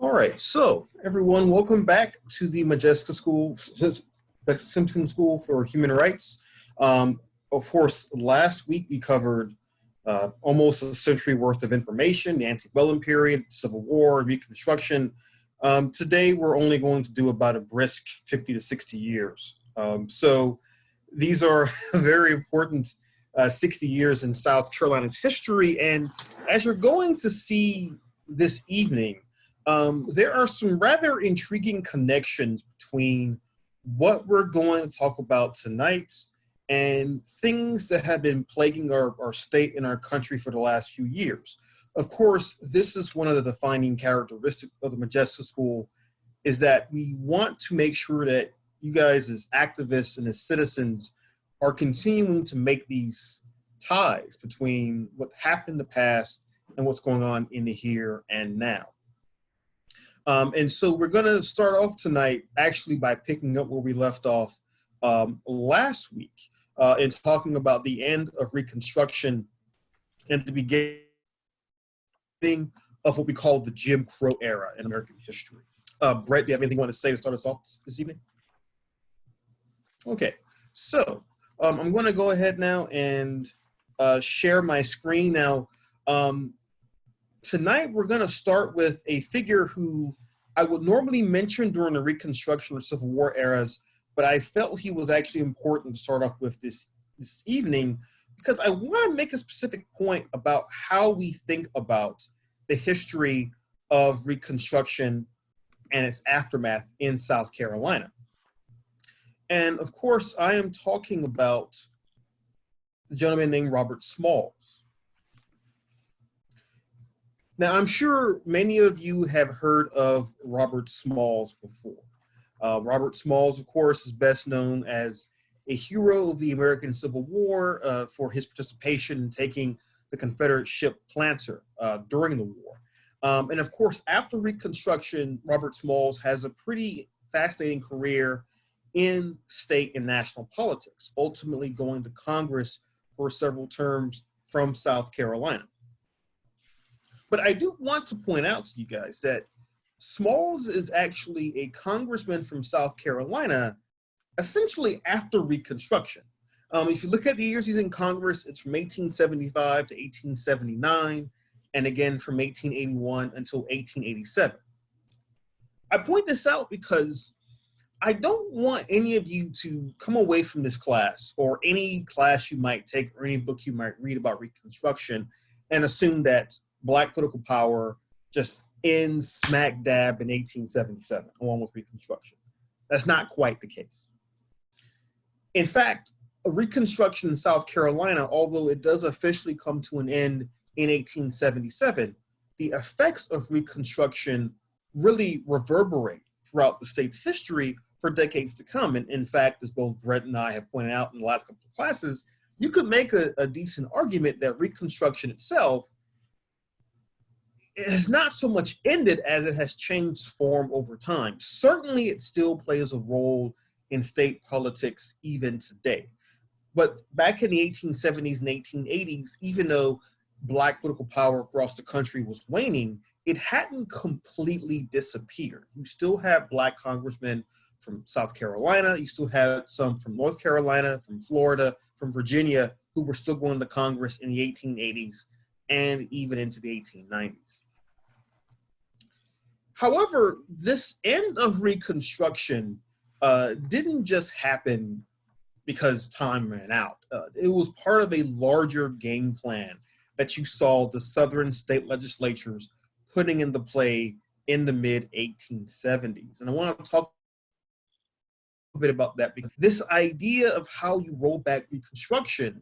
All right, so everyone, welcome back to the Modjeska Simkins School for Human Rights. Of course, last week we covered almost a century worth of information, the antebellum period, Civil War, Reconstruction. Today we're only going to do about a brisk 50 to 60 years. So these are very important 60 years in South Carolina's history, and as you're going to see this evening, there are some rather intriguing connections between what we're going to talk about tonight and things that have been plaguing our state and our country for the last few years. Of course, this is one of the defining characteristics of the Modjeska School, is that we want to make sure that you guys as activists and as citizens are continuing to make these ties between what happened in the past and what's going on in the here and now. And so we're going to start off tonight actually by picking up where we left off last week in talking about the end of Reconstruction and the beginning of what we call the Jim Crow era in American history. Brett, do you have anything you want to say to start us off this evening? Okay, so I'm going to go ahead now and share my screen now. Tonight, we're going to start with a figure who I would normally mention during the Reconstruction or Civil War eras, but I felt he was actually important to start off with this evening because I want to make a specific point about how we think about the history of Reconstruction and its aftermath in South Carolina. And of course, I am talking about a gentleman named Robert Smalls. Now, I'm sure many of you have heard of Robert Smalls before. Robert Smalls, of course, is best known as a hero of the American Civil War for his participation in taking the Confederate ship Planter during the war. And of course, after Reconstruction, Robert Smalls has a pretty fascinating career in state and national politics, ultimately going to Congress for several terms from South Carolina. But I do want to point out to you guys that Smalls is actually a congressman from South Carolina, essentially after Reconstruction. If you look at the years he's in Congress, it's from 1875 to 1879, and again from 1881 until 1887. I point this out because I don't want any of you to come away from this class or any class you might take or any book you might read about Reconstruction and assume that Black political power just ends smack dab in 1877, along with Reconstruction. That's not quite the case. In fact, Reconstruction in South Carolina, although it does officially come to an end in 1877, the effects of Reconstruction really reverberate throughout the state's history for decades to come. And in fact, as both Brett and I have pointed out in the last couple of classes, you could make a decent argument that Reconstruction itself has not so much ended as it has changed form over time. Certainly, it still plays a role in state politics even today. But back in the 1870s and 1880s, even though Black political power across the country was waning, it hadn't completely disappeared. You still have Black congressmen from South Carolina. You still had some from North Carolina, from Florida, from Virginia, who were still going to Congress in the 1880s and even into the 1890s. However, this end of Reconstruction didn't just happen because time ran out. It was part of a larger game plan that you saw the Southern state legislatures putting into play in the mid-1870s. And I want to talk a bit about that because this idea of how you roll back Reconstruction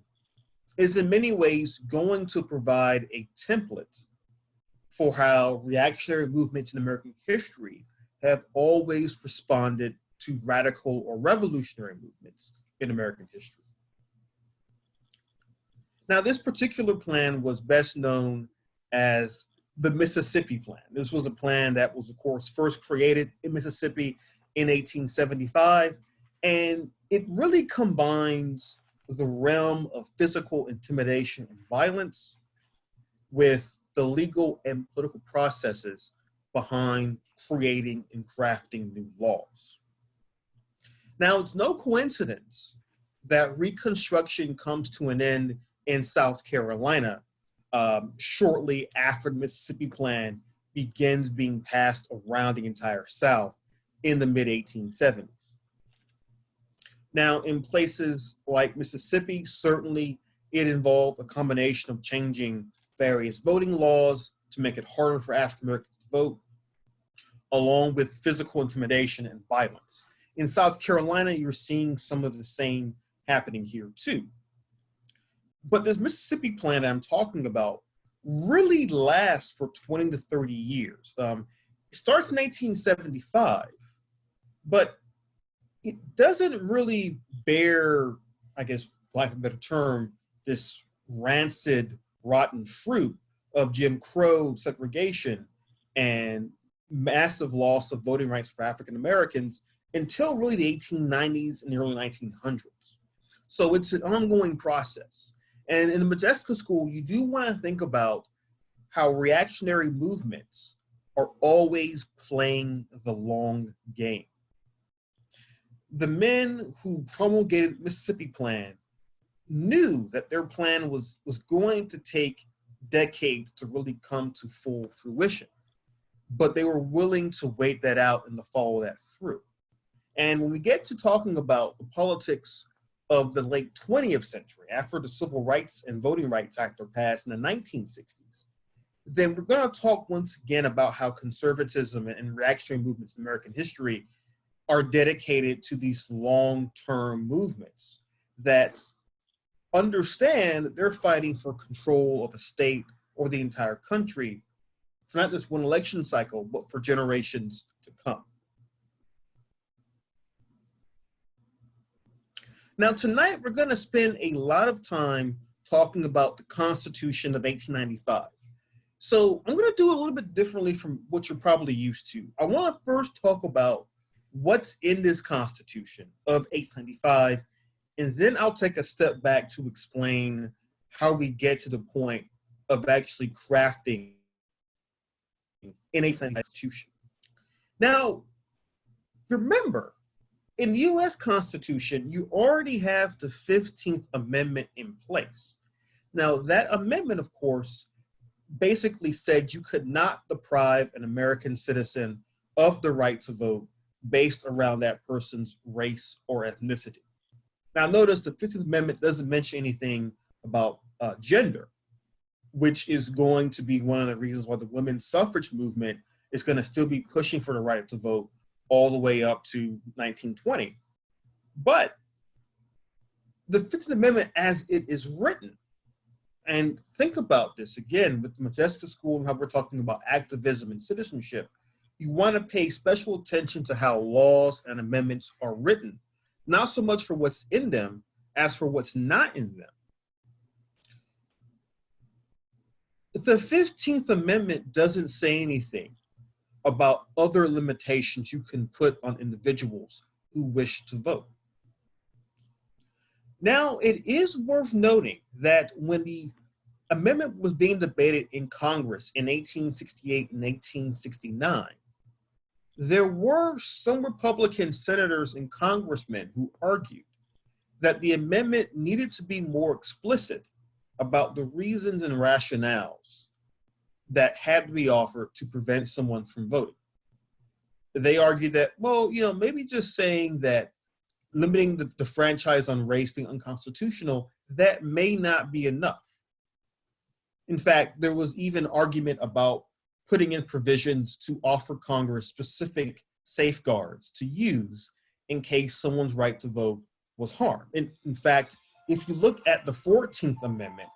is in many ways going to provide a template for how reactionary movements in American history have always responded to radical or revolutionary movements in American history. Now, this particular plan was best known as the Mississippi Plan. This was a plan that was, of course, first created in Mississippi in 1875, and it really combines the realm of physical intimidation and violence with the legal and political processes behind creating and crafting new laws. Now, it's no coincidence that Reconstruction comes to an end in South Carolina shortly after the Mississippi Plan begins being passed around the entire South in the mid-1870s. Now, in places like Mississippi, certainly it involved a combination of changing various voting laws to make it harder for African Americans to vote, along with physical intimidation and violence. In South Carolina, you're seeing some of the same happening here too. But this Mississippi plan I'm talking about really lasts for 20 to 30 years. It starts in 1875, but it doesn't really bear, I guess, for lack of a better term, this rancid, rotten fruit of Jim Crow segregation and massive loss of voting rights for African Americans until really the 1890s and the early 1900s. So it's an ongoing process. And in the Modjeska School, you do want to think about how reactionary movements are always playing the long game. The men who promulgated the Mississippi Plan knew that their plan was going to take decades to really come to full fruition, but they were willing to wait that out and to follow that through. And when we get to talking about the politics of the late 20th century, after the Civil Rights and Voting Rights Act are passed in the 1960s, then we're going to talk once again about how conservatism and reactionary movements in American history are dedicated to these long-term movements that understand that they're fighting for control of a state or the entire country for not just one election cycle, but for generations to come. Now, tonight, we're going to spend a lot of time talking about the Constitution of 1895. So I'm going to do a little bit differently from what you're probably used to. I want to first talk about what's in this Constitution of 1895, and then I'll take a step back to explain how we get to the point of actually crafting an 1895 Constitution. Now, remember, in the U.S. Constitution, you already have the 15th Amendment in place. Now, that amendment, of course, basically said you could not deprive an American citizen of the right to vote based around that person's race or ethnicity. Now, notice the 15th Amendment doesn't mention anything about gender, which is going to be one of the reasons why the women's suffrage movement is going to still be pushing for the right to vote all the way up to 1920. But the 15th Amendment as it is written, and think about this again with the Modjeska School and how we're talking about activism and citizenship, you want to pay special attention to how laws and amendments are written, not so much for what's in them as for what's not in them. The 15th Amendment doesn't say anything about other limitations you can put on individuals who wish to vote. Now, it is worth noting that when the amendment was being debated in Congress in 1868 and 1869, there were some Republican senators and congressmen who argued that the amendment needed to be more explicit about the reasons and rationales that had to be offered to prevent someone from voting. They argued that, well, maybe just saying that limiting the franchise on race being unconstitutional, that may not be enough. In fact, there was even argument about putting in provisions to offer Congress specific safeguards to use in case someone's right to vote was harmed. In fact, if you look at the 14th Amendment,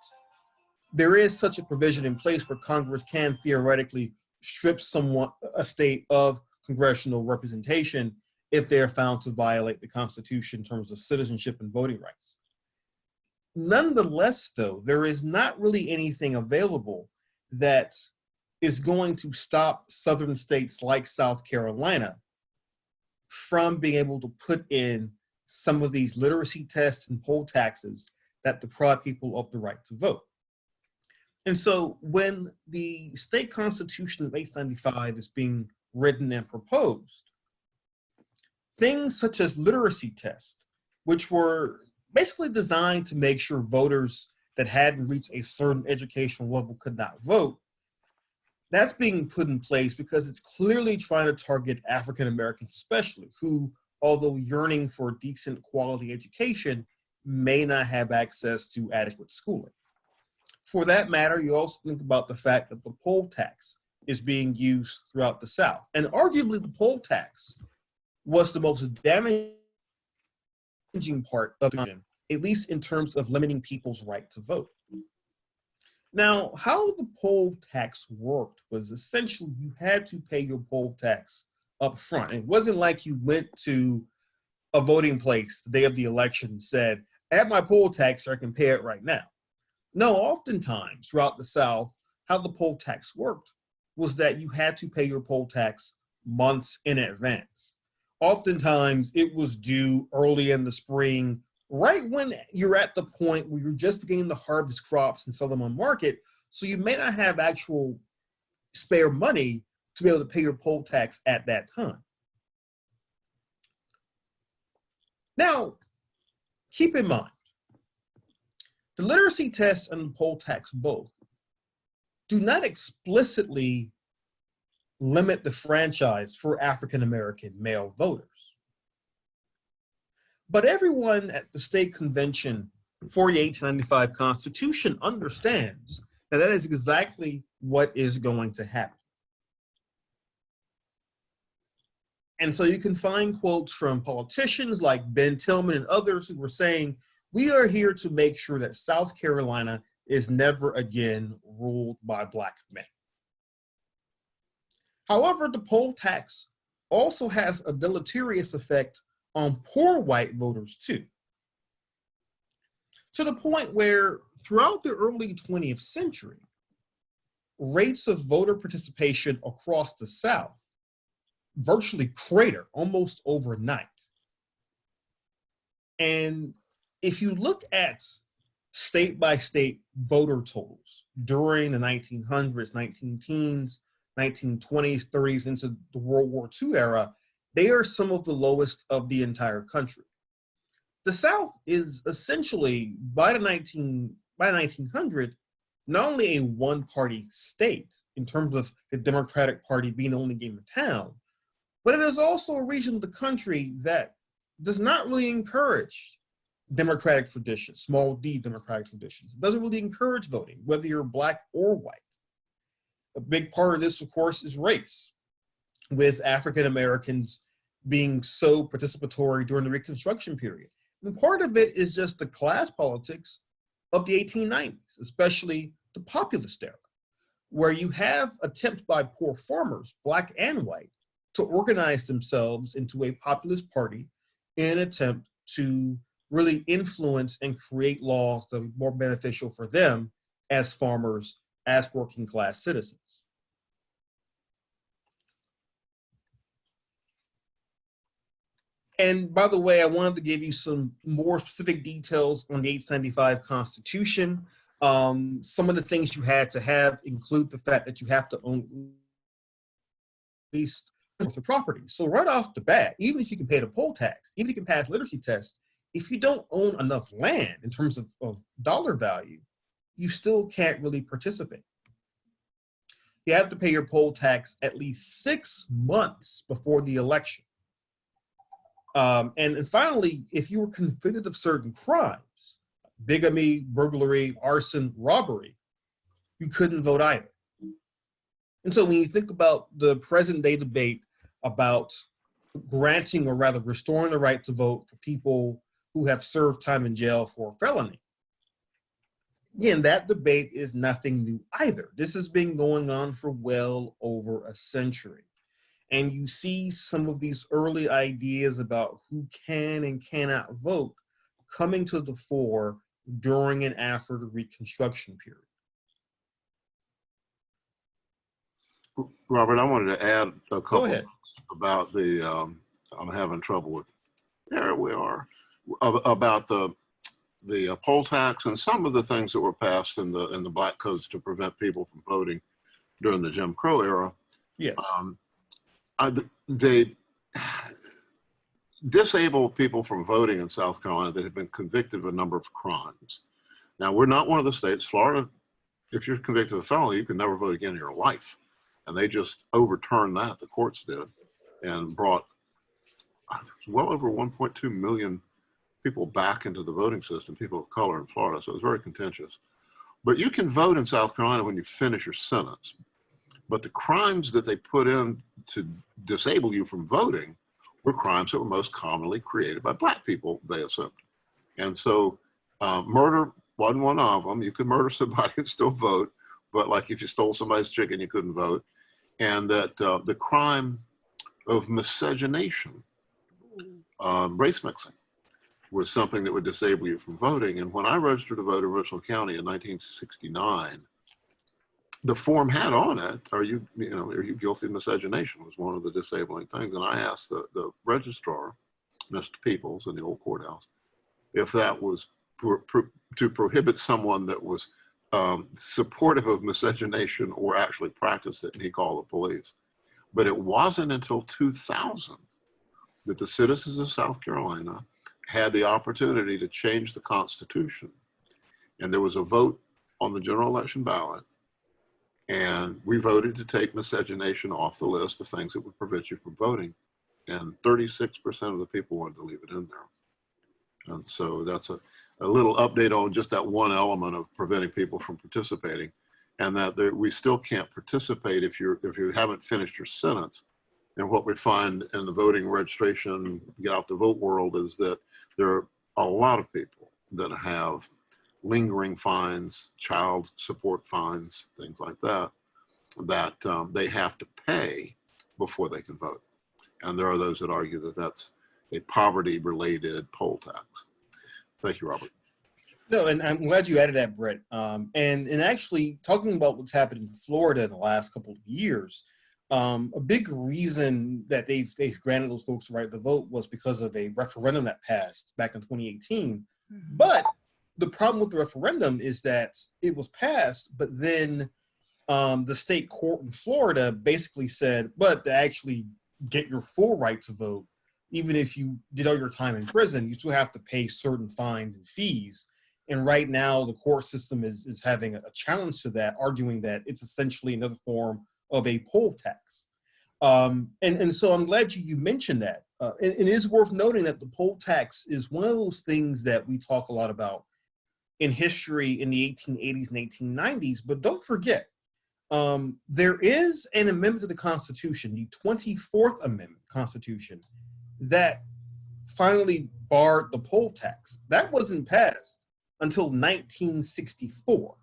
there is such a provision in place where Congress can theoretically strip a state of congressional representation if they are found to violate the Constitution in terms of citizenship and voting rights. Nonetheless, though, there is not really anything available that is going to stop southern states like South Carolina from being able to put in some of these literacy tests and poll taxes that deprive people of the right to vote. And so when the state constitution of 1895 is being written and proposed, things such as literacy tests, which were basically designed to make sure voters that hadn't reached a certain educational level could not vote, that's being put in place because it's clearly trying to target African Americans, especially who, although yearning for decent quality education, may not have access to adequate schooling. For that matter, you also think about the fact that the poll tax is being used throughout the South. And arguably, the poll tax was the most damaging part of the constitution, at least in terms of limiting people's right to vote. Now, how the poll tax worked was essentially you had to pay your poll tax up front. It wasn't like you went to a voting place the day of the election and said, add my poll tax so I can pay it right now. No, oftentimes throughout the South, how the poll tax worked was that you had to pay your poll tax months in advance. Oftentimes it was due early in the spring, right when you're at the point where you're just beginning to harvest crops and sell them on market. So you may not have actual spare money to be able to pay your poll tax at that time. Now, keep in mind, the literacy test and the poll tax both do not explicitly limit the franchise for African American male voters. But everyone at the state convention for the 1895 Constitution understands that that is exactly what is going to happen. And so you can find quotes from politicians like Ben Tillman and others who were saying, we are here to make sure that South Carolina is never again ruled by Black men. However, the poll tax also has a deleterious effect on poor white voters too, to the point where throughout the early 20th century, rates of voter participation across the South virtually crater almost overnight. And if you look at state by state voter totals during the 1900s, 19-teens, 1920s, 30s into the World War II era, they are some of the lowest of the entire country. The South is essentially, by 1900, not only a one-party state in terms of the Democratic Party being the only game in town, but it is also a region of the country that does not really encourage democratic traditions, small d democratic traditions. It doesn't really encourage voting, whether you're Black or white. A big part of this, of course, is race, with African Americans being so participatory during the Reconstruction period. And part of it is just the class politics of the 1890s, especially the populist era, where you have attempts by poor farmers, Black and white, to organize themselves into a populist party in an attempt to really influence and create laws that are more beneficial for them as farmers, as working class citizens. And by the way, I wanted to give you some more specific details on the 1895 Constitution. Some of the things you had to have include the fact that you have to own at least the property. So right off the bat, even if you can pay the poll tax, even if you can pass literacy tests, if you don't own enough land in terms of dollar value, you still can't really participate. You have to pay your poll tax at least 6 months before the election. And finally, if you were convicted of certain crimes, bigamy, burglary, arson, robbery, you couldn't vote either. And so when you think about the present day debate about granting, or rather restoring, the right to vote for people who have served time in jail for a felony, again, that debate is nothing new either. This has been going on for well over a century. And you see some of these early ideas about who can and cannot vote coming to the fore during and after the Reconstruction period. Robert, I wanted to add a couple about the, I'm having trouble with, there we are, about the poll tax and some of the things that were passed in the black codes to prevent people from voting during the Jim Crow era. Yeah. They disable people from voting in South Carolina that have been convicted of a number of crimes. Now, we're not one of the states. Florida, if you're convicted of a felony, you can never vote again in your life. And they just overturned that, the courts did, and brought well over 1.2 million people back into the voting system, people of color in Florida. So it was very contentious. But you can vote in South Carolina when you finish your sentence. But the crimes that they put in to disable you from voting were crimes that were most commonly created by black people, they assumed. And so murder wasn't one of them. You could murder somebody and still vote, but like if you stole somebody's chicken, you couldn't vote. And that the crime of miscegenation, race mixing, was something that would disable you from voting. And when I registered to vote in Richland County in 1969, the form had on it, are you guilty of miscegenation, was one of the disabling things. And I asked the registrar, Mr. Peoples in the old courthouse, if that was to prohibit someone that was supportive of miscegenation or actually practiced it, and he called the police. But it wasn't until 2000 that the citizens of South Carolina had the opportunity to change the Constitution. And there was a vote on the general election ballot. And we voted to take miscegenation off the list of things that would prevent you from voting. And 36% of the people wanted to leave it in there. And so that's a little update on just that one element of preventing people from participating. And that we still can't participate if you haven't finished your sentence. And what we find in the voting registration, get out the vote world, is that there are a lot of people that have lingering fines, child support fines, things like that, that they have to pay before they can vote. And there are those that argue that that's a poverty-related poll tax. Thank you, Robert. No, and I'm glad you added that, Brett. And actually, talking about what's happened in Florida in the last couple of years, a big reason that they've granted those folks the right to vote was because of a referendum that passed back in 2018. Mm-hmm. But the problem with the referendum is that it was passed, but then the state court in Florida basically said, but to actually get your full right to vote, even if you did all your time in prison, you still have to pay certain fines and fees. And right now, the court system is having a challenge to that, arguing that it's essentially another form of a poll tax. And so I'm glad you mentioned that. It is worth noting that the poll tax is one of those things that we talk a lot about in history in the 1880s and 1890s, but don't forget, there is an amendment to the Constitution, the 24th Amendment Constitution, that finally barred the poll tax. That wasn't passed until 1964,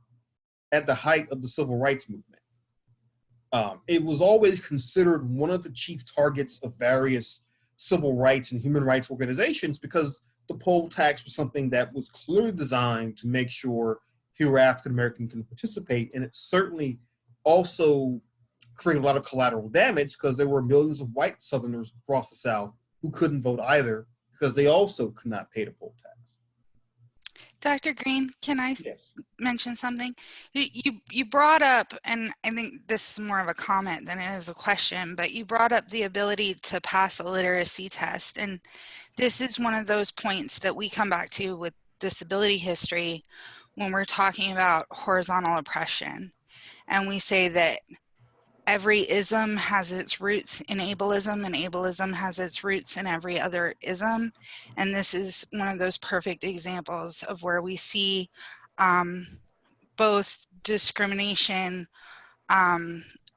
at the height of the Civil Rights Movement. It was always considered one of the chief targets of various civil rights and human rights organizations because the poll tax was something that was clearly designed to make sure fewer African Americans can participate, and it certainly also created a lot of collateral damage because there were millions of white Southerners across the South who couldn't vote either because they also could not pay the poll tax. Dr. Greene, can I mention something? You brought up, and I think this is more of a comment than it is a question, but you brought up the ability to pass a literacy test. And this is one of those points that we come back to with disability history when we're talking about horizontal oppression. And we say that every ism has its roots in ableism, and ableism has its roots in every other ism. And this is one of those perfect examples of where we see both discrimination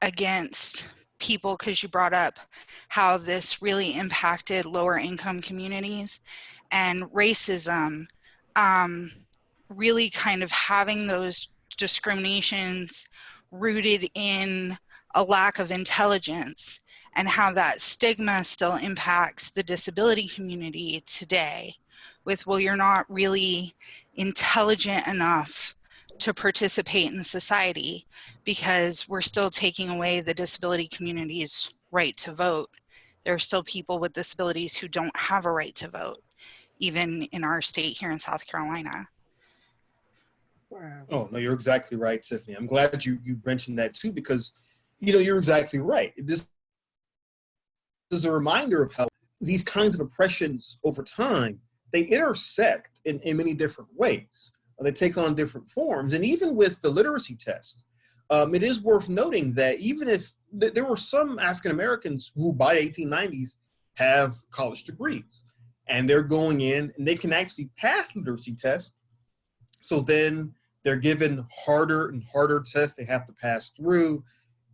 against people, because you brought up how this really impacted lower income communities, and racism, really kind of having those discriminations rooted in a lack of intelligence, and how that stigma still impacts the disability community today with, well, you're not really intelligent enough to participate in society, because we're still taking away the disability community's right to vote. There are still people with disabilities who don't have a right to vote, even in our state here in South Carolina. Oh, no, you're exactly right, Tiffany. I'm glad you mentioned that too, because, you're exactly right. This is a reminder of how these kinds of oppressions over time, they intersect in many different ways. They take on different forms. And even with the literacy test, it is worth noting that even if there were some African Americans who by 1890s have college degrees, and they're going in and they can actually pass literacy tests. So then they're given harder and harder tests they have to pass through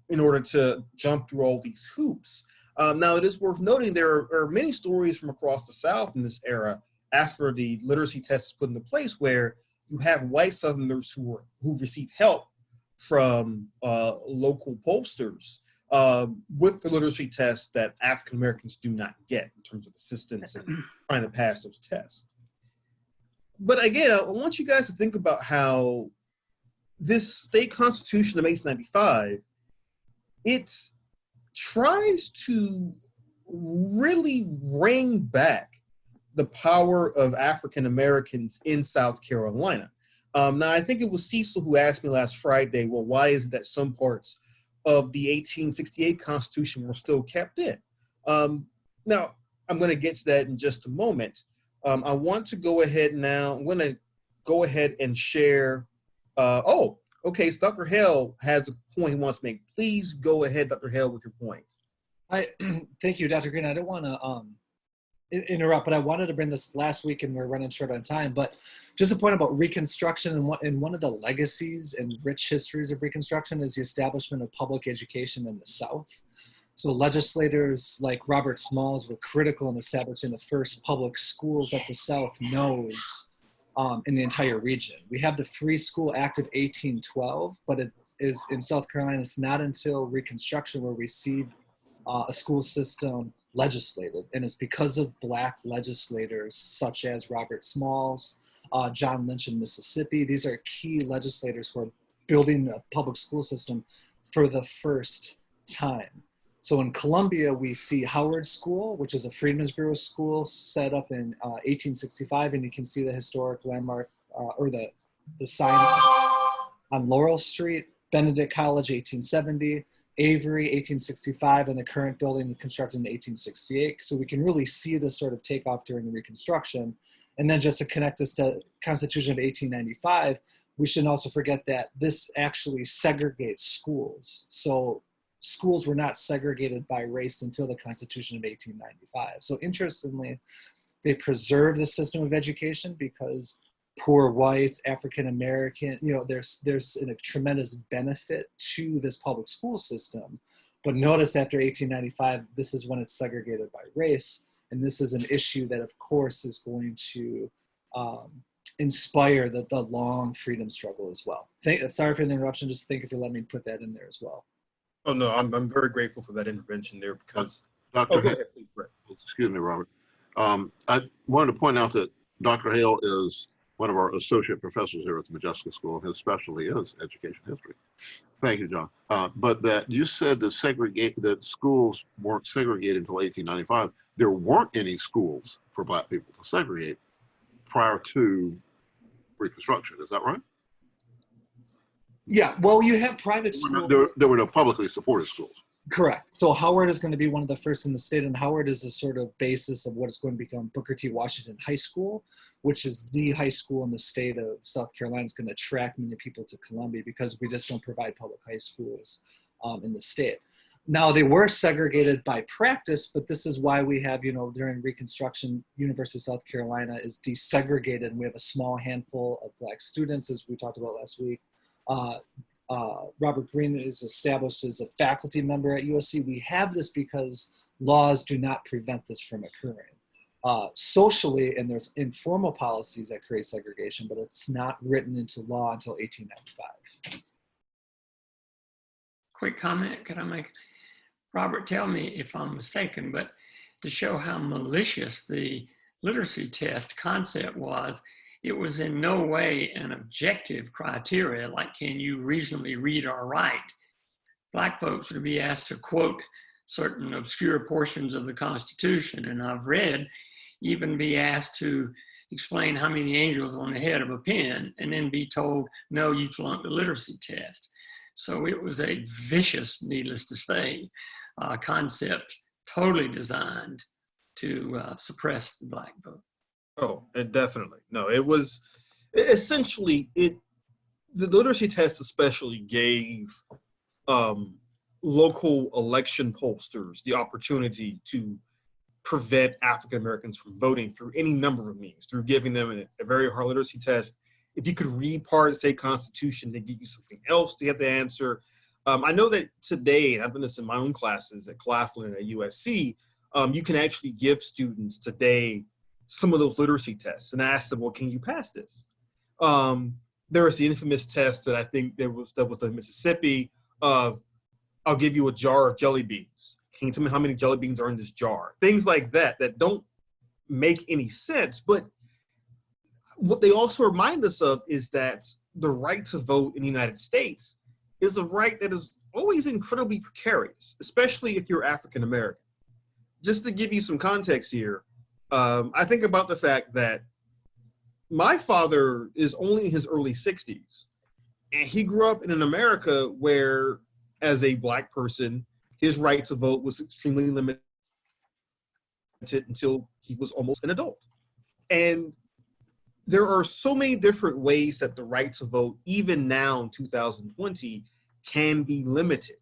in order to jump through all these hoops. Now, it is worth noting there are many stories from across the South in this era after the literacy test is put into place where you have white Southerners who receive help from local pollsters with the literacy test that African Americans do not get in terms of assistance in trying to pass those tests. But again, I want you guys to think about how this state constitution of 1895, it tries to really bring back the power of African Americans in South Carolina. Now, I think it was Cecil who asked me last Friday, well, why is it that some parts of the 1868 Constitution were still kept in? Now, I'm going to get to that in just a moment. I want to go ahead now. I'm going to go ahead and share. Okay. So Dr. Hale has a point he wants to make. Please go ahead, Dr. Hale, with your point. Thank you, Dr. Greene. I don't want to interrupt, but I wanted to bring this last week, and we're running short on time. But just a point about Reconstruction, and one of the legacies and rich histories of Reconstruction is the establishment of public education in the South. So legislators like Robert Smalls were critical in establishing the first public schools that the South knows in the entire region. We have the Free School Act of 1812, but it is in South Carolina, it's not until Reconstruction where we see a school system legislated. And it's because of Black legislators such as Robert Smalls, John Lynch in Mississippi. These are key legislators who are building the public school system for the first time. So in Columbia, we see Howard School, which is a Freedmen's Bureau school set up in 1865, and you can see the historic landmark or the sign on Laurel Street. Benedict College, 1870, Avery, 1865, and the current building constructed in 1868. So we can really see this sort of takeoff during the Reconstruction. And then just to connect this to Constitution of 1895, we shouldn't also forget that this actually segregates schools. So schools were not segregated by race until the Constitution of 1895. So interestingly, they preserve the system of education because poor whites, African American, there's a tremendous benefit to this public school system. But notice after 1895, this is when it's segregated by race. And this is an issue that, of course, is going to inspire the long freedom struggle as well. Sorry for the interruption. Just think if you let me put that in there as well. Oh, no, I'm very grateful for that intervention there because. Dr. Go ahead, please, Brett. Excuse me, Robert. I wanted to point out that Dr. Hale is one of our associate professors here at the Modjeska School, and his specialty is education history. Thank you, John. But that you said that schools weren't segregated until 1895. There weren't any schools for Black people to segregate prior to Reconstruction. Is that right? Yeah, well, you have private schools. There were no publicly supported schools. Correct. So Howard is going to be one of the first in the state, and Howard is the sort of basis of what is going to become Booker T. Washington High School, which is the high school in the state of South Carolina. It's going to attract many people to Columbia because we just don't provide public high schools in the state. Now, they were segregated by practice, but this is why we have, during Reconstruction, University of South Carolina is desegregated, and we have a small handful of Black students, as we talked about last week. Robert Greene is established as a faculty member at USC. We have this because laws do not prevent this from occurring. Socially, and there's informal policies that create segregation, but it's not written into law until 1895. Quick comment, could I make? Robert, tell me if I'm mistaken, but to show how malicious the literacy test concept was, it was in no way an objective criteria, like can you reasonably read or write? Black folks would be asked to quote certain obscure portions of the Constitution, and I've read even be asked to explain how many angels on the head of a pin, and then be told, no, you flunked the literacy test. So it was a vicious, needless to say, concept totally designed to suppress the Black vote. Oh, and definitely. No, it was essentially the literacy test especially gave local election pollsters the opportunity to prevent African Americans from voting through any number of means, through giving them a very hard literacy test. If you could read part of the state constitution, they give you something else to get the answer. I know that today, and I've done this in my own classes at Claflin and at USC, you can actually give students today some of those literacy tests and ask them, well, can you pass this? There was the infamous test that I think that was in Mississippi of, I'll give you a jar of jelly beans. Can you tell me how many jelly beans are in this jar? Things like that don't make any sense. But what they also remind us of is that the right to vote in the United States is a right that is always incredibly precarious, especially if you're African American. Just to give you some context here, I think about the fact that my father is only in his early 60s, and he grew up in an America where, as a Black person, his right to vote was extremely limited until he was almost an adult. And there are so many different ways that the right to vote, even now in 2020, can be limited.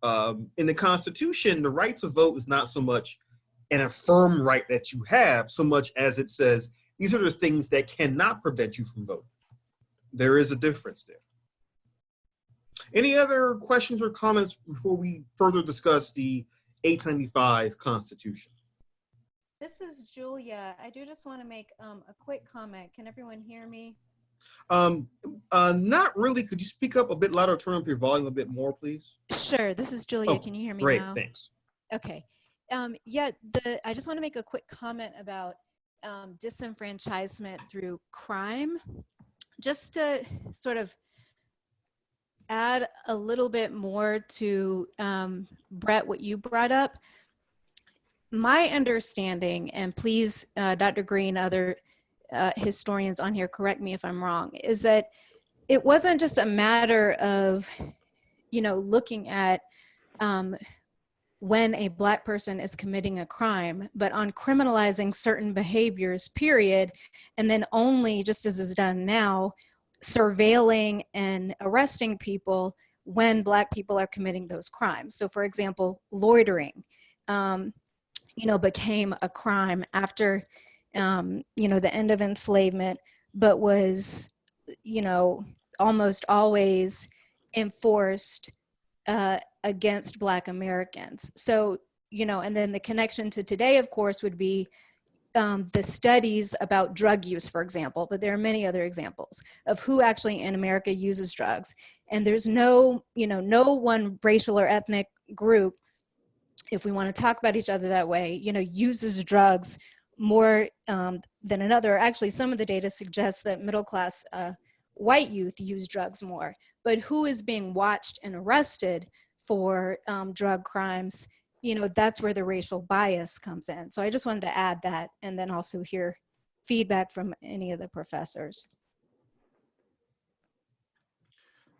In the Constitution, the right to vote is not so much an affirmed right that you have, so much as it says, these are the things that cannot prevent you from voting. There is a difference there. Any other questions or comments before we further discuss the 1895 Constitution? This is Julia. I do just want to make a quick comment. Can everyone hear me? Not really. Could you speak up a bit louder, turn up your volume a bit more, please? Sure. This is Julia. Oh, can you hear me great, now? thanks. Okay. Yeah, I just want to make a quick comment about disenfranchisement through crime. Just to sort of add a little bit more to Brett, what you brought up. My understanding, and please, Dr. Greene, other historians on here, correct me if I'm wrong, is that it wasn't just a matter of, looking at when a Black person is committing a crime, but on criminalizing certain behaviors, period, and then only, just as is done now, surveilling and arresting people when Black people are committing those crimes. So for example, loitering, became a crime after, the end of enslavement, but was, almost always enforced against Black Americans. So, and then the connection to today, of course, would be the studies about drug use, for example, but there are many other examples of who actually in America uses drugs. And there's no one racial or ethnic group, if we want to talk about each other that way, uses drugs more than another. Actually, some of the data suggests that middle-class white youth use drugs more. But who is being watched and arrested for drug crimes? That's where the racial bias comes in. So I just wanted to add that, and then also hear feedback from any of the professors.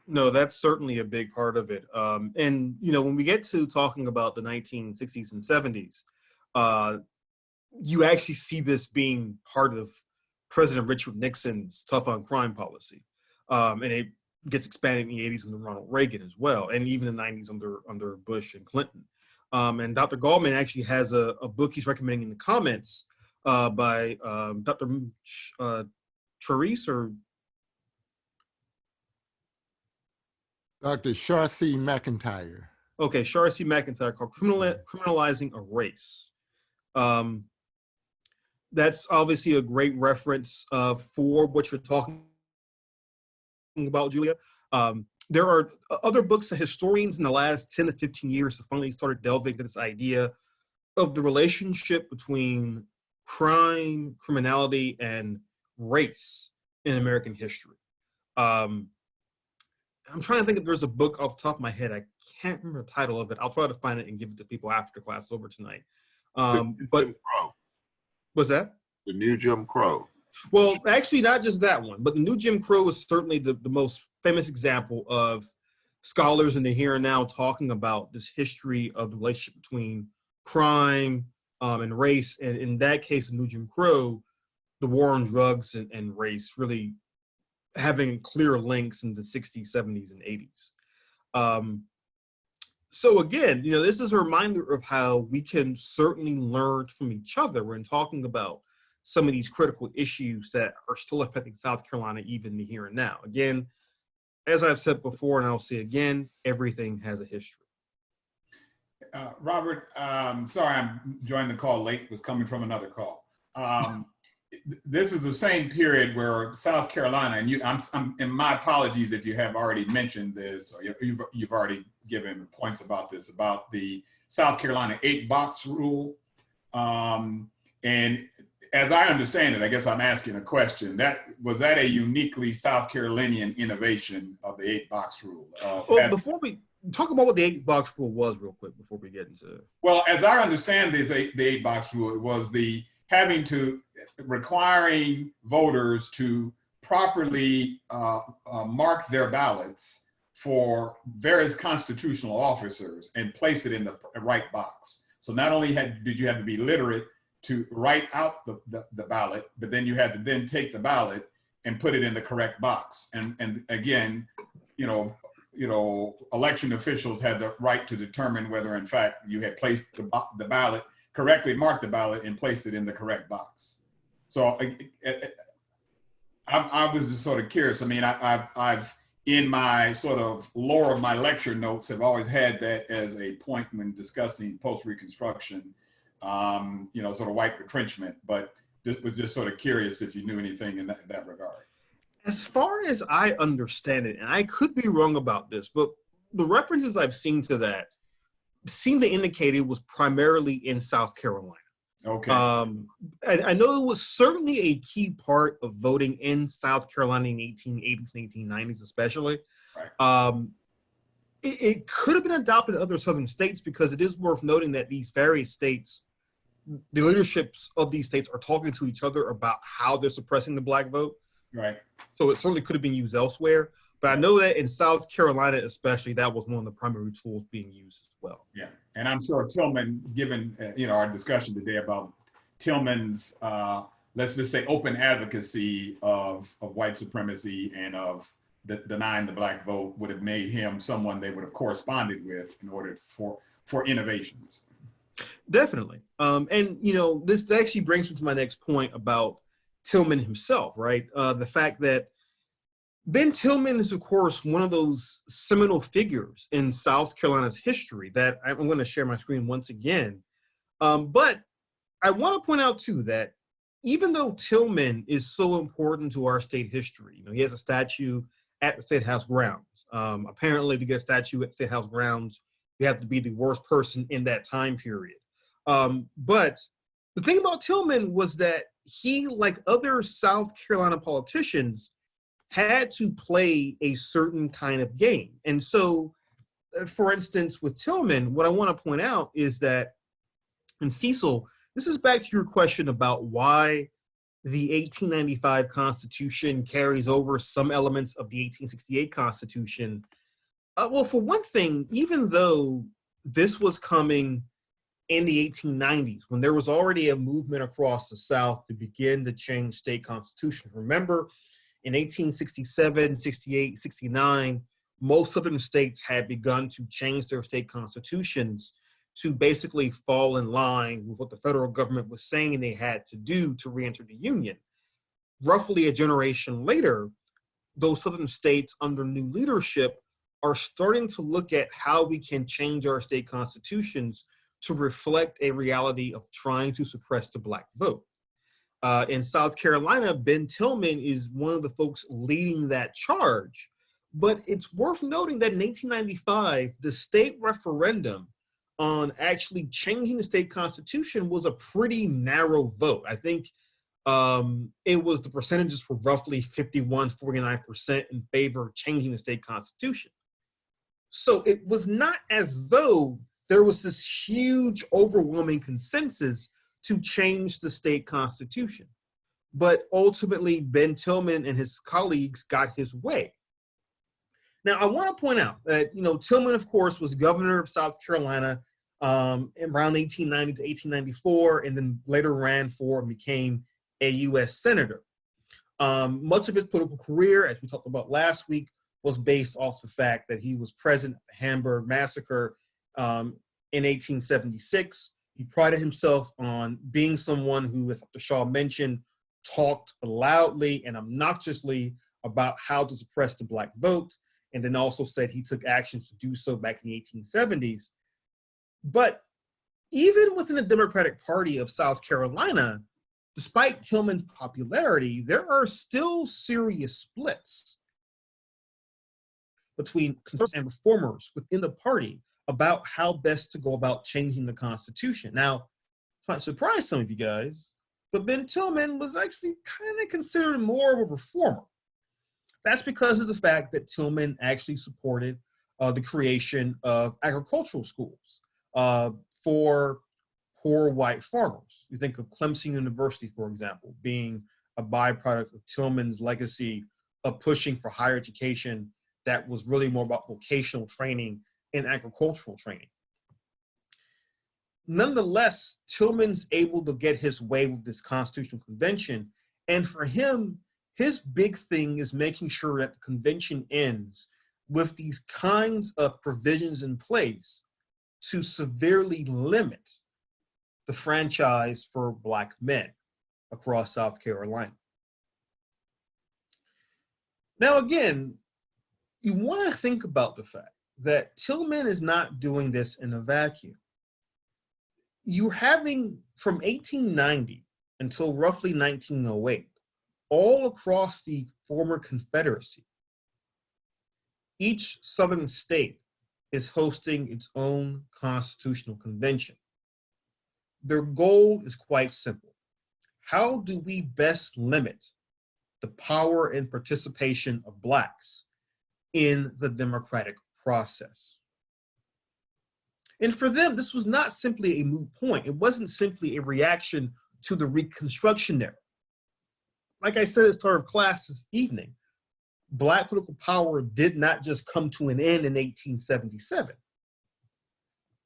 No, that's certainly a big part of it. And, when we get to talking about the 1960s and 70s, you actually see this being part of President Richard Nixon's tough on crime policy. And it gets expanded in the 80s under Ronald Reagan as well, and even the 90s under Bush and Clinton. And Dr. Gallman actually has a book he's recommending in the comments by Dr. Charisse or Dr. Sharcy McIntyre. Okay, Sharcy McIntyre, called Criminalizing a Race. That's obviously a great reference for what you're talking about, Julia. There are other books that historians in the last 10 to 15 years have finally started delving into this idea of the relationship between crime, criminality, and race in American history. I'm trying to think if there's a book off the top of my head. I can't remember the title of it. I'll try to find it and give it to people after class over tonight. But Jim Crow. what's that? The New Jim Crow. Well, actually, not just that one, but the new Jim Crow is certainly the most famous example of scholars in the here and now talking about this history of the relationship between crime and race. And in that case, the new Jim Crow, the war on drugs and race really having clear links in the 60s, 70s, and 80s. So again, this is a reminder of how we can certainly learn from each other when talking about some of these critical issues that are still affecting South Carolina even in the here and now. Again, as I've said before, and I'll say again, everything has a history. Robert, sorry I'm joining the call late, was coming from another call. This is the same period where South Carolina, and and my apologies if you have already mentioned this, or you've already given points about this, about the South Carolina 8-box rule. And as I understand it, I guess I'm asking a question. Was that a uniquely South Carolinian innovation of the 8-box rule? Well, before we talk about what the 8-box rule was real quick, before we get into it. Well, as I understand the 8-box rule, it was requiring voters to properly mark their ballots for various constitutional officers and place it in the right box. So not only did you have to be literate to write out the ballot, but then you had to then take the ballot and put it in the correct box. And again, election officials had the right to determine whether in fact you had placed the ballot, correctly marked the ballot and placed it in the correct box. So I was just sort of curious. I mean, I've in my sort of lore of my lecture notes have always had that as a point when discussing post-Reconstruction, sort of white retrenchment, but was just sort of curious if you knew anything in that regard. As far as I understand it, and I could be wrong about this, but the references I've seen to that seem to indicate it was primarily in South Carolina. Okay. I know it was certainly a key part of voting in South Carolina in 1880s and 1890s, especially. Right. It could have been adopted in other southern states because it is worth noting that these various states, the leaderships of these states are talking to each other about how they're suppressing the black vote. Right. So it certainly could have been used elsewhere. But I know that in South Carolina, especially, that was one of the primary tools being used as well. Yeah, and I'm sure Tillman, given our discussion today about Tillman's, let's just say, open advocacy of white supremacy and of denying the black vote, would have made him someone they would have corresponded with in order for innovations. Definitely, and this actually brings me to my next point about Tillman himself, right? The fact that Ben Tillman is, of course, one of those seminal figures in South Carolina's history that I'm going to share my screen once again. But I want to point out, too, that even though Tillman is so important to our state history, he has a statue at the State House grounds. Apparently, to get a statue at State House grounds, you have to be the worst person in that time period. But the thing about Tillman was that he, like other South Carolina politicians, had to play a certain kind of game. And so, for instance, with Tillman, what I want to point out is that, and Cecil, this is back to your question about why the 1895 Constitution carries over some elements of the 1868 Constitution. Well, for one thing, even though this was coming in the 1890s, when there was already a movement across the South to begin to change state constitutions. Remember, in 1867, 68, 69, most southern states had begun to change their state constitutions to basically fall in line with what the federal government was saying they had to do to re-enter the Union. Roughly a generation later, those southern states under new leadership are starting to look at how we can change our state constitutions to reflect a reality of trying to suppress the black vote. In South Carolina, Ben Tillman is one of the folks leading that charge. But it's worth noting that in 1895, the state referendum on actually changing the state constitution was a pretty narrow vote. I think it was, the percentages were roughly 51-49% in favor of changing the state constitution. So it was not as though there was this huge, overwhelming consensus to change the state constitution. but ultimately Ben Tillman and his colleagues got his way. Now, I want to point out that, Tillman, of course, was governor of South Carolina around 1890 to 1894, and then later ran for and became a U.S. senator. Much of his political career, as we talked about last week, was based off the fact that he was present at the Hamburg Massacre in 1876. He prided himself on being someone who, as Dr. Shaw mentioned, talked loudly and obnoxiously about how to suppress the Black vote, and then also said he took actions to do so back in the 1870s. But even within the Democratic Party of South Carolina, despite Tillman's popularity, there are still serious splits between conservatives and reformers within the party about how best to go about changing the Constitution. Now, it might surprise some of you guys, but Ben Tillman was actually kind of considered more of a reformer. That's because of the fact that Tillman actually supported the creation of agricultural schools for poor white farmers. You think of Clemson University, for example, being a byproduct of Tillman's legacy of pushing for higher education that was really more about vocational training and agricultural training. Nonetheless, Tillman's able to get his way with this constitutional convention, and for him, his big thing is making sure that the convention ends with these kinds of provisions in place to severely limit the franchise for Black men across South Carolina. Now, again, you want to think about the fact that Tillman is not doing this in a vacuum. You're having, from 1890 until roughly 1908, all across the former Confederacy, each Southern state is hosting its own constitutional convention. Their goal is quite simple. How do we best limit the power and participation of Blacks in the democratic process? And for them, this was not simply a moot point. It wasn't simply a reaction to the Reconstruction era. Like I said at the start of class this evening, Black political power did not just come to an end in 1877.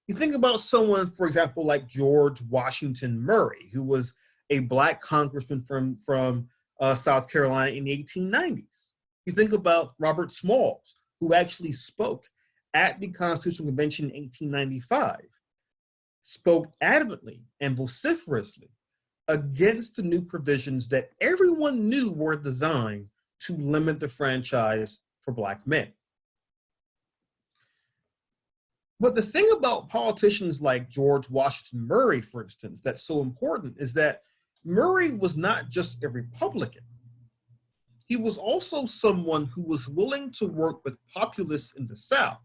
You think about someone, for example, like George Washington Murray, who was a Black congressman from South Carolina in the 1890s. You think about Robert Smalls, who actually spoke at the Constitutional Convention in 1895, spoke adamantly and vociferously against the new provisions that everyone knew were designed to limit the franchise for Black men. But the thing about politicians like George Washington Murray, for instance, that's so important is that Murray was not just a Republican. He was also someone who was willing to work with populists in the South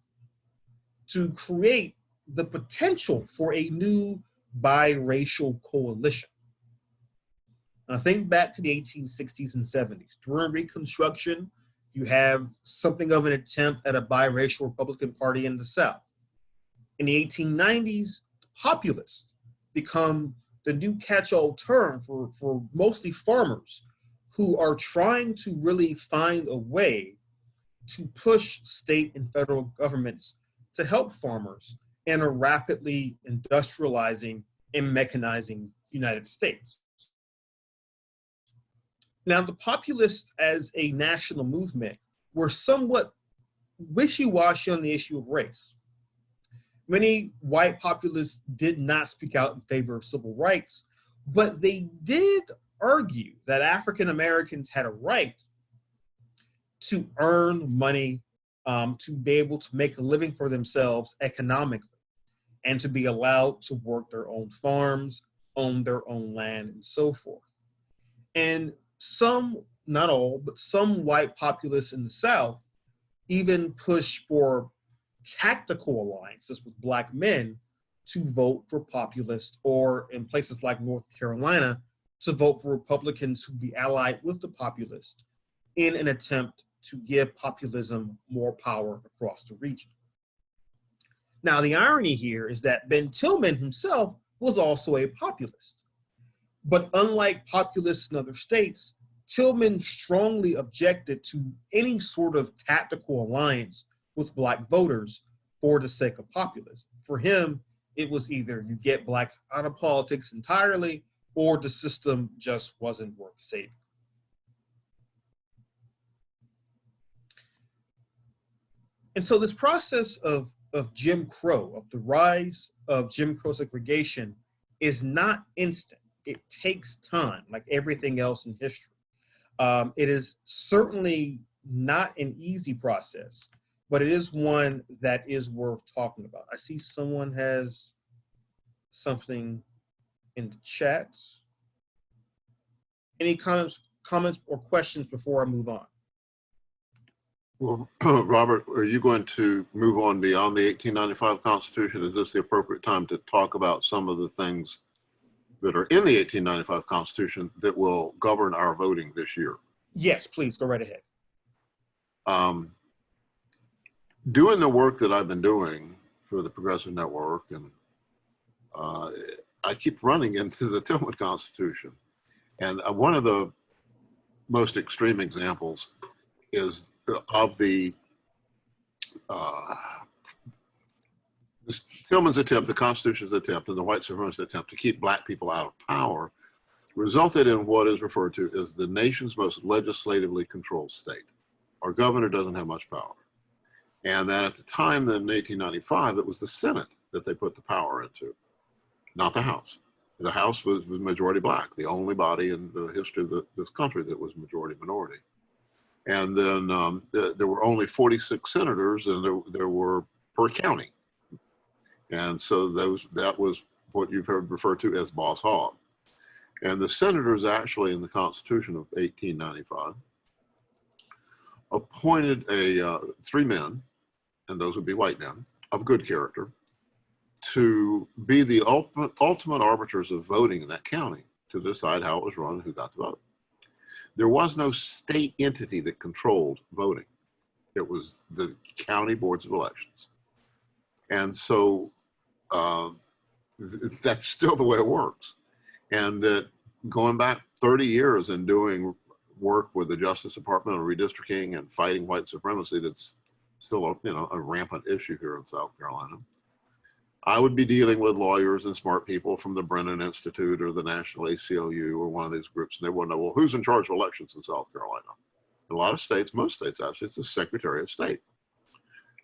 to create the potential for a new biracial coalition. Now think back to the 1860s and 70s. During Reconstruction, you have something of an attempt at a biracial Republican Party in the South. In the 1890s, populists become the new catch-all term for mostly farmers who are trying to really find a way to push state and federal governments to help farmers in a rapidly industrializing and mechanizing United States. Now, the populists as a national movement were somewhat wishy-washy on the issue of race. Many white populists did not speak out in favor of civil rights, but they did argue that African Americans had a right to earn money, to be able to make a living for themselves economically, and to be allowed to work their own farms, own their own land, and so forth. And some, not all, but some white populists in the South even pushed for tactical alliances with Black men to vote for populists, or in places like North Carolina, to vote for Republicans who be allied with the populists in an attempt to give populism more power across the region. Now, the irony here is that Ben Tillman himself was also a populist, But unlike populists in other states, Tillman strongly objected to any sort of tactical alliance with Black voters for the sake of populism. For him, it was either you get Blacks out of politics entirely, or the system just wasn't worth saving. And so this process of Jim Crow, of the rise of Jim Crow segregation, is not instant. It takes time, like everything else in history. It is certainly not an easy process, but it is one that is worth talking about. I see someone has something in the chats. Any comments or questions before I move on? Well, Robert, are you going to move on beyond the 1895 Constitution? Is this the appropriate time to talk about some of the things that are in the 1895 Constitution that will govern our voting this year? Yes, please, go right ahead. Doing the work that I've been doing for the Progressive Network, and I keep running into the Tillman Constitution. And one of the most extreme examples is of the Tillman's attempt, the Constitution's attempt, and the white supremacist attempt to keep Black people out of power resulted in what is referred to as the nation's most legislatively controlled state. Our governor doesn't have much power. And that at the time, then in 1895, it was the Senate that they put the power into, not the House. The House was majority Black, the only body in the history of this country that was majority minority. And then there were only 46 senators, and there were per county. And so that was what you've heard referred to as Boss Hogg. And the senators actually in the Constitution of 1895 appointed three men, and those would be white men, of good character, to be the ultimate arbiters of voting in that county to decide how it was run and who got to vote. There was no state entity that controlled voting. It was the county boards of elections. And so that's still the way it works. And that going back 30 years and doing work with the Justice Department on redistricting and fighting white supremacy, that's still a rampant issue here in South Carolina. I would be dealing with lawyers and smart people from the Brennan Institute or the National ACLU or one of these groups, and they want to know, well, who's in charge of elections in South Carolina? In a lot of states, most states actually, it's the Secretary of State.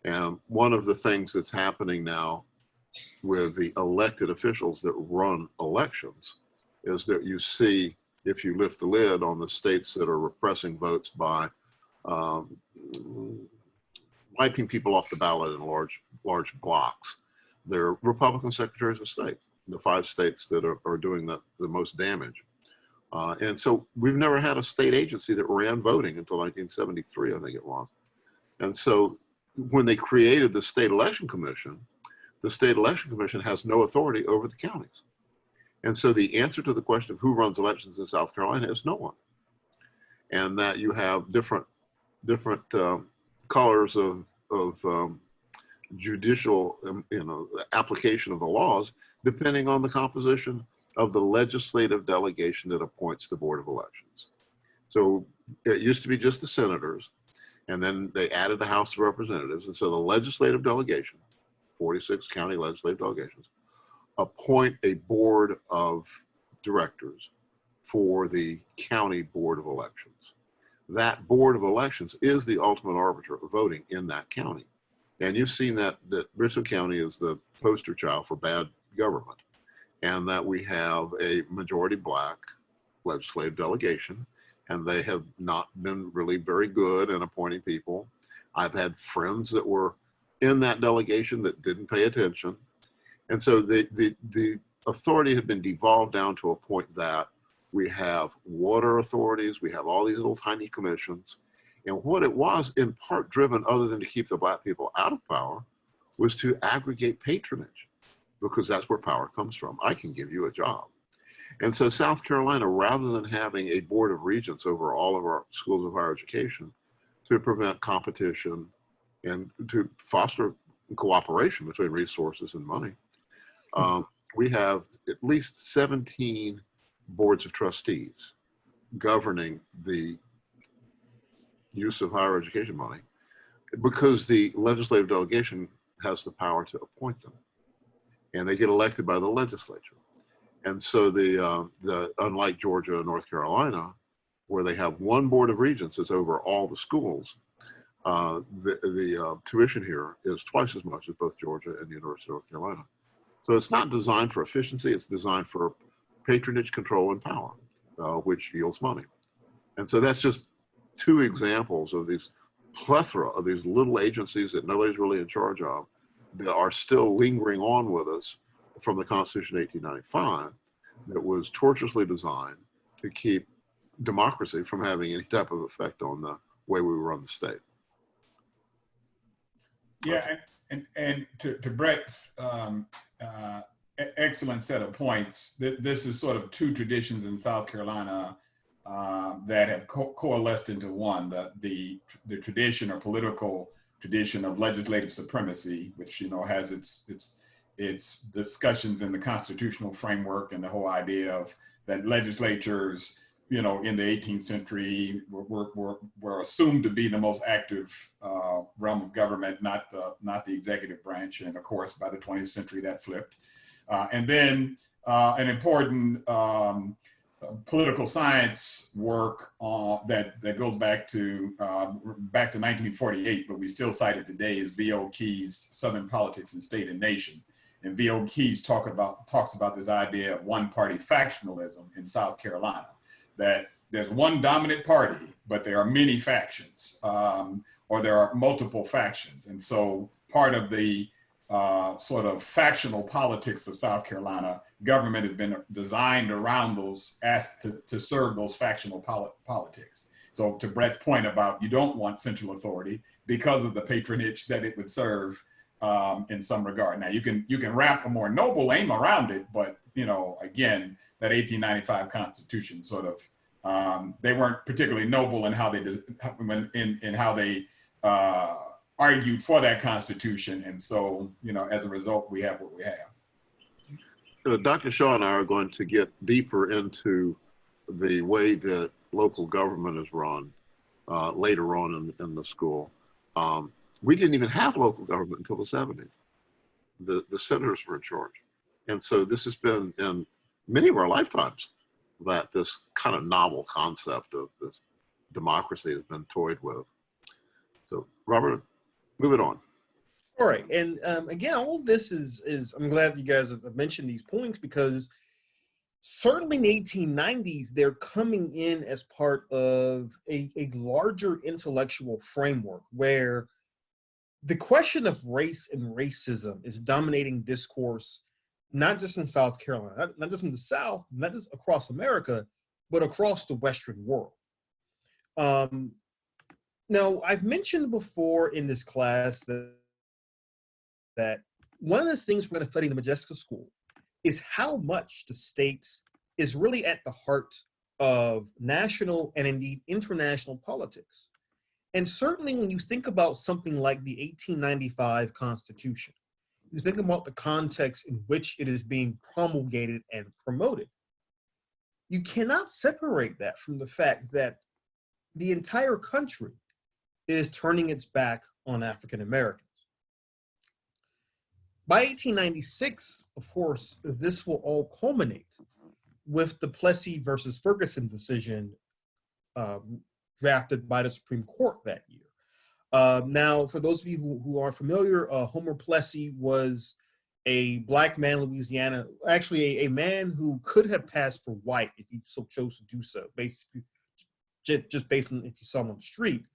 And one of the things that's happening now with the elected officials that run elections is that you see, if you lift the lid on the states that are repressing votes by wiping people off the ballot in large blocks, they're Republican secretaries of state, the 5 states that are doing the most damage. And so we've never had a state agency that ran voting until 1973, I think it was. And so when they created the State Election Commission has no authority over the counties. And so the answer to the question of who runs elections in South Carolina is no one. And that you have different colors of judicial application of the laws depending on the composition of the legislative delegation that appoints the Board of Elections. So it used to be just the senators, and then they added the House of Representatives. And so the legislative delegation, 46 county legislative delegations, appoint a board of directors for the county board of elections. That board of elections is the ultimate arbiter of voting in that county. And you've seen that Richland County is the poster child for bad government, and that we have a majority Black legislative delegation, and they have not been really very good in appointing people. I've had friends that were in that delegation that didn't pay attention. And so the authority had been devolved down to a point that we have water authorities, we have all these little tiny commissions. And what it was in part driven, other than to keep the Black people out of power, was to aggregate patronage, because that's where power comes from. I can give you a job. And so South Carolina, rather than having a board of regents over all of our schools of higher education to prevent competition and to foster cooperation between resources and money, we have at least 17 boards of trustees governing the use of higher education money, because the legislative delegation has the power to appoint them, and they get elected by the legislature. And so unlike Georgia and North Carolina, where they have one board of regents that's over all the schools, the tuition here is twice as much as both Georgia and the University of North Carolina. So it's not designed for efficiency, it's designed for patronage, control, and power, which yields money. And so that's just two examples of these plethora of these little agencies that nobody's really in charge of that are still lingering on with us from the Constitution of 1895 that was tortuously designed to keep democracy from having any type of effect on the way we run the state. Yeah, and to Brett's excellent set of points, this is sort of two traditions in South Carolina that have coalesced into one, the tradition or political tradition of legislative supremacy, which has its discussions in the constitutional framework, and the whole idea of that legislatures, in the 18th century were assumed to be the most active realm of government, not the executive branch. And of course, by the 20th century, that flipped. And then an important political science work that goes back to 1948, but we still cite it today, is V.O. Keyes' Southern Politics and State and Nation. And V.O. Keyes talks about this idea of one-party factionalism in South Carolina, that there's one dominant party, but there are many factions, or there are multiple factions. And so part of the sort of factional politics of South Carolina, government has been designed around those, asked to serve those factional politics. So to Brett's point about you don't want central authority because of the patronage that it would serve in some regard. Now you can wrap a more noble aim around it, but again, that 1895 Constitution sort of they weren't particularly noble in how they argued for that Constitution, and so as a result, we have what we have. Dr. Shaw and I are going to get deeper into the way that local government is run later on in the school. We didn't even have local government until the 70s. The senators were in charge, and so this has been in many of our lifetimes that this kind of novel concept of this democracy has been toyed with. So, Robert, move it on. All right, and again, all of this is I'm glad you guys have mentioned these points, because certainly in the 1890s, they're coming in as part of a larger intellectual framework where the question of race and racism is dominating discourse, not just in South Carolina, not just in the South, not just across America, but across the Western world. Now, I've mentioned before in this class that one of the things we're going to study in the Modjeska School is how much the state is really at the heart of national and indeed international politics. And certainly when you think about something like the 1895 Constitution, you think about the context in which it is being promulgated and promoted, you cannot separate that from the fact that the entire country is turning its back on African Americans. By 1896, of course, this will all culminate with the Plessy versus Ferguson decision drafted by the Supreme Court that year. Now, for those of you who are familiar, Homer Plessy was a black man in Louisiana, actually a man who could have passed for white if he so chose to do so, basically, just based on if you saw him on the street.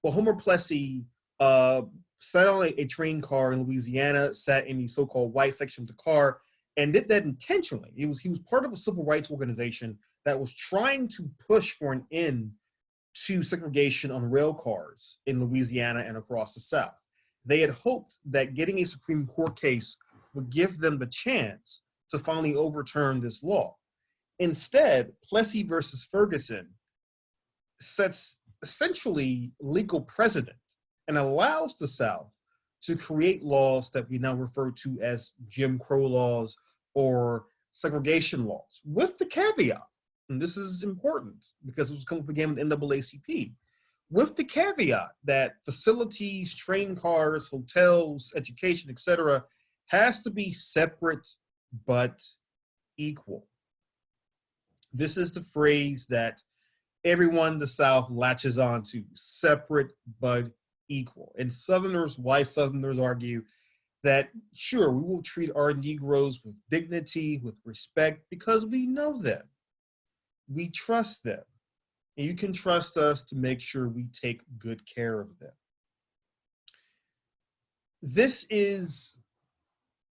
Well, Homer Plessy sat on a train car in Louisiana, sat in the so-called white section of the car, and did that intentionally. He was part of a civil rights organization that was trying to push for an end to segregation on rail cars in Louisiana and across the South. They had hoped that getting a Supreme Court case would give them the chance to finally overturn this law. Instead, Plessy versus Ferguson sets essentially legal precedent and allows the South to create laws that we now refer to as Jim Crow laws or segregation laws, with the caveat, and this is important because it was coming up again with NAACP, with the caveat that facilities, train cars, hotels, education, etc., has to be separate but equal. This is the phrase that everyone in the South latches on to: separate but equal. And Southerners, white Southerners, argue that, sure, we will treat our Negroes with dignity, with respect, because we know them. We trust them. And you can trust us to make sure we take good care of them. This is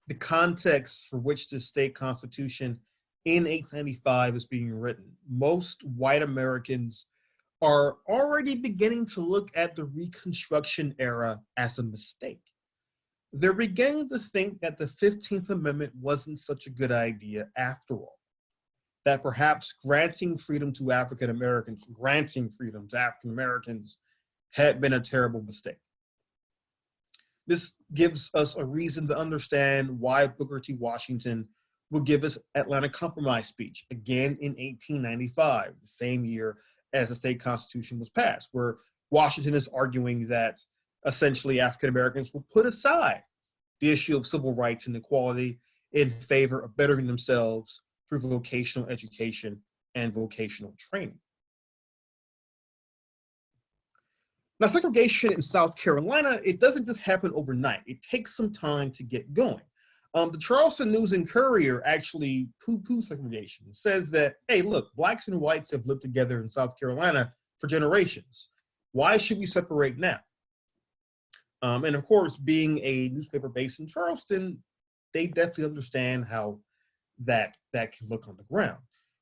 the context for which the state constitution in 1895 is being written. Most white Americans are already beginning to look at the Reconstruction era as a mistake. They're beginning to think that the 15th Amendment wasn't such a good idea after all, that perhaps granting freedom to African Americans, had been a terrible mistake. This gives us a reason to understand why Booker T. Washington would give his Atlanta Compromise speech, again in 1895, the same year as the state constitution was passed, where Washington is arguing that essentially African Americans will put aside the issue of civil rights and equality in favor of bettering themselves through vocational education and vocational training. Now, segregation in South Carolina, it doesn't just happen overnight. It takes some time to get going. The Charleston News and Courier actually poo-poo segregation. It says that, hey, look, blacks and whites have lived together in South Carolina for generations. Why should we separate now? And of course, being a newspaper based in Charleston, they definitely understand how that can look on the ground.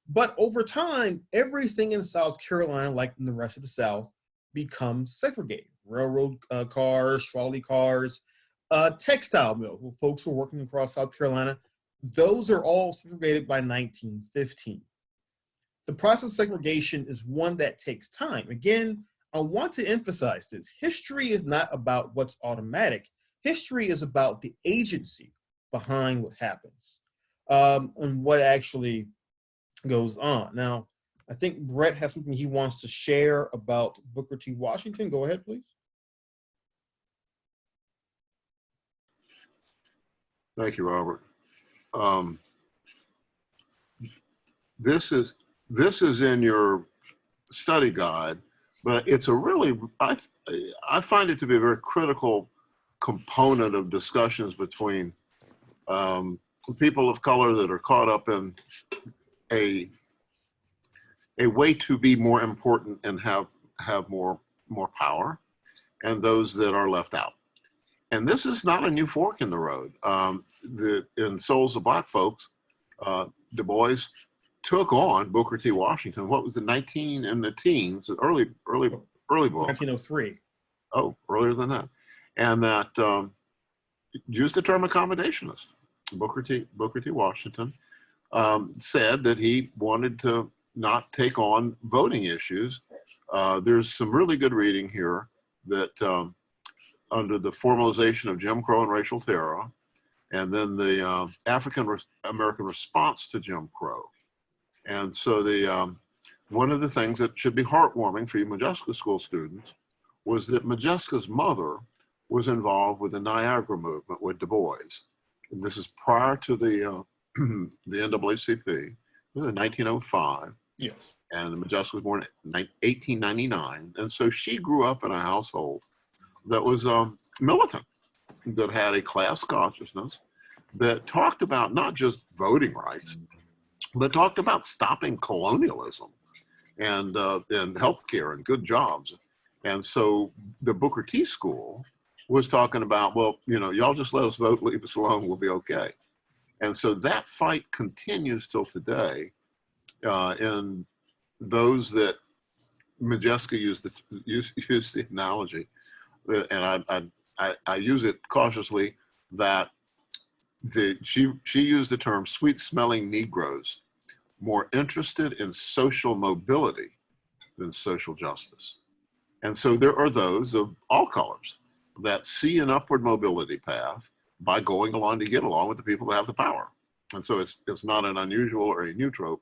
But over time, everything in South Carolina, like in the rest of the South, becomes segregated. Railroad cars, trolley cars, textile mills, where folks who are working across South Carolina, those are all segregated by 1915. The process of segregation is one that takes time. Again, I want to emphasize this. History is not about what's automatic. History is about the agency behind what happens and what actually goes on. Now, I think Brett has something he wants to share about Booker T. Washington. Go ahead, please. Thank you, Robert. This is in your study guide, but it's a really, I find it to be a very critical component of discussions between people of color that are caught up in a way to be more important and have more power, and those that are left out. And this is not a new fork in the road. In Souls of Black Folks, Du Bois took on Booker T. Washington. What was the teens, early book? 1903. Oh, earlier than that. And that used the term accommodationist. Booker T. Washington said that he wanted to not take on voting issues. There's some really good reading here that under the formalization of Jim Crow and racial terror, and then the African American response to Jim Crow. And so one of the things that should be heartwarming for you Modjeska School students was that Modjeska's mother was involved with the Niagara movement with Du Bois. And this is prior to the NAACP. It was in 1905. Yes. And Modjeska was born in 1899. And so she grew up in a household that was militant, that had a class consciousness, that talked about not just voting rights, but talked about stopping colonialism and healthcare and good jobs. And so the Booker T School was talking about, well, y'all just let us vote, leave us alone, we'll be okay. And so that fight continues till today. And those that Modjeska used the analogy, and I use it cautiously, that she used the term sweet smelling Negroes, more interested in social mobility than social justice. And so there are those of all colors that see an upward mobility path by going along to get along with the people that have the power. And so it's not an unusual or a new trope,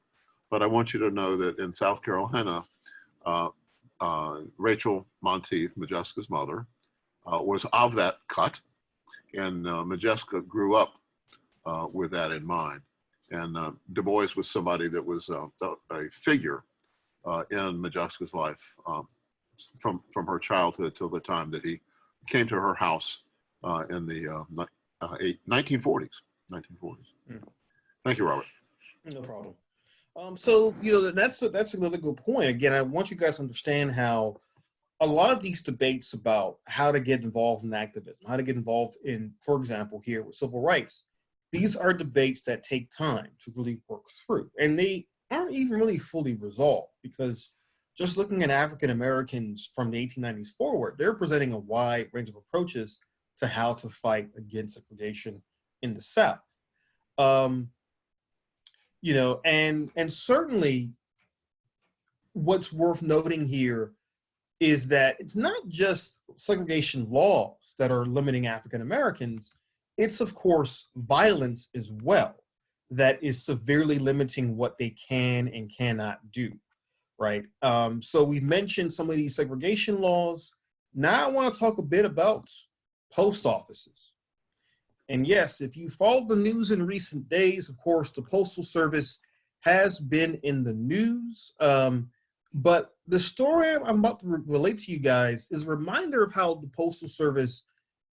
but I want you to know that in South Carolina, Rachel Monteith, Modjeska's mother, was of that cut, and Modjeska grew up with that in mind. And Du Bois was somebody that was a figure in Modjeska's life from her childhood till the time that he came to her house in the 1940s. 1940s. Mm. Thank you, Robert. No problem. So, you know, that's another good point. Again, I want you guys to understand how a lot of these debates about how to get involved in activism, how to get involved in, for example, here with civil rights, these are debates that take time to really work through. And they aren't even really fully resolved, because just looking at African Americans from the 1890s forward, they're presenting a wide range of approaches to how to fight against segregation in the South. You know, and certainly what's worth noting here is that it's not just segregation laws that are limiting African Americans, it's of course violence as well that is severely limiting what they can and cannot do, right? So we mentioned some of these segregation laws. Now I want to talk a bit about post offices. And yes, if you followed the news in recent days, of course, the Postal Service has been in the news. But the story I'm about to relate to you guys is a reminder of how the Postal Service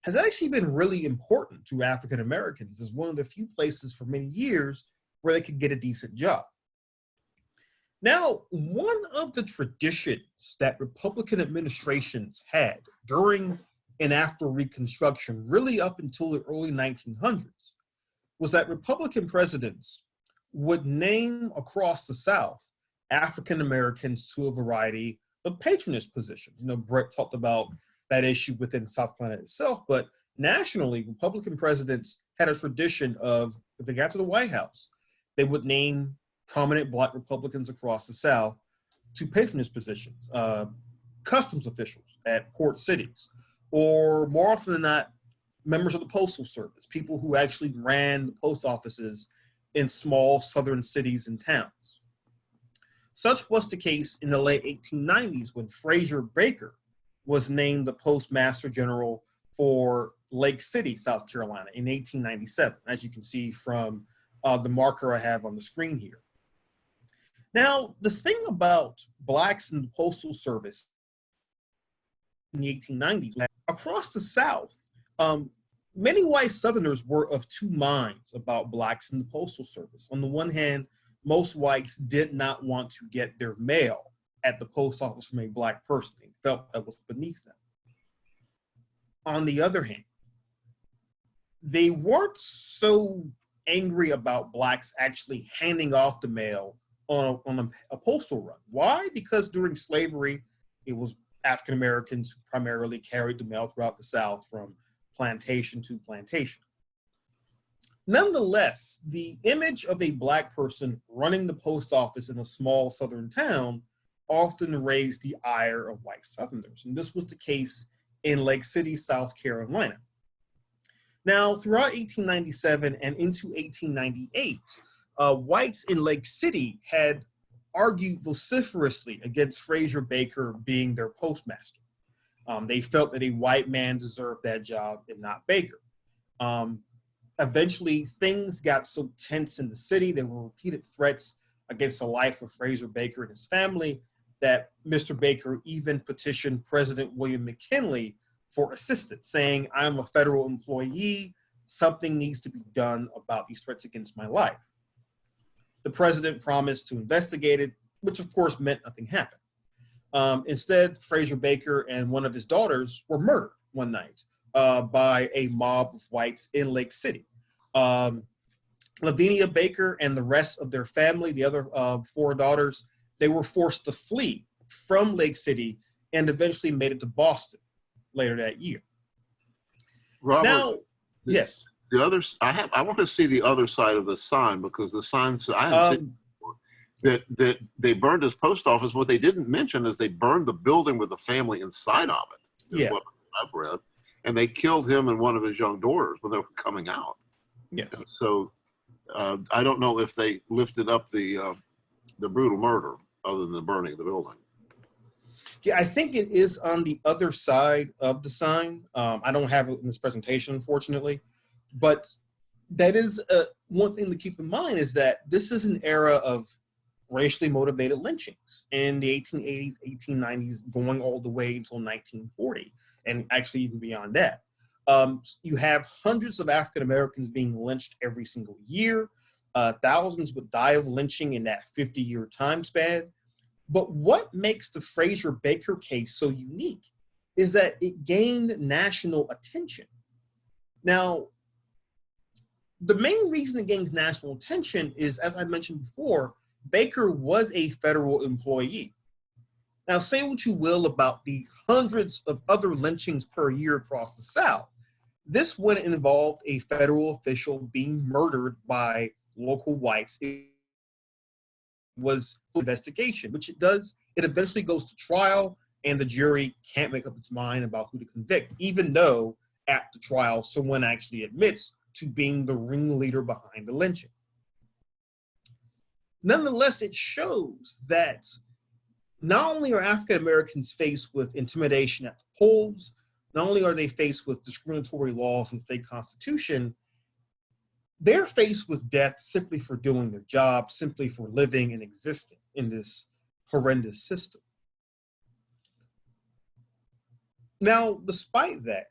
has actually been really important to African Americans as one of the few places for many years where they could get a decent job. Now, one of the traditions that Republican administrations had during and after Reconstruction, really up until the early 1900s, was that Republican presidents would name across the South African Americans to a variety of patronage positions. You know, Brett talked about that issue within South Carolina itself, but nationally, Republican presidents had a tradition of, if they got to the White House, they would name prominent Black Republicans across the South to patronage positions, customs officials at port cities, or more often than not, members of the Postal Service, people who actually ran the post offices in small southern cities and towns. Such was the case in the late 1890s when Fraser Baker was named the Postmaster General for Lake City, South Carolina in 1897, as you can see from the marker I have on the screen here. Now, the thing about Blacks in the Postal Service in the 1890s, across the South, many white Southerners were of two minds about Blacks in the Postal Service. On the one hand, most whites did not want to get their mail at the post office from a Black person. They felt that was beneath them. On the other hand, they weren't so angry about Blacks actually handing off the mail on a postal run. Why? Because during slavery, it was African Americans who primarily carried the mail throughout the South from plantation to plantation. Nonetheless, the image of a Black person running the post office in a small Southern town often raised the ire of white Southerners, and this was the case in Lake City, South Carolina. Now, throughout 1897 and into 1898, whites in Lake City had argued vociferously against Fraser Baker being their postmaster. They felt that a white man deserved that job and not Baker. Eventually, things got so tense in the city, there were repeated threats against the life of Fraser Baker and his family, that Mr. Baker even petitioned President William McKinley for assistance, saying, "I'm a federal employee, something needs to be done about these threats against my life." The president promised to investigate it, which of course meant nothing happened. Instead, Fraser Baker and one of his daughters were murdered one night by a mob of whites in Lake City. Lavinia Baker and the rest of their family, the other 4 daughters, they were forced to flee from Lake City and eventually made it to Boston later that year. Robert, now, yes. The others, I want to see the other side of the sign, because the signs I hadn't seen before, that they burned his post office. What they didn't mention is they burned the building with the family inside of it. Is what I've read, and they killed him and one of his young daughters when they were coming out. Yeah. And so I don't know if they lifted up the brutal murder other than the burning of the building. Yeah, I think it is on the other side of the sign. I don't have it in this presentation, unfortunately, but that is one thing to keep in mind, is that this is an era of racially motivated lynchings in the 1880s, 1890s, going all the way until 1940, and actually even beyond that. You have hundreds of African Americans being lynched every single year. Thousands would die of lynching in that 50-year time span. But what makes the Fraser Baker case so unique is that it gained national attention. Now, the main reason it gains national attention is, as I mentioned before, Baker was a federal employee. Now, say what you will about the hundreds of other lynchings per year across the South. This one involved a federal official being murdered by local whites. It was an investigation, which it does. It eventually goes to trial, and the jury can't make up its mind about who to convict, even though at the trial, someone actually admits to being the ringleader behind the lynching. Nonetheless, it shows that not only are African Americans faced with intimidation at the polls, not only are they faced with discriminatory laws and state constitution, they're faced with death simply for doing their job, simply for living and existing in this horrendous system. Now, despite that,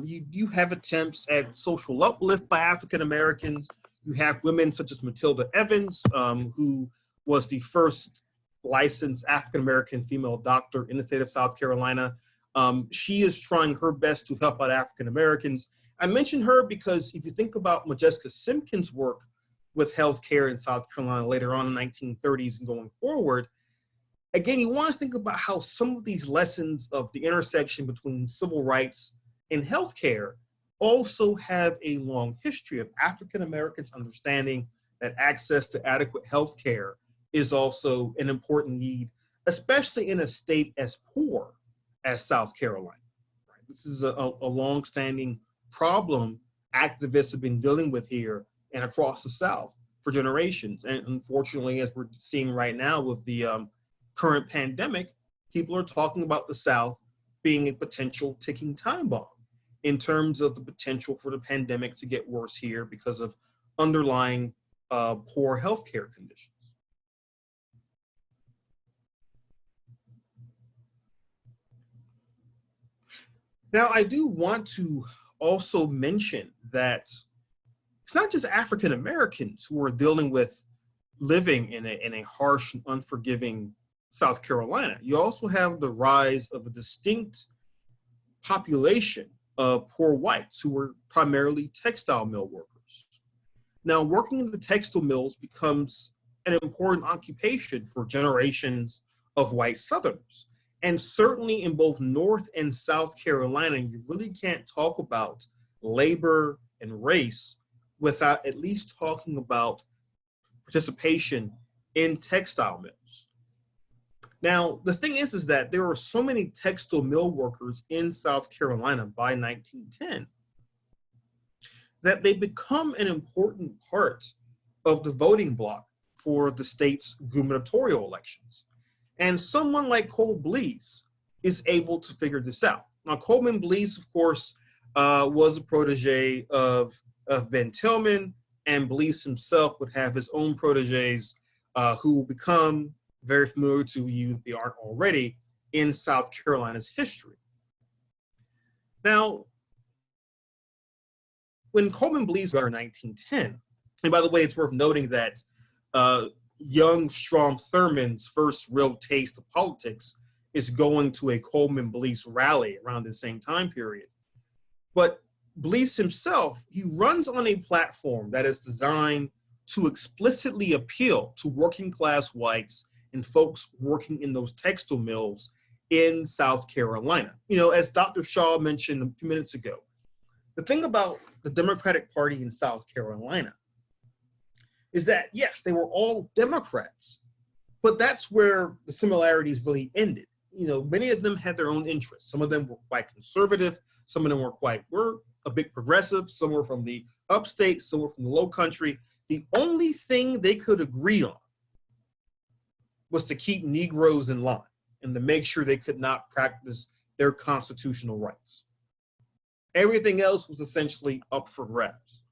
you have attempts at social uplift by African Americans. You have women such as Matilda Evans, who was the first licensed African American female doctor in the state of South Carolina. She is trying her best to help out African Americans. I mention her because if you think about Modjeska Simkins' work with healthcare in South Carolina later on in the 1930s and going forward, again, you want to think about how some of these lessons of the intersection between civil rights and healthcare also have a long history of African Americans understanding that access to adequate healthcare is also an important need, especially in a state as poor as South Carolina. Right? This is a long-standing problem activists have been dealing with here and across the South for generations. And unfortunately, as we're seeing right now with the current pandemic, people are talking about the South being a potential ticking time bomb in terms of the potential for the pandemic to get worse here because of underlying poor healthcare conditions. Now, I do want to also mention that it's not just African Americans who are dealing with living in a harsh and unforgiving South Carolina. You also have the rise of a distinct population of poor whites who were primarily textile mill workers. Now, working in the textile mills becomes an important occupation for generations of white Southerners. And certainly in both North and South Carolina, you really can't talk about labor and race without at least talking about participation in textile mills. Now, the thing is that there are so many textile mill workers in South Carolina by 1910 that they become an important part of the voting bloc for the state's gubernatorial elections. And someone like Cole Blease is able to figure this out. Now, Coleman Blease, of course, was a protege of Ben Tillman, and Blease himself would have his own proteges who will become very familiar to you if they aren't already in South Carolina's history. Now, when Coleman Blease got in 1910, and by the way, it's worth noting that young Strom Thurmond's first real taste of politics is going to a Coleman Blease rally around the same time period. But Blease himself, he runs on a platform that is designed to explicitly appeal to working class whites and folks working in those textile mills in South Carolina. You know, as Dr. Shaw mentioned a few minutes ago, the thing about the Democratic Party in South Carolina is that, yes, they were all Democrats, but that's where the similarities really ended. You know, many of them had their own interests. Some of them were quite conservative. Some of them were a bit progressive. Some were from the upstate. Some were from the low country. the only thing they could agree on was to keep Negroes in line and to make sure they could not practice their constitutional rights. Everything else was essentially up for grabs.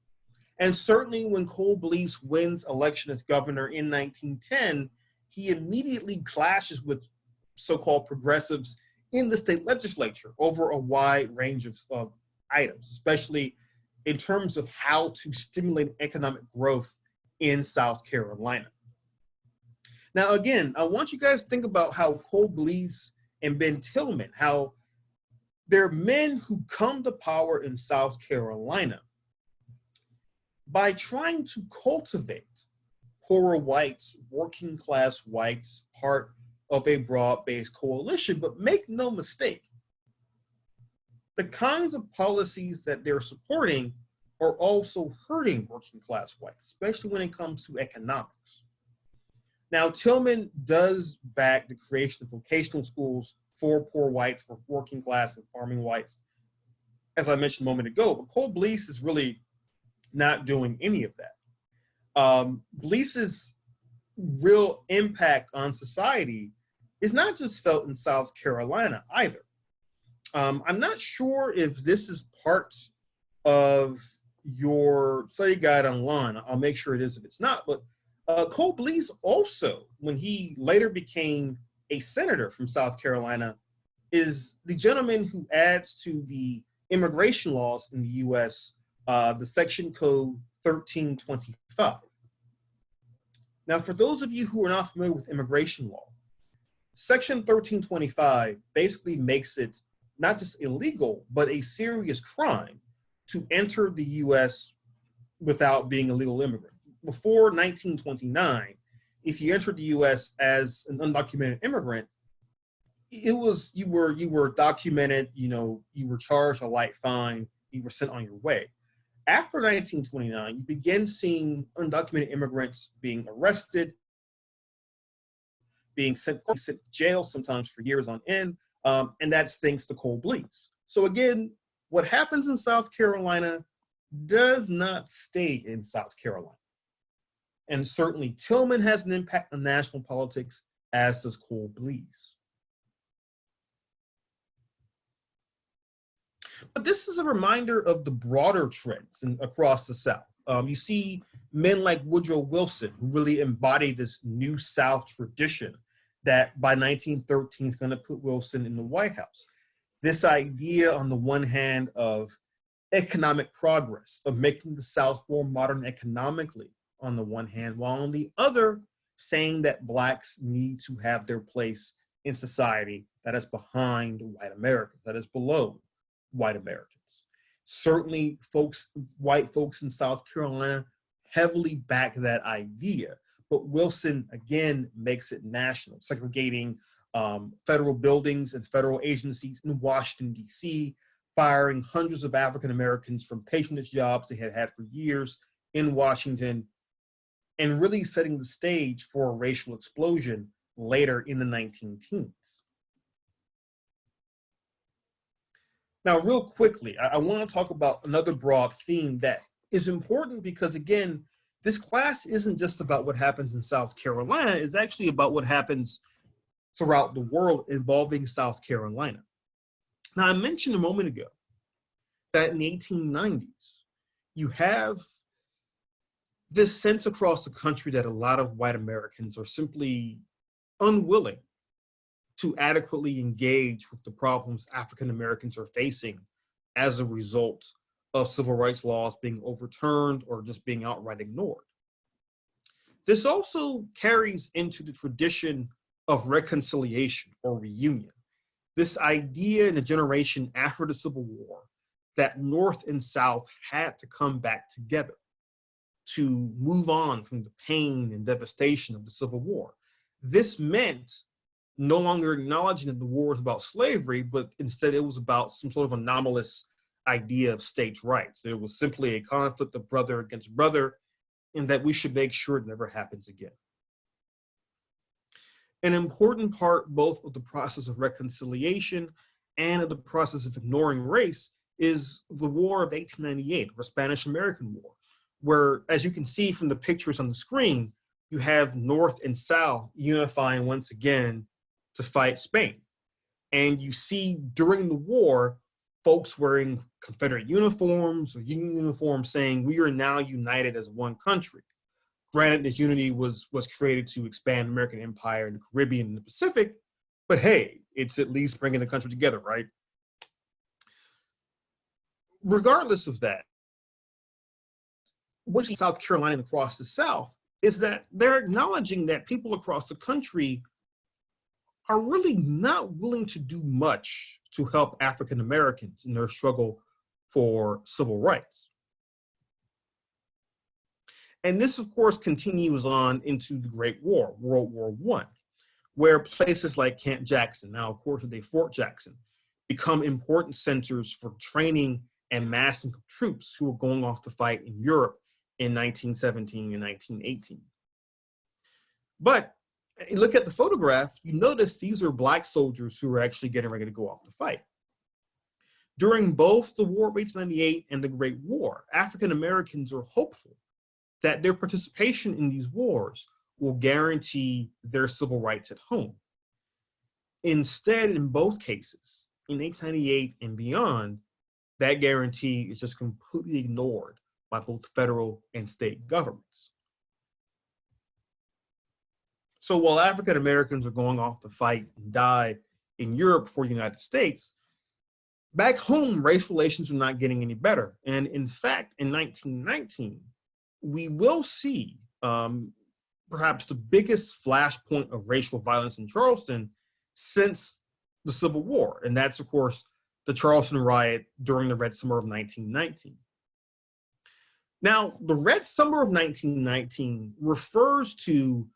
And certainly when Cole Blease wins election as governor in 1910, he immediately clashes with so-called progressives in the state legislature over a wide range of items, especially in terms of how to stimulate economic growth in South Carolina. Now, again, I want you guys to think about how Cole Blease and Ben Tillman, how they're men who come to power in South Carolina by trying to cultivate poorer whites, working class whites, part of a broad-based coalition. But make no mistake, the kinds of policies that they're supporting are also hurting working class whites, especially when it comes to economics. Now, Tillman does back the creation of vocational schools for poor whites, for working class and farming whites, as I mentioned a moment ago, but Cole Blease is really not doing any of that. Blease's real impact on society is not just felt in South Carolina either. I'm not sure if this is part of your study guide online. I'll make sure it is if it's not, but Cole Blease also, when he later became a senator from South Carolina, is the gentleman who adds to the immigration laws in the US, the section code 1325. Now, for those of you who are not familiar with immigration law, section 1325 basically makes it not just illegal, but a serious crime to enter the US without being a legal immigrant. Before 1929, if you entered the US as an undocumented immigrant, it was you were documented, you were charged a light fine, you were sent on your way. After 1929, you begin seeing undocumented immigrants being arrested, being sent to jail, sometimes for years on end, and that's thanks to Cole Blease. So again, what happens in South Carolina does not stay in South Carolina. And certainly Tillman has an impact on national politics, as does Cole Blease. But this is a reminder of the broader trends across the South. You see men like Woodrow Wilson, who really embody this New South tradition that by 1913 is going to put Wilson in the White House. This idea, on the one hand, of economic progress, of making the South more modern economically, on the one hand, while on the other, saying that Blacks need to have their place in society that is behind white Americans, that is below white Americans. Certainly, white folks in South Carolina heavily back that idea, but Wilson, again, makes it national, segregating federal buildings and federal agencies in Washington, D.C., firing hundreds of African Americans from patronage jobs they had had for years in Washington, and really setting the stage for a racial explosion later in the 19-teens. Now, real quickly, I want to talk about another broad theme that is important because, again, this class isn't just about what happens in South Carolina, it's actually about what happens throughout the world involving South Carolina. Now, I mentioned a moment ago that in the 1890s, you have this sense across the country that a lot of white Americans are simply unwilling to adequately engage with the problems African Americans are facing as a result of civil rights laws being overturned or just being outright ignored. This also carries into the tradition of reconciliation or reunion. This idea in the generation after the Civil War that North and South had to come back together to move on from the pain and devastation of the Civil War. This meant no longer acknowledging that the war was about slavery, but instead it was about some sort of anomalous idea of states' rights. It was simply a conflict of brother against brother, and that we should make sure it never happens again. An important part both of the process of reconciliation and of the process of ignoring race is the War of 1898, the Spanish-American War, where, as you can see from the pictures on the screen, you have North and South unifying once again to fight Spain. And you see during the war, folks wearing Confederate uniforms or Union uniforms saying, we are now united as one country. Granted, this unity was created to expand American empire in the Caribbean and the Pacific, but hey, it's at least bringing the country together, right? Regardless of that, what you see South Carolina and across the South is that they're acknowledging that people across the country are really not willing to do much to help African Americans in their struggle for civil rights. And this, of course, continues on into the Great War, World War I, where places like Camp Jackson, now, of course, today Fort Jackson, become important centers for training and massing of troops who were going off to fight in Europe in 1917 and 1918. But look at the photograph, you notice these are Black soldiers who are actually getting ready to go off to fight. During both the War of 1898 and the Great War, African Americans are hopeful that their participation in these wars will guarantee their civil rights at home. Instead, in both cases, in 1898 and beyond, that guarantee is just completely ignored by both federal and state governments. So while African Americans are going off to fight and die in Europe for the United States, back home, race relations are not getting any better. And in fact, in 1919, we will see perhaps the biggest flashpoint of racial violence in Charleston since the Civil War. And that's, of course, the Charleston riot during the Red Summer of 1919. Now, the Red Summer of 1919 refers to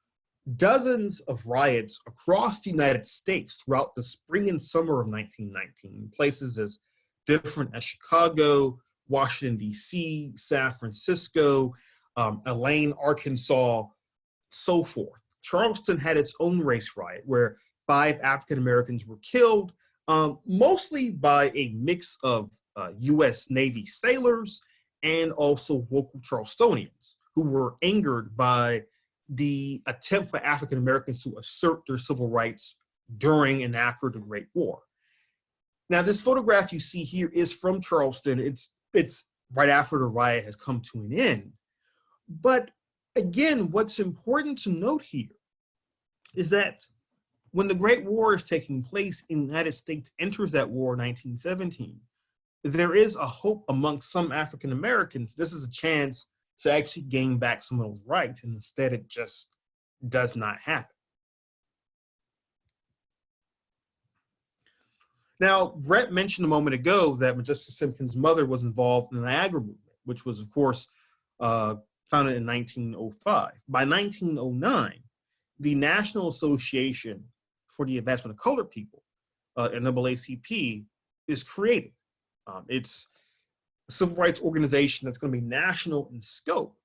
dozens of riots across the United States throughout the spring and summer of 1919, places as different as Chicago, Washington, D.C., San Francisco, Elaine, Arkansas, so forth. Charleston had its own race riot where 5 African Americans were killed, mostly by a mix of U.S. Navy sailors and also local Charlestonians who were angered by the attempt by African Americans to assert their civil rights during and after the Great War. Now, this photograph you see here is from Charleston. It's right after the riot has come to an end. But again, what's important to note here is that when the Great War is taking place and the United States enters that war in 1917, there is a hope amongst some African Americans. This is a chance to actually gain back some of those rights, and instead it just does not happen. Now, Brett mentioned a moment ago that Modjeska Simkins' mother was involved in the Niagara movement, which was, of course, founded in 1905. By 1909, the National Association for the Advancement of Colored People, NAACP, is created. It's a civil rights organization that's going to be national in scope,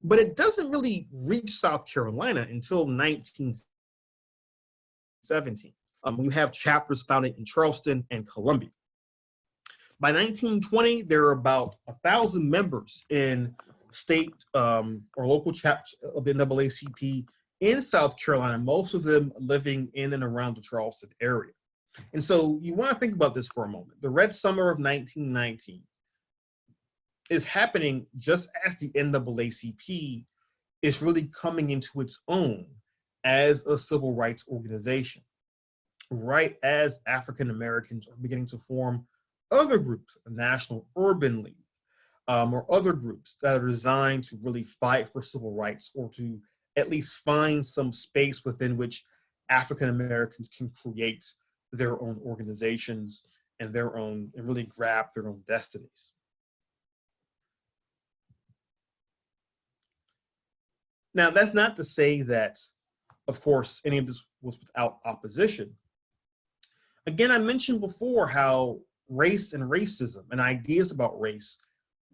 but it doesn't really reach South Carolina until 1917. You have chapters founded in Charleston and Columbia. By 1920, there are about 1,000 members in state or local chapters of the NAACP in South Carolina, most of them living in and around the Charleston area. And so you want to think about this for a moment. The Red Summer of 1919 is happening just as the NAACP is really coming into its own as a civil rights organization, right as African Americans are beginning to form other groups, a National Urban League, or other groups that are designed to really fight for civil rights or to at least find some space within which African Americans can create their own organizations and really grab their own destinies. Now, that's not to say that, of course, any of this was without opposition. Again, I mentioned before how race and racism and ideas about race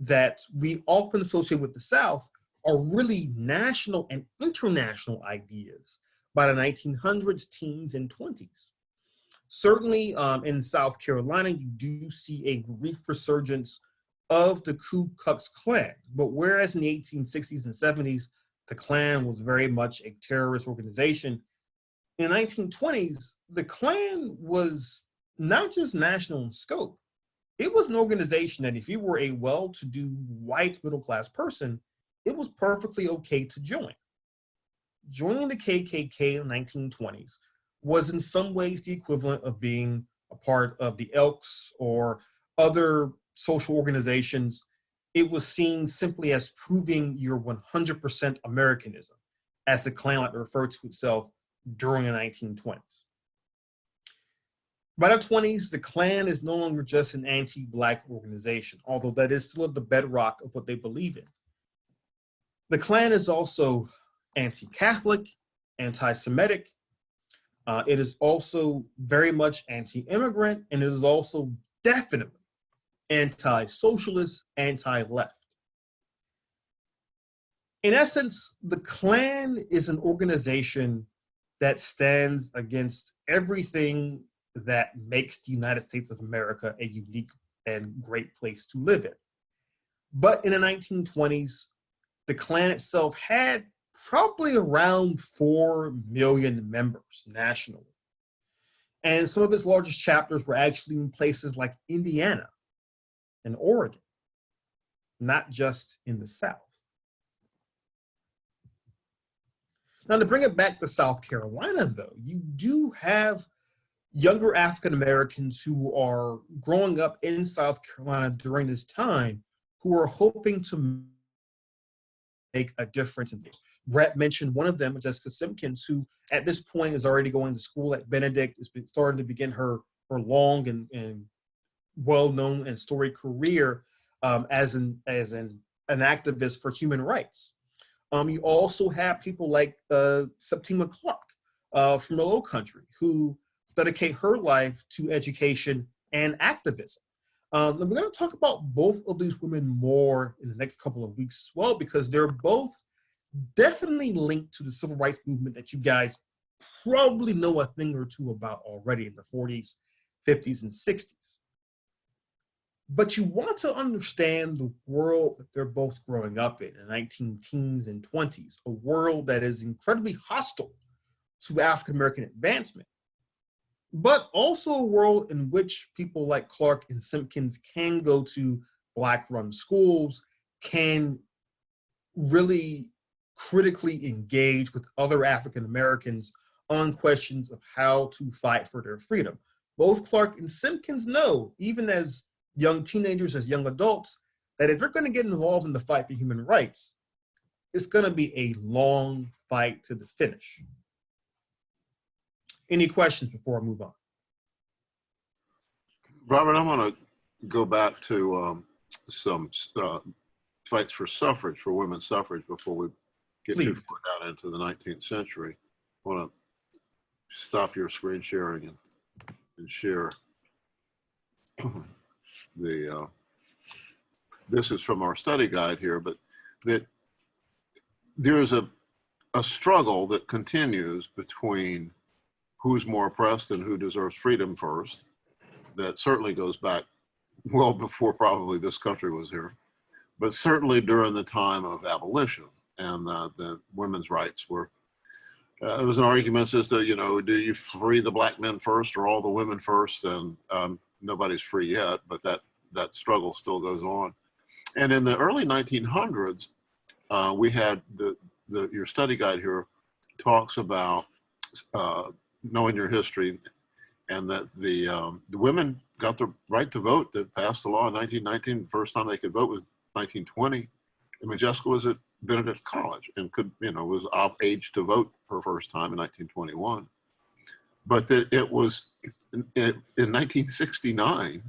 that we often associate with the South are really national and international ideas by the 1900s, teens, and 20s. Certainly in South Carolina, you do see a brief resurgence of the Ku Klux Klan. But whereas in the 1860s and 70s, the Klan was very much a terrorist organization, in the 1920s, the Klan was not just national in scope. It was an organization that if you were a well-to-do white middle-class person, it was perfectly okay to join. Joining the KKK in the 1920s was in some ways the equivalent of being a part of the Elks or other social organizations. It was seen simply as proving your 100% Americanism, as the Klan liked to refer to itself during the 1920s. By the 20s, the Klan is no longer just an anti-Black organization, although that is still the bedrock of what they believe in. The Klan is also anti-Catholic, anti-Semitic. It is also very much anti-immigrant, and it is also definitely anti-socialist, anti-left. In essence, the Klan is an organization that stands against everything that makes the United States of America a unique and great place to live in. But in the 1920s, the Klan itself had probably around 4 million members nationally. And some of its largest chapters were actually in places like Indiana and Oregon, not just in the South. Now, to bring it back to South Carolina, though, you do have younger African Americans who are growing up in South Carolina during this time who are hoping to make a difference in this. Brett mentioned one of them, Modjeska Simkins, who at this point is already going to school at Benedict, is starting to begin her long and well-known and storied career as an activist for human rights. You also have people like Septima Clark from the Low Country, who dedicate her life to education and activism. And we're going to talk about both of these women more in the next couple of weeks as well, because they're both definitely linked to the civil rights movement that you guys probably know a thing or two about already in the 40s, 50s, and 60s. But you want to understand the world that they're both growing up in the 19 teens and 20s, a world that is incredibly hostile to African-American advancement, but also a world in which people like Clark and Simkins can go to Black-run schools, can really critically engage with other African-Americans on questions of how to fight for their freedom. Both Clark and Simkins know, even as young teenagers, as young adults, that if they're going to get involved in the fight for human rights, it's going to be a long fight to the finish. Any questions before I move on? Robert, I want to go back to some fights for suffrage, for women's suffrage, before we get too far down into the 19th century. I want to stop your screen sharing and share this is from our study guide here, but that there is a struggle that continues between who's more oppressed and who deserves freedom first. That certainly goes back well before probably this country was here, but certainly during the time of abolition and the women's rights were, there was an argument as to, do you free the Black men first or all the women first? And nobody's free yet, but that struggle still goes on. And in the early 1900s, we had your study guide here talks about knowing your history, and that the women got the right to vote that passed the law in 1919. The first time they could vote was 1920. And Modjeska was at Benedict College and was of age to vote her first time in 1921. But that it was in 1969,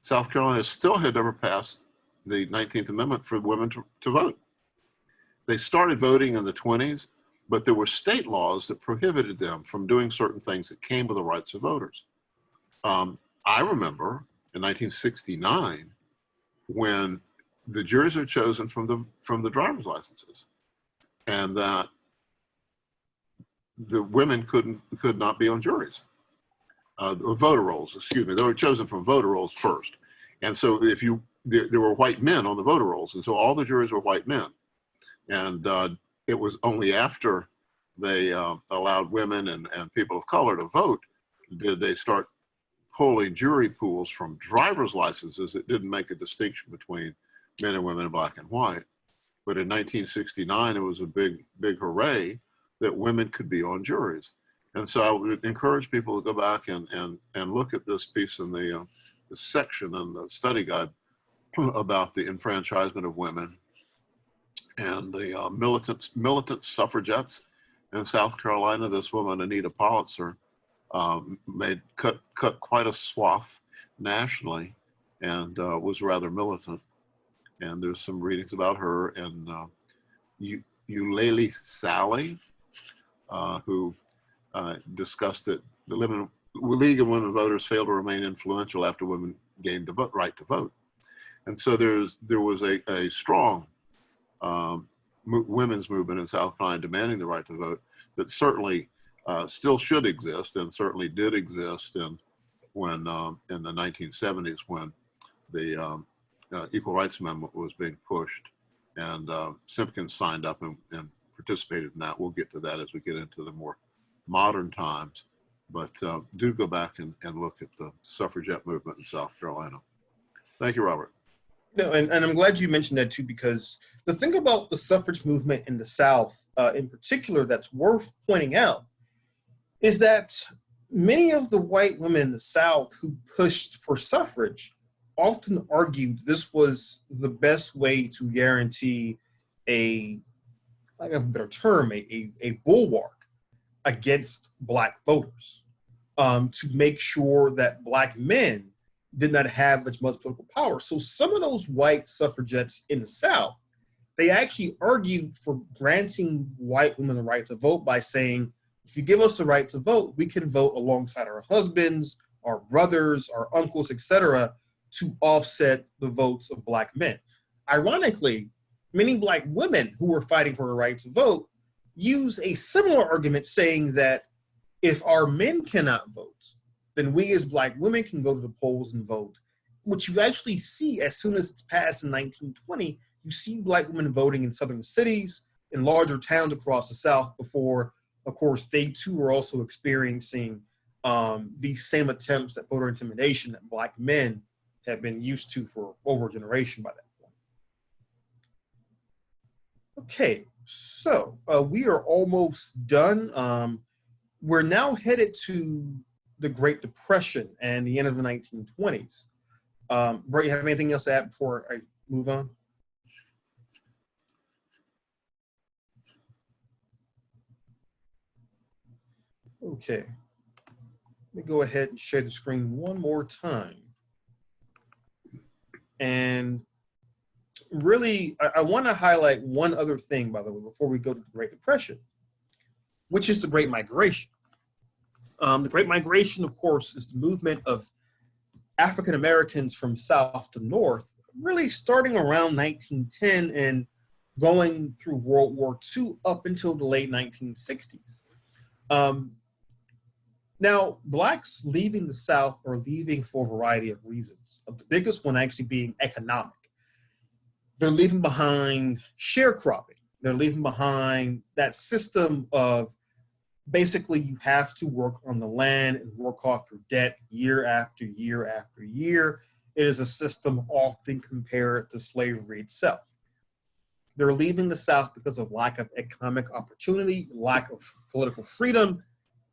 South Carolina still had never passed the 19th Amendment for women to vote. They started voting in the 20s, but there were state laws that prohibited them from doing certain things that came with the rights of voters. I remember in 1969 when the juries are chosen from the driver's licenses, and that the women could not be on juries, voter rolls. Excuse me, they were chosen from voter rolls first. And so if you there were white men on the voter rolls, and so all the juries were white men. And it was only after they allowed women and people of color to vote did they start pulling jury pools from driver's licenses. It didn't make a distinction between men and women, black and white. But in 1969, it was a big hooray that women could be on juries. And so I would encourage people to go back and look at this piece in the section in the study guide about the enfranchisement of women and the militant suffragettes in South Carolina. This woman, Anita Politzer, cut quite a swath nationally and was rather militant. And there's some readings about her and Eulalie Sally, who discussed that the League of Women Voters failed to remain influential after women gained the right to vote. And so there was a strong women's movement in South Carolina demanding the right to vote that certainly still should exist and certainly did exist in the 1970s when the Equal Rights Amendment was being pushed, and Simkins signed up and participated in that. We'll get to that as we get into the more modern times, but do go back and look at the suffragette movement in South Carolina. Thank you, Robert. No, and I'm glad you mentioned that too, because the thing about the suffrage movement in the South, in particular, that's worth pointing out, is that many of the white women in the South who pushed for suffrage often argued this was the best way to guarantee a better term, a bulwark against black voters, to make sure that black men did not have as much political power. So some of those white suffragettes in the South, they actually argued for granting white women the right to vote by saying, if you give us the right to vote, we can vote alongside our husbands, our brothers, our uncles, etc., to offset the votes of black men. Ironically, many black women who were fighting for the right to vote use a similar argument saying that if our men cannot vote, then we as black women can go to the polls and vote. What you actually see as soon as it's passed in 1920, you see black women voting in southern cities, in larger towns across the South before, of course, they too are also experiencing these same attempts at voter intimidation that black men have been used to for over a generation by that point. Okay, so we are almost done. We're now headed to the Great Depression and the end of the 1920s. Brett, you have anything else to add before I move on? Okay, let me go ahead and share the screen one more time. And really, I want to highlight one other thing, by the way, before we go to the Great Depression, which is the Great Migration. The Great Migration, of course, is the movement of African Americans from South to North, really starting around 1910 and going through World War II up until the late 1960s. Now, blacks leaving the South are leaving for a variety of reasons, the biggest one actually being economic. They're leaving behind sharecropping. They're leaving behind that system of basically you have to work on the land and work off your debt year after year after year. It is a system often compared to slavery itself. They're leaving the South because of lack of economic opportunity, lack of political freedom.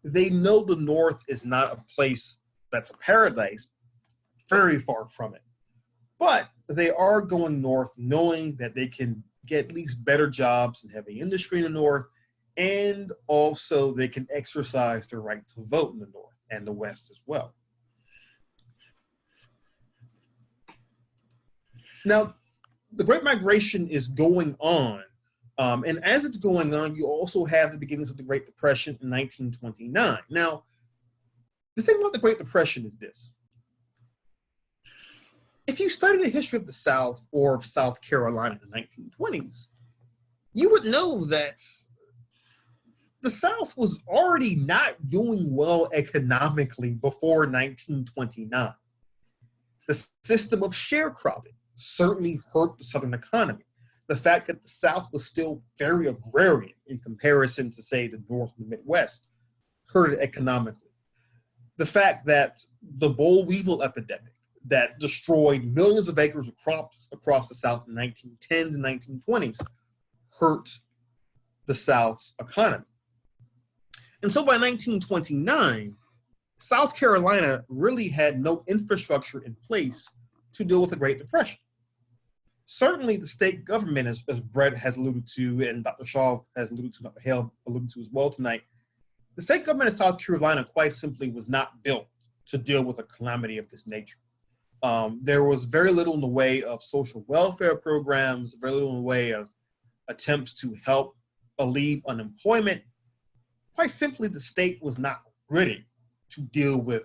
They know the North is not a place that's a paradise, very far from it. But they are going north knowing that they can get at least better jobs and heavy industry in the North, and also they can exercise their right to vote in the North and the West as well. Now, the Great Migration is going on. And as it's going on, you also have the beginnings of the Great Depression in 1929. Now, the thing about the Great Depression is this. If you study the history of the South or of South Carolina in the 1920s, you would know that the South was already not doing well economically before 1929. The system of sharecropping certainly hurt the Southern economy. The fact that the South was still very agrarian in comparison to, say, the North and the Midwest hurt it economically. The fact that the boll weevil epidemic that destroyed millions of acres of crops across the South in the 1910s and 1920s hurt the South's economy. And so by 1929, South Carolina really had no infrastructure in place to deal with the Great Depression. Certainly the state government, as Brett has alluded to, and Dr. Shaw has alluded to, Dr. Hale alluded to as well tonight, the state government of South Carolina quite simply was not built to deal with a calamity of this nature. There was very little in the way of social welfare programs, very little in the way of attempts to help alleviate unemployment. Quite simply, the state was not ready to deal with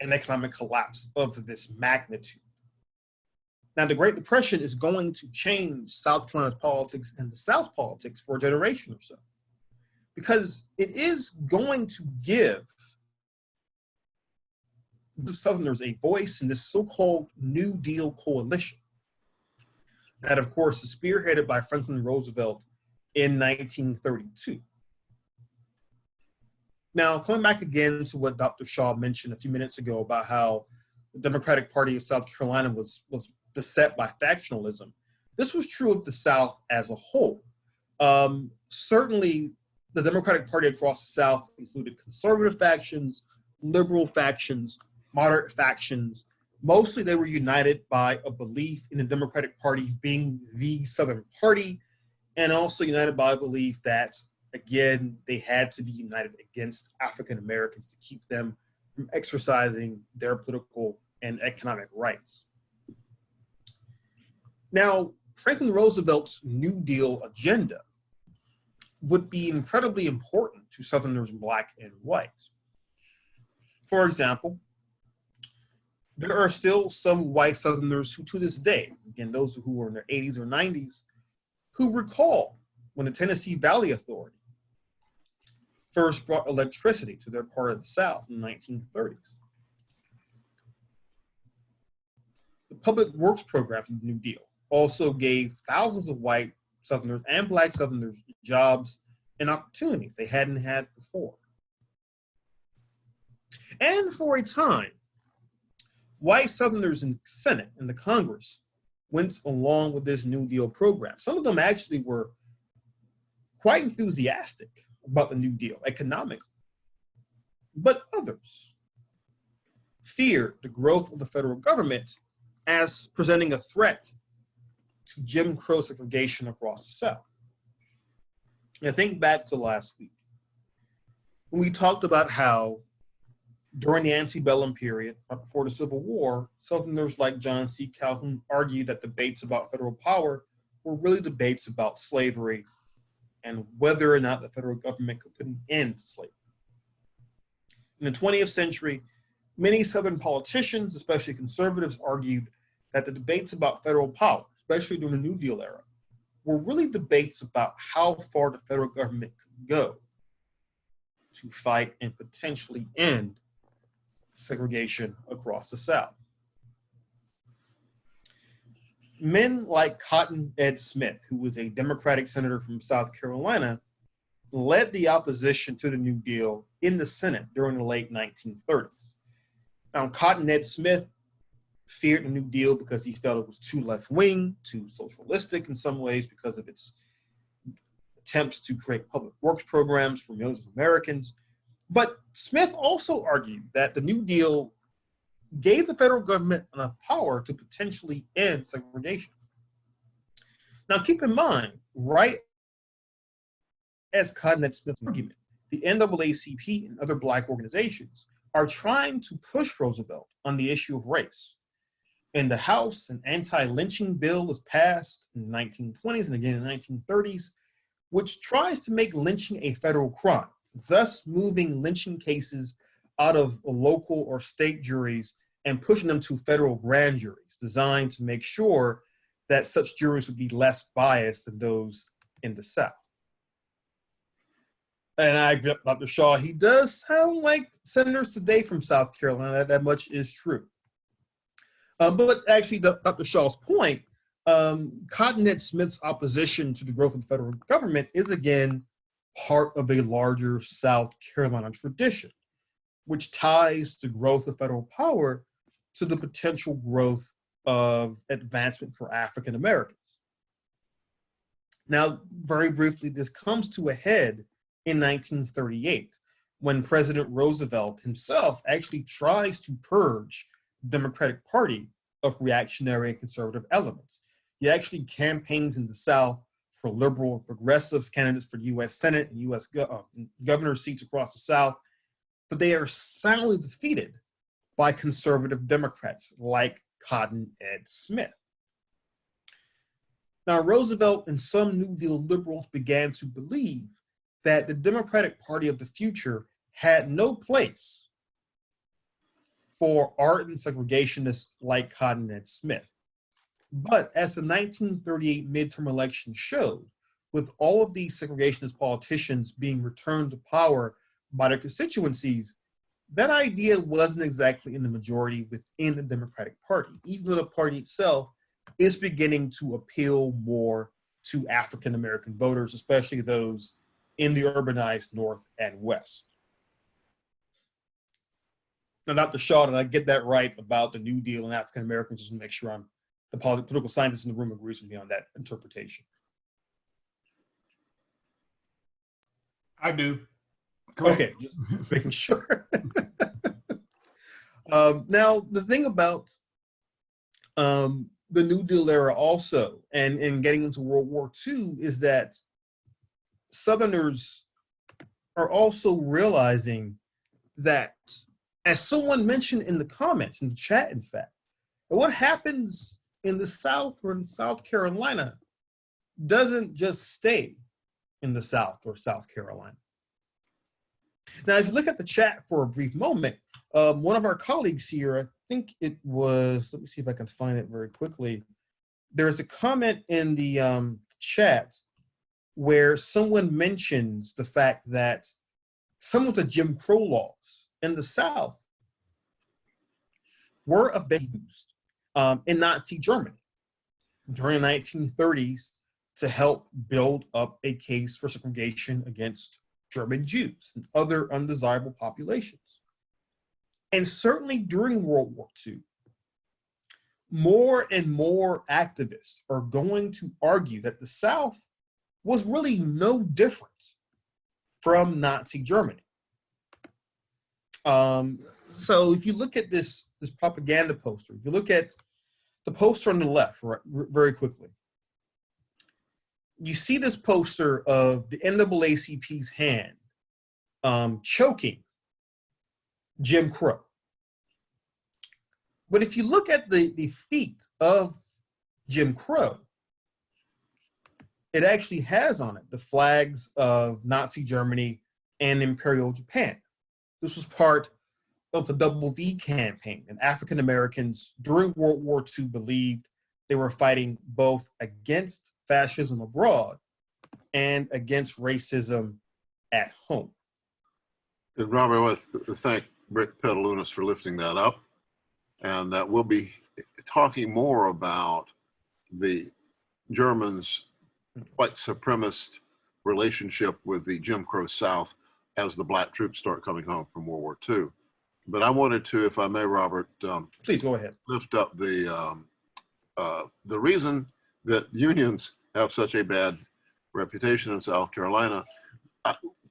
an economic collapse of this magnitude. Now, the Great Depression is going to change South Carolina's politics and the South's politics for a generation or so, because it is going to give the Southerners a voice in this so-called New Deal coalition that, of course, is spearheaded by Franklin Roosevelt in 1932. Now, coming back again to what Dr. Shaw mentioned a few minutes ago about how the Democratic Party of South Carolina was beset by factionalism, this was true of the South as a whole. Certainly, the Democratic Party across the South included conservative factions, liberal factions, moderate factions. Mostly they were united by a belief in the Democratic Party being the Southern Party, and also united by a belief that, again, they had to be united against African Americans to keep them from exercising their political and economic rights. Now, Franklin Roosevelt's New Deal agenda would be incredibly important to Southerners, Black and white. For example, there are still some white Southerners who, to this day, again, those who are in their 80s or 90s, who recall when the Tennessee Valley Authority first brought electricity to their part of the South in the 1930s. The public works programs of the New Deal also gave thousands of white Southerners and Black Southerners jobs and opportunities they hadn't had before. And for a time, white Southerners in the Senate and the Congress went along with this New Deal program. Some of them actually were quite enthusiastic about the New Deal economically, but others feared the growth of the federal government as presenting a threat to Jim Crow segregation across the South. And think back to last week when we talked about how during the antebellum period, before the Civil War, Southerners like John C. Calhoun argued that debates about federal power were really debates about slavery and whether or not the federal government could put an end to slavery. In the 20th century, many Southern politicians, especially conservatives, argued that the debates about federal power, especially during the New Deal era, were really debates about how far the federal government could go to fight and potentially end segregation across the South. Men like Cotton Ed Smith, who was a Democratic senator from South Carolina, led the opposition to the New Deal in the Senate during the late 1930s. Now, Cotton Ed Smith feared the New Deal because he felt it was too left-wing, too socialistic in some ways because of its attempts to create public works programs for millions of Americans. But Smith also argued that the New Deal gave the federal government enough power to potentially end segregation. Now, keep in mind, right as Cotton Ed Smith's argument, the NAACP and other Black organizations are trying to push Roosevelt on the issue of race. In the House, an anti-lynching bill was passed in the 1920s and again in the 1930s, which tries to make lynching a federal crime, thus moving lynching cases out of local or state juries and pushing them to federal grand juries designed to make sure that such juries would be less biased than those in the South. And I agree with Dr. Shaw, he does sound like senators today from South Carolina, that much is true. But actually, Dr. Shaw's point, Cotton Ed Smith's opposition to the growth of the federal government is again part of a larger South Carolina tradition, which ties the growth of federal power to the potential growth of advancement for African Americans. Now, very briefly, this comes to a head in 1938 when President Roosevelt himself actually tries to purge the Democratic Party of reactionary and conservative elements. He actually campaigns in the South for liberal and progressive candidates for the U.S. Senate and U.S. governor seats across the South, but they are soundly defeated by conservative Democrats like Cotton Ed Smith. Now, Roosevelt and some New Deal liberals began to believe that the Democratic Party of the future had no place for ardent segregationists like Cotton Ed Smith. But as the 1938 midterm election showed, with all of these segregationist politicians being returned to power by their constituencies, that idea wasn't exactly in the majority within the Democratic Party, even though the party itself is beginning to appeal more to African American voters, especially those in the urbanized North and West. Now, Dr. Shaw, did I get that right about the New Deal and African Americans? Just to make sure the political scientist in the room agrees with me on that interpretation. I do. Correct. Okay, just making sure. Now, the thing about the New Deal era also, and getting into World War II, is that Southerners are also realizing that, as someone mentioned in the comments, in the chat, in fact, what happens in the South or in South Carolina doesn't just stay in the South or South Carolina. Now, if you look at the chat for a brief moment, one of our colleagues here, I think it was, let me see if I can find it very quickly. There's a comment in the chat where someone mentions the fact that some of the Jim Crow laws in the South were used in Nazi Germany during the 1930s to help build up a case for segregation against German Jews and other undesirable populations. And certainly during World War II, more and more activists are going to argue that the South was really no different from Nazi Germany. So if you look at this propaganda poster, if you look at the poster on the left very quickly, you see this poster of the NAACP's hand choking Jim Crow. But if you look at the feet of Jim Crow, it actually has on it the flags of Nazi Germany and Imperial Japan. This was part of the Double V campaign, and African Americans during World War II believed they were fighting both against fascism abroad and against racism at home. And Robert, I want to thank Rick Petalunas for lifting that up, and that we'll be talking more about the Germans' white supremacist relationship with the Jim Crow South as the black troops start coming home from World War II. But I wanted to, if I may, Robert, please go ahead. Lift up the reason that unions have such a bad reputation in South Carolina.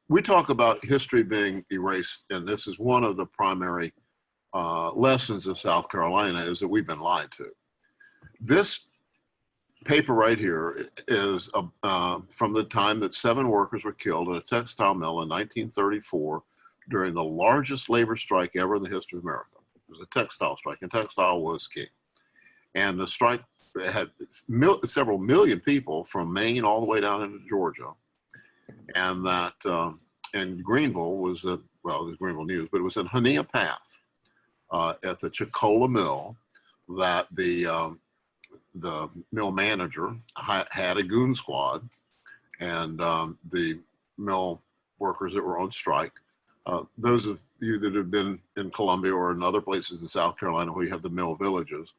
We talk about history being erased, and this is one of the primary lessons of South Carolina, is that we've been lied to. This paper right here is from the time that 7 workers were killed at a textile mill in 1934 during the largest labor strike ever in the history of America. It was a textile strike, and textile was king. And the strike had several million people from Maine all the way down into Georgia. And that, and Greeneville was, well, it was Greeneville News, but it was in Honea Path at the Chicola Mill that the mill manager had a goon squad, and the mill workers that were on strike Those of you that have been in Columbia or in other places in South Carolina where you have the mill villages,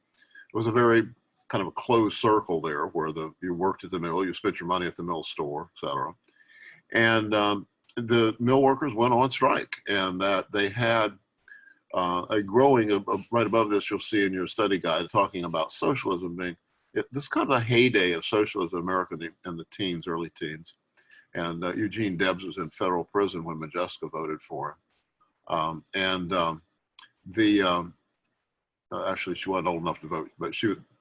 it was a very kind of a closed circle there where you worked at the mill, you spent your money at the mill store, et cetera. And the mill workers went on strike, and that they had a growing, right above this you'll see in your study guide, talking about socialism being, this is kind of a heyday of socialism in America in the teens, early teens. And Eugene Debs was in federal prison when Modjeska voted for him. Actually, she wasn't old enough to vote, but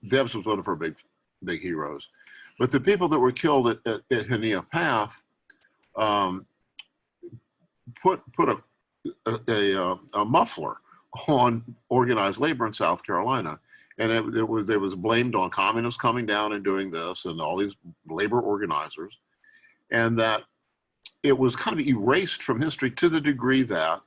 Debs was one of her big heroes. But the people that were killed at Hanea Path put a muffler on organized labor in South Carolina. And it was blamed on communists coming down and doing this and all these labor organizers. And that it was kind of erased from history to the degree that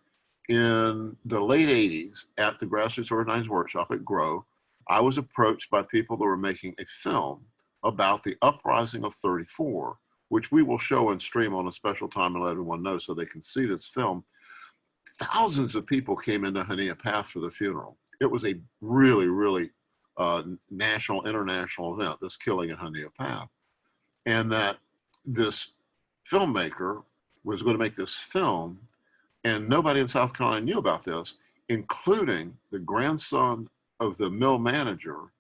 in the late 80s at the Grassroots Organized Workshop at Grow, I was approached by people that were making a film about the uprising of 34, which we will show and stream on a special time and let everyone know so they can see this film. Thousands of people came into Hanea Path for the funeral. It was a really, really national, international event, this killing at Hanea Path. And that this filmmaker was going to make this film, and nobody in South Carolina knew about this, including the grandson of the mill manager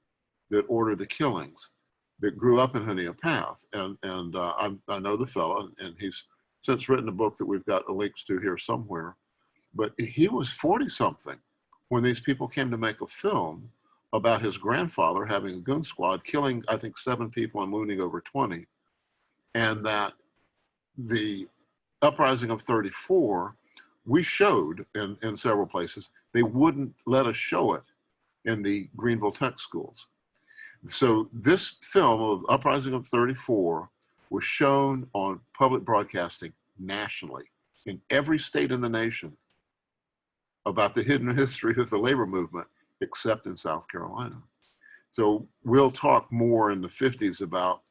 that ordered the killings, that grew up in Hanea Path. And I know the fellow, and he's since written a book that we've got links to here somewhere. But he was 40-something when these people came to make a film about his grandfather having a goon squad, killing, I think, 7 people and wounding over 20. And that the uprising of 34, we showed in several places. They wouldn't let us show it in the Greenville tech schools. So this film of Uprising of 34 was shown on public broadcasting nationally in every state in the nation about the hidden history of the labor movement, except in South Carolina. So we'll talk more in the 50s about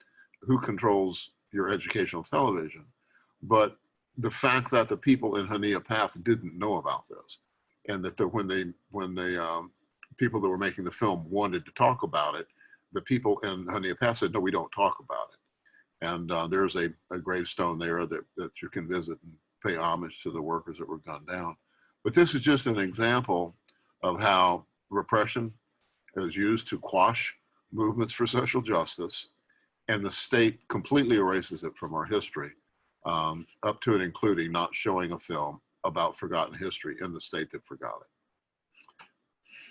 who controls your educational television. But the fact that the people in Hanea Path didn't know about this, and that when the people that were making the film wanted to talk about it, the people in Hanea Path said, no, we don't talk about it. And there's a gravestone there that you can visit and pay homage to the workers that were gunned down. But this is just an example of how repression is used to quash movements for social justice, and the state completely erases it from our history, up to and including not showing a film about forgotten history in the state that forgot it.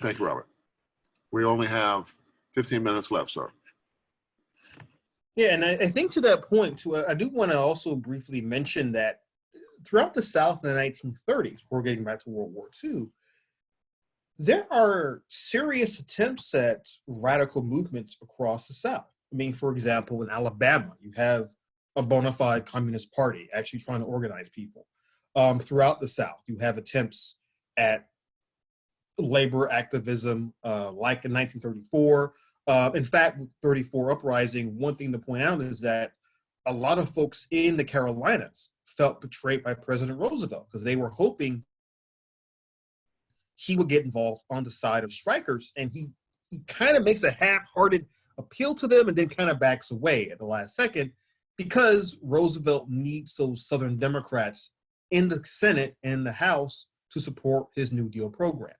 Thank you, Robert. We only have 15 minutes left, sir. Yeah, and I think to that point, too, I do want to also briefly mention that throughout the South in the 1930s, we're getting back to World War II, there are serious attempts at radical movements across the South. I mean, for example, in Alabama, you have a bona fide communist party actually trying to organize people. Throughout the South, you have attempts at labor activism, like in 1934. In fact, 34 uprising, one thing to point out is that a lot of folks in the Carolinas felt betrayed by President Roosevelt because they were hoping he would get involved on the side of strikers, and he kind of makes a half-hearted appeal to them and then kind of backs away at the last second because Roosevelt needs those Southern Democrats in the Senate and the House to support his New Deal programs.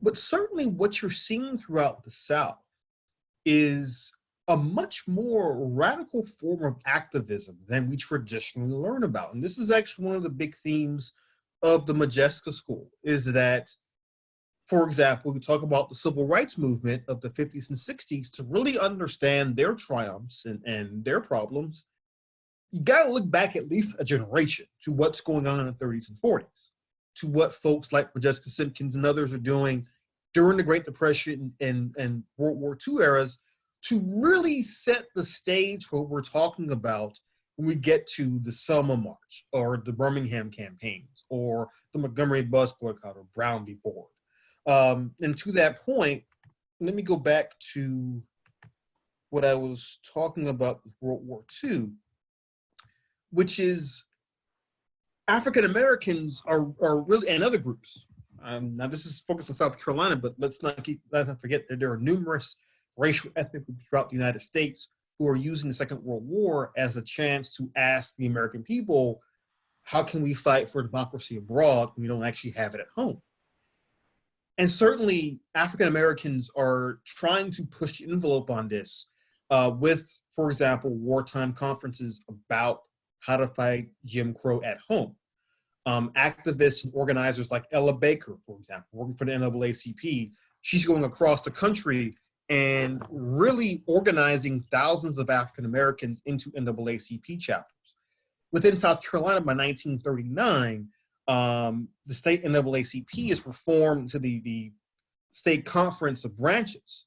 But certainly what you're seeing throughout the South is a much more radical form of activism than we traditionally learn about. And this is actually one of the big themes of the Modjeska School, is that, for example, we talk about the civil rights movement of the 50s and 60s. To really understand their triumphs and their problems, you got to look back at least a generation to what's going on in the 30s and 40s, to what folks like Modjeska Simkins and others are doing during the Great Depression and World War II eras, to really set the stage for what we're talking about when we get to the Selma March or the Birmingham campaigns or the Montgomery bus boycott or Brown v. Board. And to that point, let me go back to what I was talking about with World War II, which is African Americans are really, and other groups. Now this is focused on South Carolina, but let's not forget that there are numerous racial ethnic groups throughout the United States who are using the Second World War as a chance to ask the American people, how can we fight for democracy abroad when we don't actually have it at home? And certainly African Americans are trying to push the envelope on this with, for example, wartime conferences about how to fight Jim Crow at home. Activists and organizers like Ella Baker, for example, working for the NAACP, she's going across the country and really organizing thousands of African Americans into NAACP chapters. Within South Carolina by 1939, the state NAACP is reformed to the state conference of branches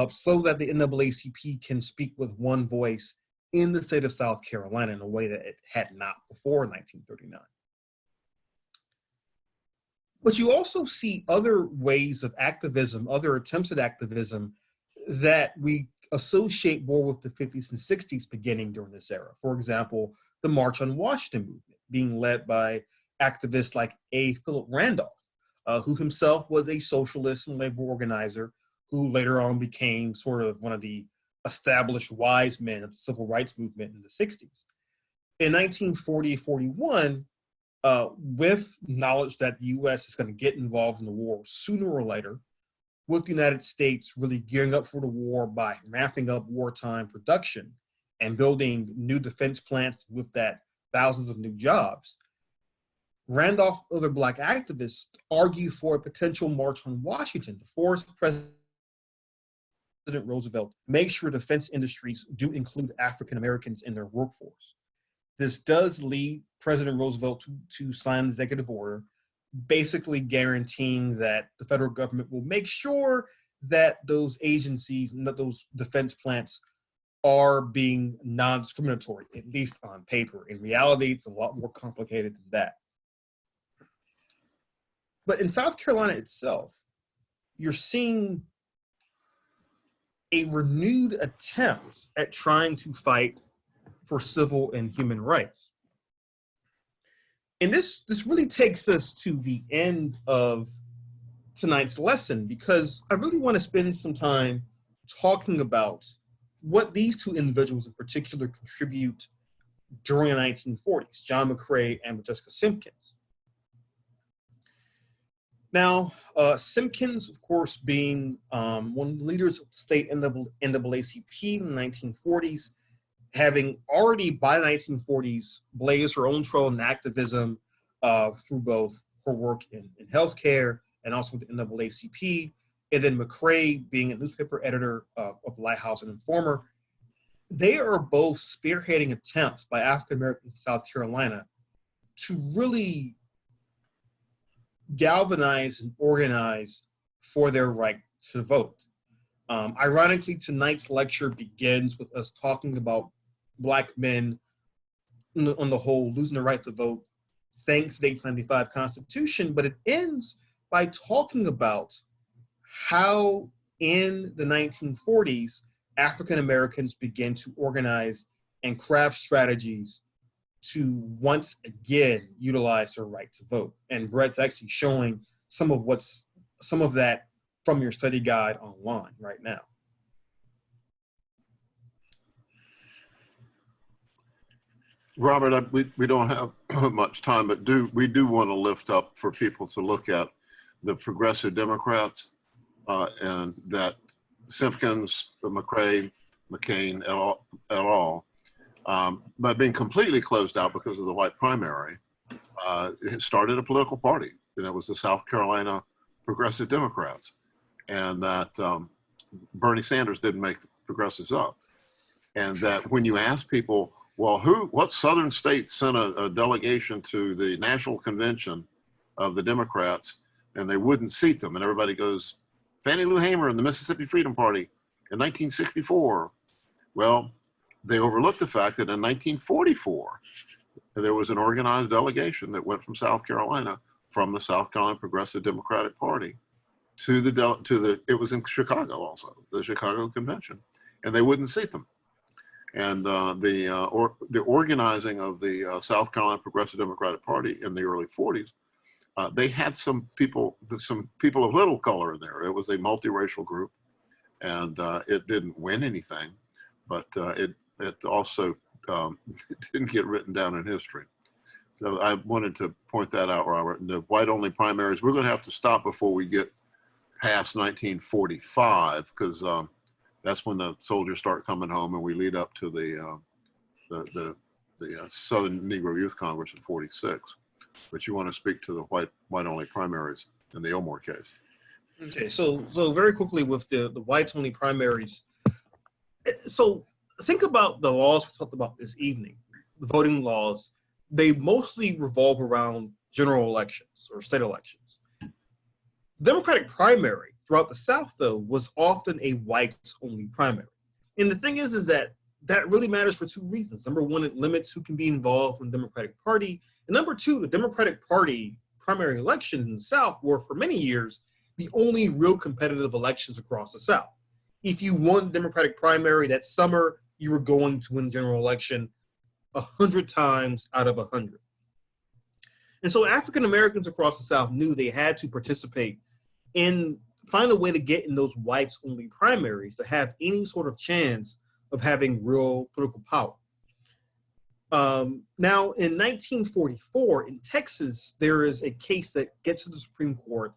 so that the NAACP can speak with one voice in the state of South Carolina in a way that it had not before 1939. But you also see other ways of activism, other attempts at activism that we associate more with the 50s and 60s beginning during this era. For example, the March on Washington movement being led by activists like A. Philip Randolph, who himself was a socialist and labor organizer who later on became sort of one of the established wise men of the civil rights movement in the 60s. In 1940-41, with knowledge that the U.S. is going to get involved in the war sooner or later, with the United States really gearing up for the war by ramping up wartime production and building new defense plants, with that thousands of new jobs, Randolph and other Black activists argue for a potential march on Washington to force President Roosevelt to make sure defense industries do include African Americans in their workforce. This does lead President Roosevelt to sign an executive order, basically guaranteeing that the federal government will make sure that those agencies and that those defense plants are being non-discriminatory, at least on paper. In reality, it's a lot more complicated than that. But in South Carolina itself, you're seeing a renewed attempt at trying to fight for civil and human rights. And this really takes us to the end of tonight's lesson, because I really want to spend some time talking about what these two individuals in particular contribute during the 1940s, John McCrae and Modjeska Simkins. Now, Simkins, of course, being one of the leaders of the state NAACP in the 1940s, having already by the 1940s blazed her own trail in activism through both her work in healthcare and also with the NAACP, and then McCrae being a newspaper editor of Lighthouse and Informer. They are both spearheading attempts by African Americans in South Carolina to really galvanize and organize for their right to vote. Ironically, tonight's lecture begins with us talking about Black men on the whole losing the right to vote thanks to the 1895 Constitution, but it ends by talking about how in the 1940s, African Americans began to organize and craft strategies to once again utilize their right to vote. And Brett's actually showing some of that from your study guide online right now. Robert, we don't have much time, but we do want to lift up for people to look at the Progressive Democrats and that Simpkins, McCrae, McCain, et al. By being completely closed out because of the white primary, it started a political party, and it was the South Carolina Progressive Democrats. And that Bernie Sanders didn't make the progressives up. And that when you ask people, well, what southern state sent a delegation to the national convention of the Democrats and they wouldn't seat them? And everybody goes, Fannie Lou Hamer and the Mississippi Freedom Party in 1964. Well, they overlooked the fact that in 1944, there was an organized delegation that went from South Carolina, from the South Carolina Progressive Democratic Party to it was in Chicago also, the Chicago Convention, and they wouldn't seat them. And the organizing of the South Carolina Progressive Democratic Party in the early 40s, they had some people of little color in there. It was a multiracial group, and it didn't win anything, but it also didn't get written down in history. So I wanted to point that out, Robert. And the white-only primaries, we're going to have to stop before we get past 1945, because that's when the soldiers start coming home, and we lead up to the Southern Negro Youth Congress in 46. But you want to speak to the white-only primaries in the Elmore case. Okay, so very quickly with the whites-only primaries. So think about the laws we talked about this evening, the voting laws. They mostly revolve around general elections or state elections. Democratic primary throughout the South, though, was often a whites-only primary. And the thing is that really matters for two reasons. Number one, it limits who can be involved in the Democratic Party. And number two, the Democratic Party primary elections in the South were, for many years, the only real competitive elections across the South. If you won the Democratic primary that summer, you were going to win the general election 100 times out of 100. And so African Americans across the South knew they had to participate and find a way to get in those whites-only primaries to have any sort of chance of having real political power. Now, in 1944, in Texas, there is a case that gets to the Supreme Court,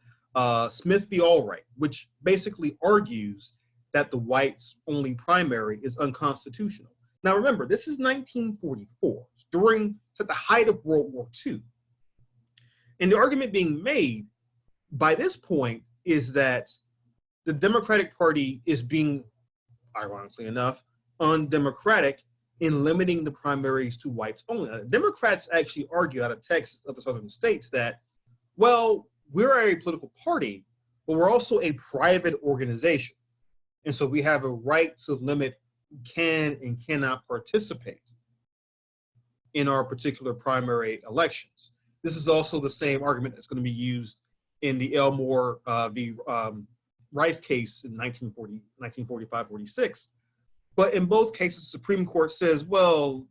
Smith v. Allwright, which basically argues that the whites-only primary is unconstitutional. Now, remember, this is 1944. It's at the height of World War II. And the argument being made by this point is that the Democratic Party is being, ironically enough, undemocratic in limiting the primaries to whites only. Now, Democrats actually argue out of Texas, other southern states, that, well, we're a political party, but we're also a private organization. And so we have a right to limit who can and cannot participate in our particular primary elections. This is also the same argument that's going to be used in the Elmore v. Rice case in 1945-46. But in both cases, the Supreme Court says, well,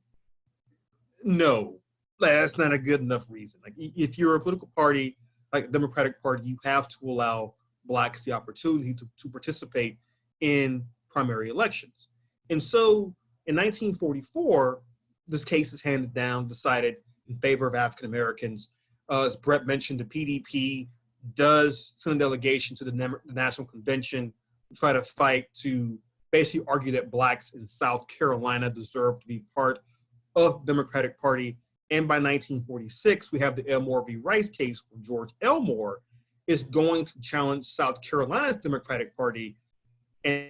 no, that's not a good enough reason. Like, if you're a political party, like the Democratic Party, you have to allow Blacks the opportunity to participate in primary elections. And so in 1944, this case is handed down, decided in favor of African Americans. As Brett mentioned, the PDP does send a delegation to the National Convention to try to fight to basically argue that Blacks in South Carolina deserve to be part of the Democratic Party. And by 1946, we have the Elmore v. Rice case where George Elmore is going to challenge South Carolina's Democratic Party and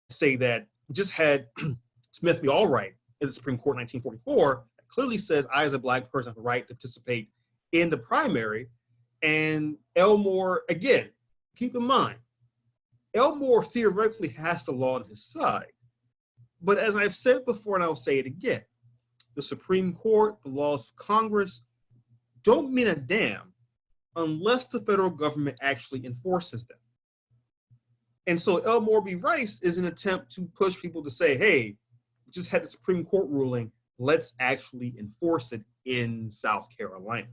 say that we just had Smith v. Allwright in the Supreme Court in 1944 that clearly says I, as a Black person, have the right to participate in the primary. And Elmore, again, keep in mind, Elmore theoretically has the law on his side. But as I've said before, and I'll say it again, the Supreme Court, the laws of Congress don't mean a damn unless the federal government actually enforces them. And so Elmore v. Rice is an attempt to push people to say, hey, we just had the Supreme Court ruling, let's actually enforce it in South Carolina.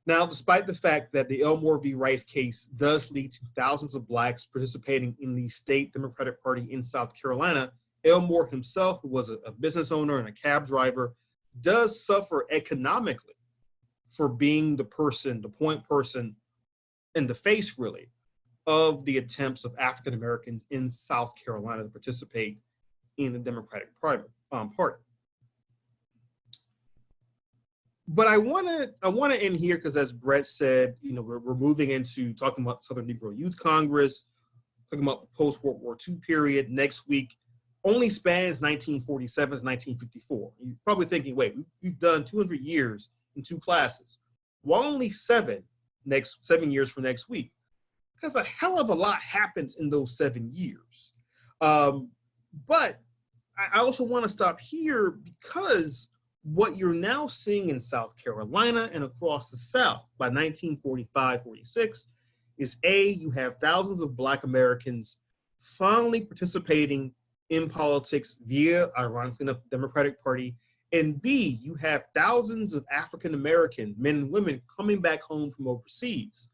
Now, despite the fact that the Elmore v. Rice case does lead to thousands of Blacks participating in the state Democratic Party in South Carolina, Elmore himself, who was a business owner and a cab driver, does suffer economically for being the person, the point person, and the face, really, of the attempts of African Americans in South Carolina to participate in the Democratic Party. But I want to end here because, as Brett said, you know, we're moving into talking about Southern Negro Youth Congress, talking about the post-World War II period. Next week only spans 1947 to 1954. You're probably thinking, wait, we've done 200 years in two classes. Why only 7 years for next week? Because a hell of a lot happens in those 7 years. But I also want to stop here because what you're now seeing in South Carolina and across the South by 1945-46 is you have thousands of Black Americans finally participating in politics via, ironically enough, the Democratic Party, and B, you have thousands of African American men and women coming back home from overseas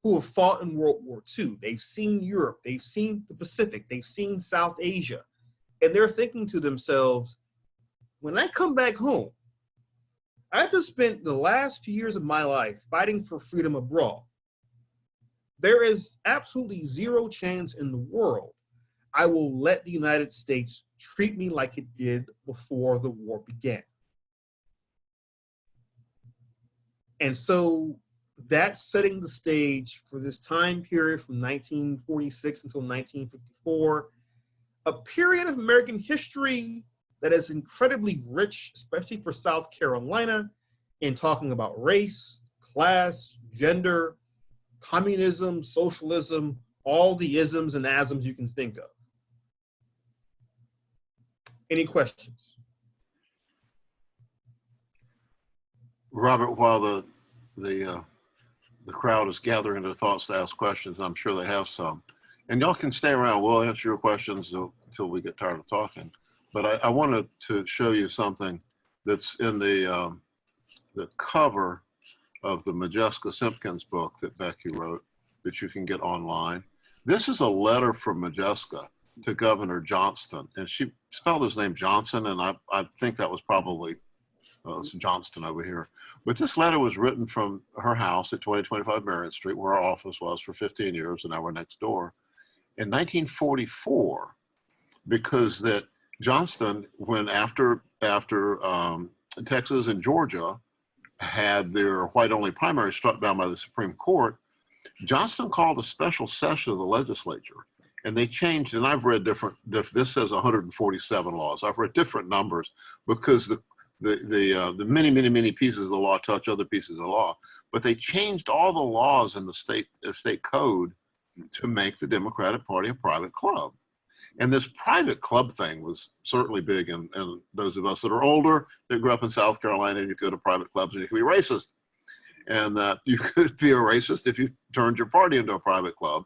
who have fought in World War II. They've seen Europe, they've seen the Pacific, they've seen South Asia, and they're thinking to themselves, when I come back home, I've just spent the last few years of my life fighting for freedom abroad. There is absolutely zero chance in the world I will let the United States treat me like it did before the war began. And so that's setting the stage for this time period from 1946 until 1954, a period of American history that is incredibly rich, especially for South Carolina, in talking about race, class, gender, communism, socialism, all the isms and asms you can think of. Any questions? Robert, while the crowd is gathering their thoughts to ask questions, I'm sure they have some. And y'all can stay around. We'll answer your questions until we get tired of talking. But I wanted to show you something that's in the cover of the Modjeska Simkins book that Becky wrote that you can get online. This is a letter from Modjeska to Governor Johnston, and she spelled his name Johnson, and I think that was probably it's Johnston over here. But this letter was written from her house at 2025 Marion Street, where our office was for 15 years, and now we're next door, in 1944, because that Johnston, when after Texas and Georgia had their white-only primaries struck down by the Supreme Court, Johnston called a special session of the legislature, and they changed, and I've read different this says 147 laws. I've read different numbers because the many pieces of the law touch other pieces of the law, but they changed all the laws in the state code to make the Democratic Party a private club. And this private club thing was certainly big in those of us that are older, that grew up in South Carolina, and you go to private clubs and you can be racist. And you could be a racist if you turned your party into a private club.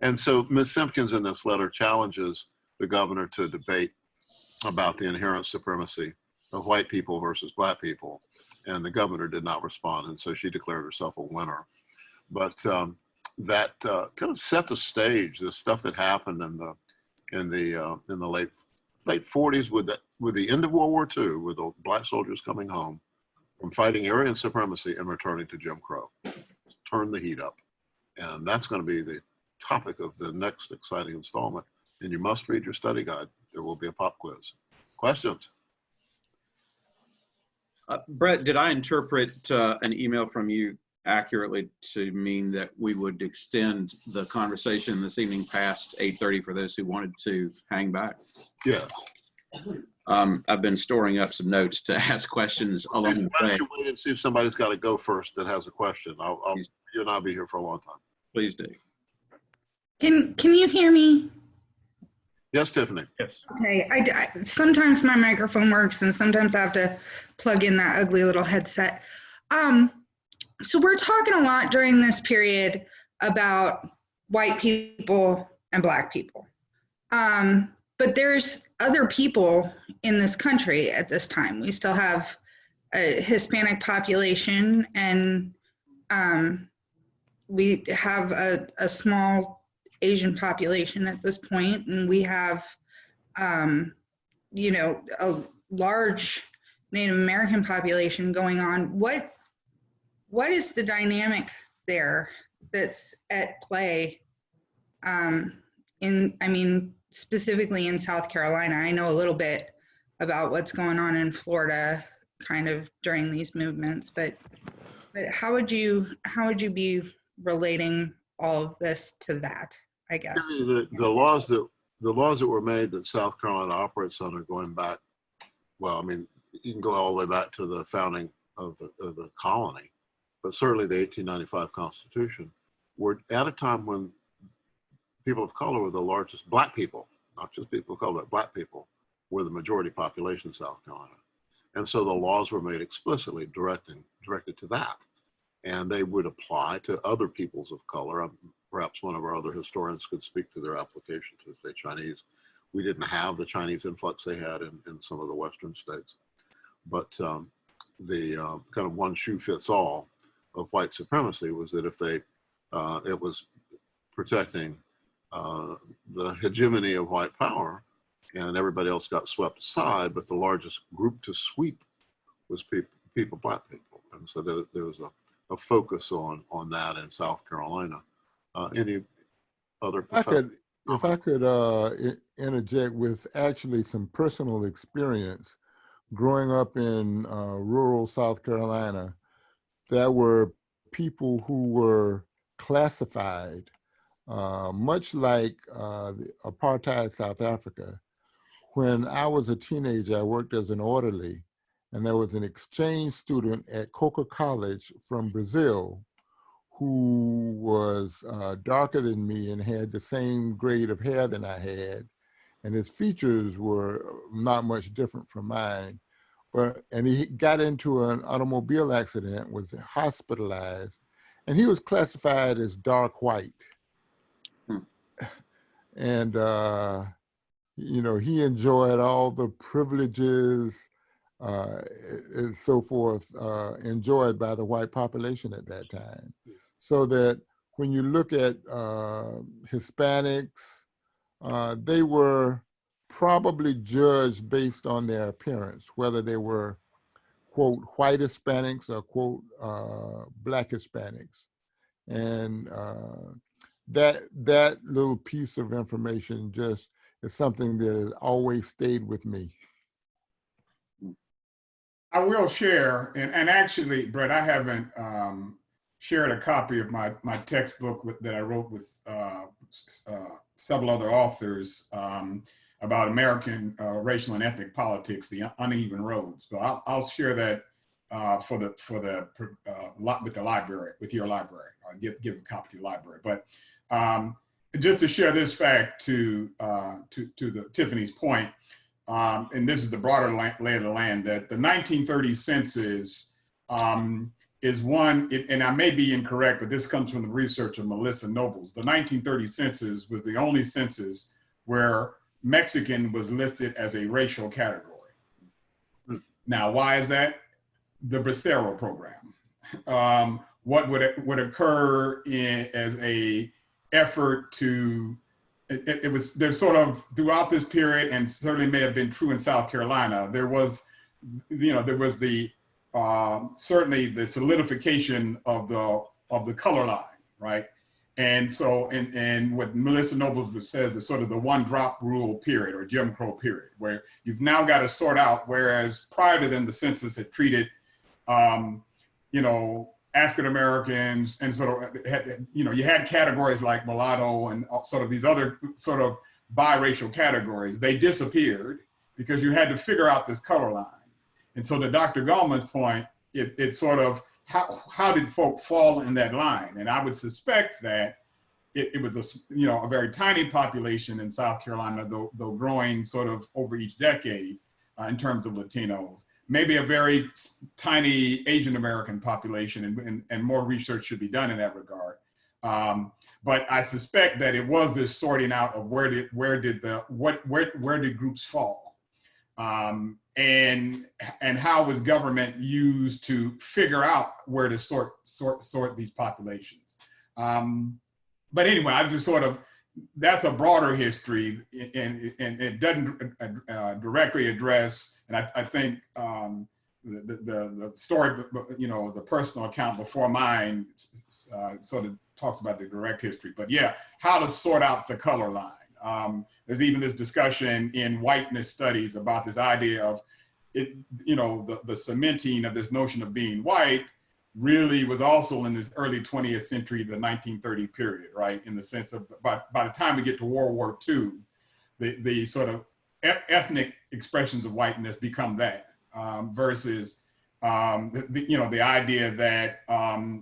And so Ms. Simpkins in this letter challenges the governor to debate about the inherent supremacy of white people versus black people. And the governor did not respond. And so she declared herself a winner. But that kind of set the stage, the stuff that happened in the late 40s with the end of World War II, with the black soldiers coming home from fighting Aryan supremacy and returning to Jim Crow. Turn the heat up. And that's going to be the topic of the next exciting installment. And you must read your study guide. There will be a pop quiz. Questions? Brett, did I interpret an email from you accurately to mean that we would extend the conversation this evening past 8:30 for those who wanted to hang back? Yeah. I've been storing up some notes to ask questions along the way. Why don't you wait and see if somebody's got to go first that has a question? You and I'll be here for a long time. Please do. Can you hear me? Yes, Tiffany. Yes. Okay. I sometimes my microphone works and sometimes I have to plug in that ugly little headset. So we're talking a lot during this period about white people and black people. But there's other people in this country at this time. We still have a Hispanic population, and we have a small Asian population at this point, and we have, a large Native American population going on. What is the dynamic there that's at play specifically in South Carolina? I know a little bit about what's going on in Florida kind of during these movements, but how would you be relating all of this to that, I guess? The laws that were made that South Carolina operates under going back, well, I mean, you can go all the way back to the founding of the colony, but certainly the 1895 Constitution, were at a time when people of color were the largest, black people, not just people of color, but black people, were the majority population in South Carolina. And so the laws were made explicitly directed to that. And they would apply to other peoples of color. Perhaps one of our other historians could speak to their application to, say, Chinese, we didn't have the Chinese influx they had in some of the Western states. But the kind of one shoe fits all of white supremacy was that if they, it was protecting the hegemony of white power, and everybody else got swept aside, but the largest group to sweep was black people. And so there was a focus on that in South Carolina. Any other? If I could interject with actually some personal experience. Growing up in rural South Carolina, there were people who were classified, much like the apartheid South Africa. When I was a teenager, I worked as an orderly, and there was an exchange student at Coker College from Brazil who was darker than me and had the same grade of hair than I had, and his features were not much different from mine. And he got into an automobile accident, was hospitalized, and he was classified as dark white. And, you know, he enjoyed all the privileges and so forth enjoyed by the white population at that time. So that when you look at Hispanics, they were probably judged based on their appearance, whether they were, quote, white Hispanics or, quote, black Hispanics. And that little piece of information just is something that has always stayed with me. I will share, and actually, Brett, I haven't shared a copy of my textbook that I wrote with several other authors about American racial and ethnic politics, The Uneven Roads. But I'll share that with the library, with your library. I'll give a copy to the library. But just to share this fact to Tiffany's point, and this is the broader lay of the land, that the 1930 census is one, and I may be incorrect, but this comes from the research of Melissa Nobles. The 1930 census was the only census where Mexican was listed as a racial category. Now, why is that? The Bracero program. What would occur as a effort to, there's sort of throughout this period, and certainly may have been true in South Carolina, there was the certainly the solidification of the color line, right? And so, and what Melissa Nobles says is sort of the one drop rule period, or Jim Crow period, where you've now got to sort out, whereas prior to then the census had treated, you know, African Americans, and sort of had, you know, you had categories like mulatto and sort of these other sort of biracial categories. They disappeared because you had to figure out this color line. And so to Dr. Gallman's point, it's sort of how did folk fall in that line? And I would suspect that it was a very tiny population in South Carolina, though growing sort of over each decade in terms of Latinos. Maybe a very tiny Asian American population, and more research should be done in that regard. But I suspect that it was this sorting out of where did groups fall, and how was government used to figure out where to sort these populations. But anyway, I just sort of, that's a broader history, and it doesn't directly address, and I think the story, you know, the personal account before mine sort of talks about the direct history. But yeah, how to sort out the color line. There's even this discussion in whiteness studies about this idea of, you know, the cementing of this notion of being white really was also in this early 20th century, the 1930 period, right? In the sense of, by the time we get to World War II, the sort of ethnic expressions of whiteness become that, versus, you know, the idea that,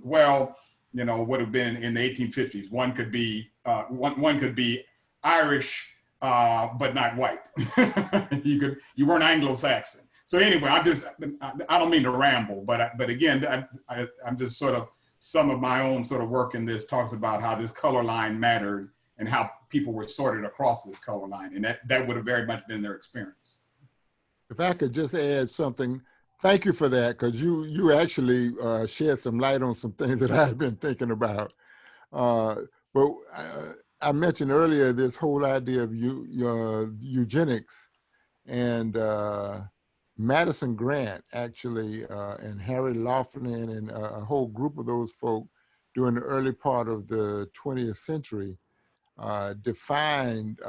well, you know, would have been in the 1850s, one could be Irish, but not white. You weren't Anglo-Saxon. So anyway, I don't mean to ramble, but again, I'm just sort of, some of my own sort of work in this talks about how this color line mattered and how people were sorted across this color line. And that would have very much been their experience. If I could just add something, thank you for that, because you actually shed some light on some things that I've been thinking about. But I mentioned earlier this whole idea of eugenics, and Madison Grant actually, and Harry Laughlin and a whole group of those folk during the early part of the 20th century defined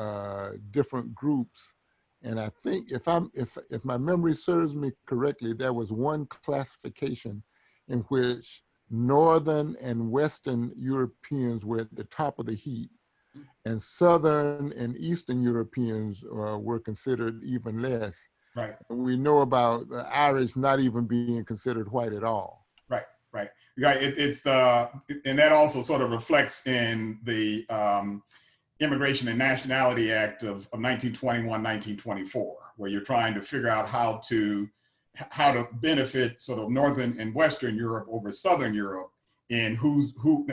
different groups. And I think if my memory serves me correctly, there was one classification in which Northern and Western Europeans were at the top of the heap, and Southern and Eastern Europeans were considered even less. Right. And we know about the Irish not even being considered white at all. Right. It's the, and that also sort of reflects in the Immigration and Nationality Act of 1921, 1924, where you're trying to figure out how to benefit sort of Northern and Western Europe over Southern Europe, and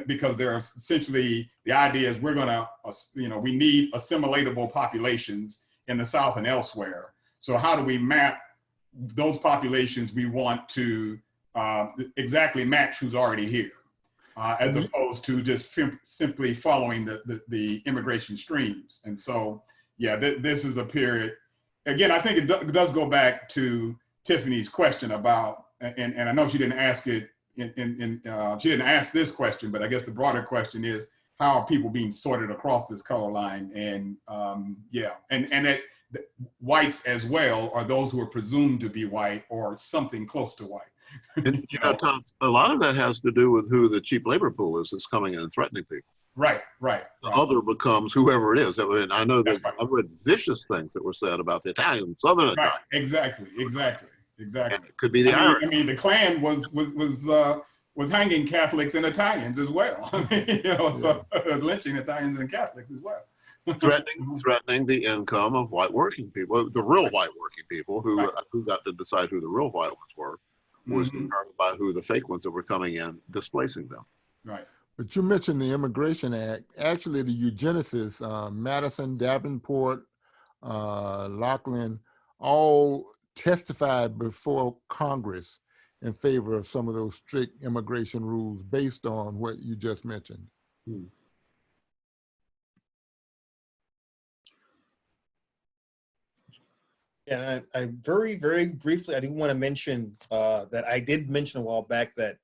because they're essentially, the idea is we're gonna, we need assimilatable populations in the South and elsewhere. So how do we map those populations we want to exactly match who's already here, as opposed to just simply following the immigration streams. And so, yeah, this is a period, again, I think it does go back to Tiffany's question about, and I know she didn't ask it, she didn't ask this question, but I guess the broader question is, how are people being sorted across this color line? And and that whites as well are those who are presumed to be white or something close to white. And, Tom, a lot of that has to do with who the cheap labor pool is that's coming in and threatening people. Right. The other becomes whoever it is. I mean, I know that I've read vicious things that were said about the Italian, Southern Italian. Exactly. And it could be the Irish. I mean, the Klan was hanging Catholics and Italians as well. I mean, so lynching Italians and Catholics as well. threatening the income of white working people, the real white working people who got to decide who the real white ones were, was determined by who the fake ones that were coming in, displacing them. Right. But you mentioned the Immigration Act. Actually, the eugenicists, Madison, Davenport, Laughlin, all testified before Congress in favor of some of those strict immigration rules based on what you just mentioned. Yeah, I very, very briefly, I do want to mention that I did mention a while back that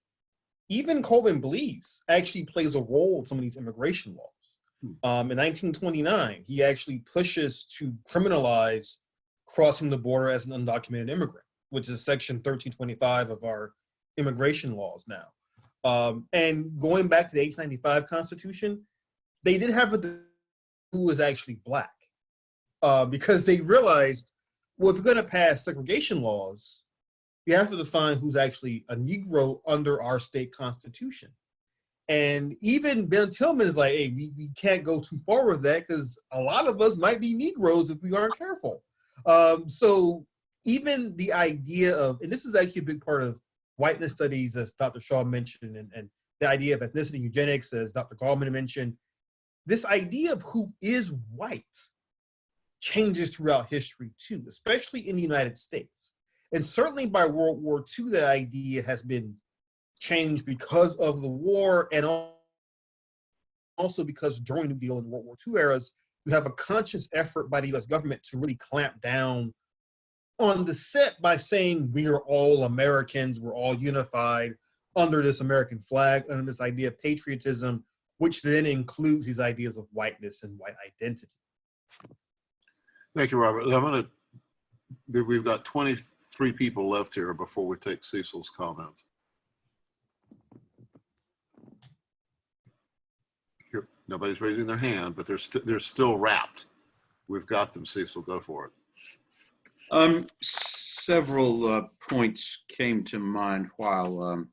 even Coleman Blees actually plays a role in some of these immigration laws. In 1929, he actually pushes to criminalize crossing the border as an undocumented immigrant, which is Section 1325 of our immigration laws now. And going back to the 1895 Constitution, they did have who was actually Black, because they realized, well, if you're going to pass segregation laws, you have to define who's actually a Negro under our state constitution. And even Ben Tillman is like, hey, we can't go too far with that because a lot of us might be Negroes if we aren't careful. So even the idea of, and this is actually a big part of whiteness studies, as Dr. Shaw mentioned, and the idea of ethnicity eugenics, as Dr. Gallman mentioned, this idea of who is white changes throughout history too, especially in the United States. And certainly by World War II, that idea has been changed because of the war, and also because during New Deal and World War II eras, you have a conscious effort by the US government to really clamp down on dissent by saying we are all Americans, we're all unified under this American flag, under this idea of patriotism, which then includes these ideas of whiteness and white identity. Thank you, Robert. We've got 23 people left here before we take Cecil's comments. Here, nobody's raising their hand, but they're still wrapped. We've got them, Cecil, go for it. Several points came to mind while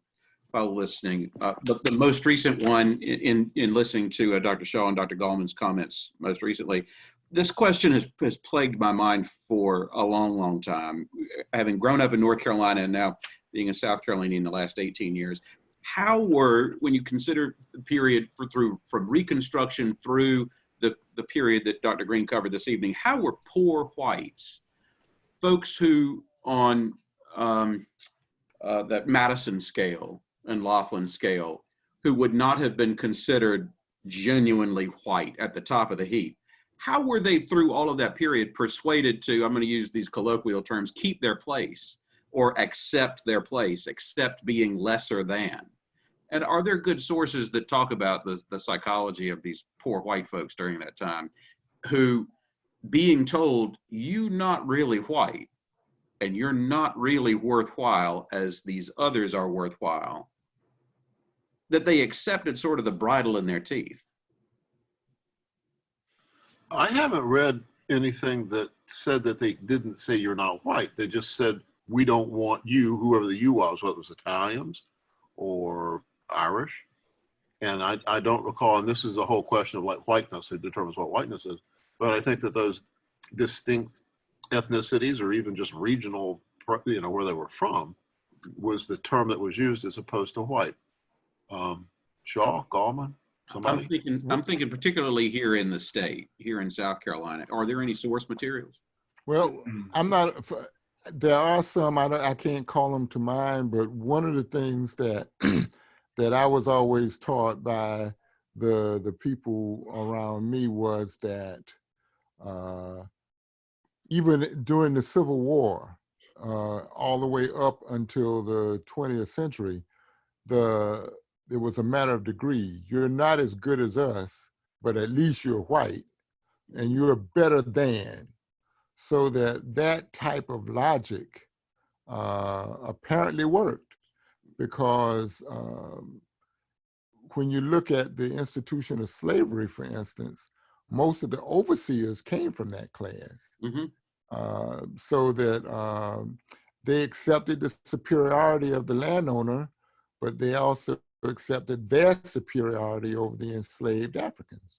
listening. But the most recent one, in listening to Dr. Shaw and Dr. Gallman's comments most recently, this question has plagued my mind for a long, long time. Having grown up in North Carolina and now being a South Carolinian in the last 18 years, when you consider the period from Reconstruction through the period that Dr. Greene covered this evening, how were poor whites, folks who on that Madison scale and Laughlin scale, who would not have been considered genuinely white at the top of the heap, how were they through all of that period persuaded to, I'm going to use these colloquial terms, keep their place or accept their place, accept being lesser than? And are there good sources that talk about the psychology of these poor white folks during that time, who being told, you not really white and you're not really worthwhile as these others are worthwhile, that they accepted sort of the bridle in their teeth? I haven't read anything that said that they didn't say you're not white. They just said, we don't want you, whoever the you was, whether it was Italians or Irish. And I don't recall, and this is a whole question of like whiteness, it determines what whiteness is, but I think that those distinct ethnicities or even just regional, you know, where they were from, was the term that was used as opposed to white. Shaw, Gallman, somebody? I'm thinking particularly here in the state, here in South Carolina. Are there any source materials? Well, I'm not, there are some, I can't call them to mind, but one of the things that that I was always taught by the people around me was that even during the Civil War, all the way up until the 20th century, it was a matter of degree. You're not as good as us, but at least you're white, and you're better than. So that type of logic apparently worked, because when you look at the institution of slavery, for instance, most of the overseers came from that class. Mm-hmm. So that they accepted the superiority of the landowner, but they also accepted their superiority over the enslaved Africans.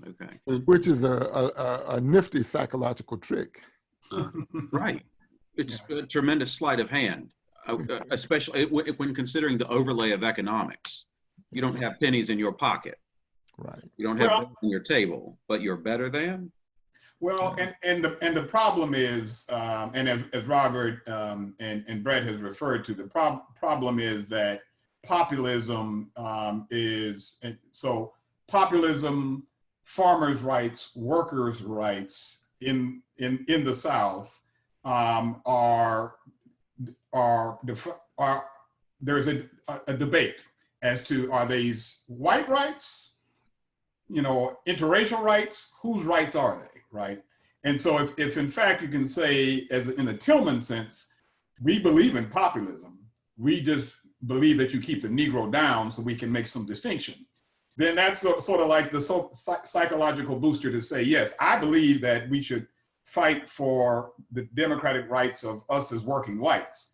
Okay. Which is a nifty psychological trick. Right. It's a tremendous sleight of hand, especially when considering the overlay of economics. You don't have pennies in your pocket. Right. You don't have pennies on your table, but you're better than? Well, and the problem is, and as Robert and Brett has referred to, the problem is that populism populism, farmers' rights, workers' rights in the South there's a debate as to, are these white rights, you know, interracial rights? Whose rights are they, right? And so if in fact you can say, as in the Tillman sense, we believe in populism, we just believe that you keep the Negro down so we can make some distinction, then that's sort of like the psychological booster to say, yes, I believe that we should fight for the democratic rights of us as working whites,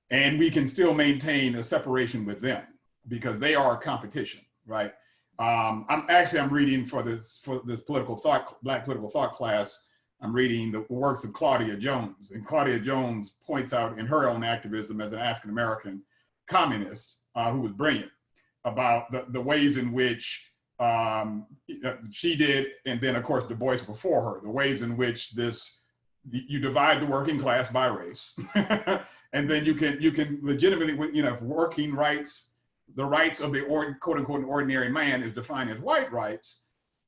and we can still maintain a separation with them because they are a competition, right? I'm reading for this Black political thought class. I'm reading the works of Claudia Jones, and Claudia Jones points out in her own activism as an African-American communist who was brilliant about the ways in which she did, and then of course Du Bois before her, the ways in which you divide the working class by race, and then you can legitimately, you know, working rights, the rights of the quote unquote ordinary man is defined as white rights,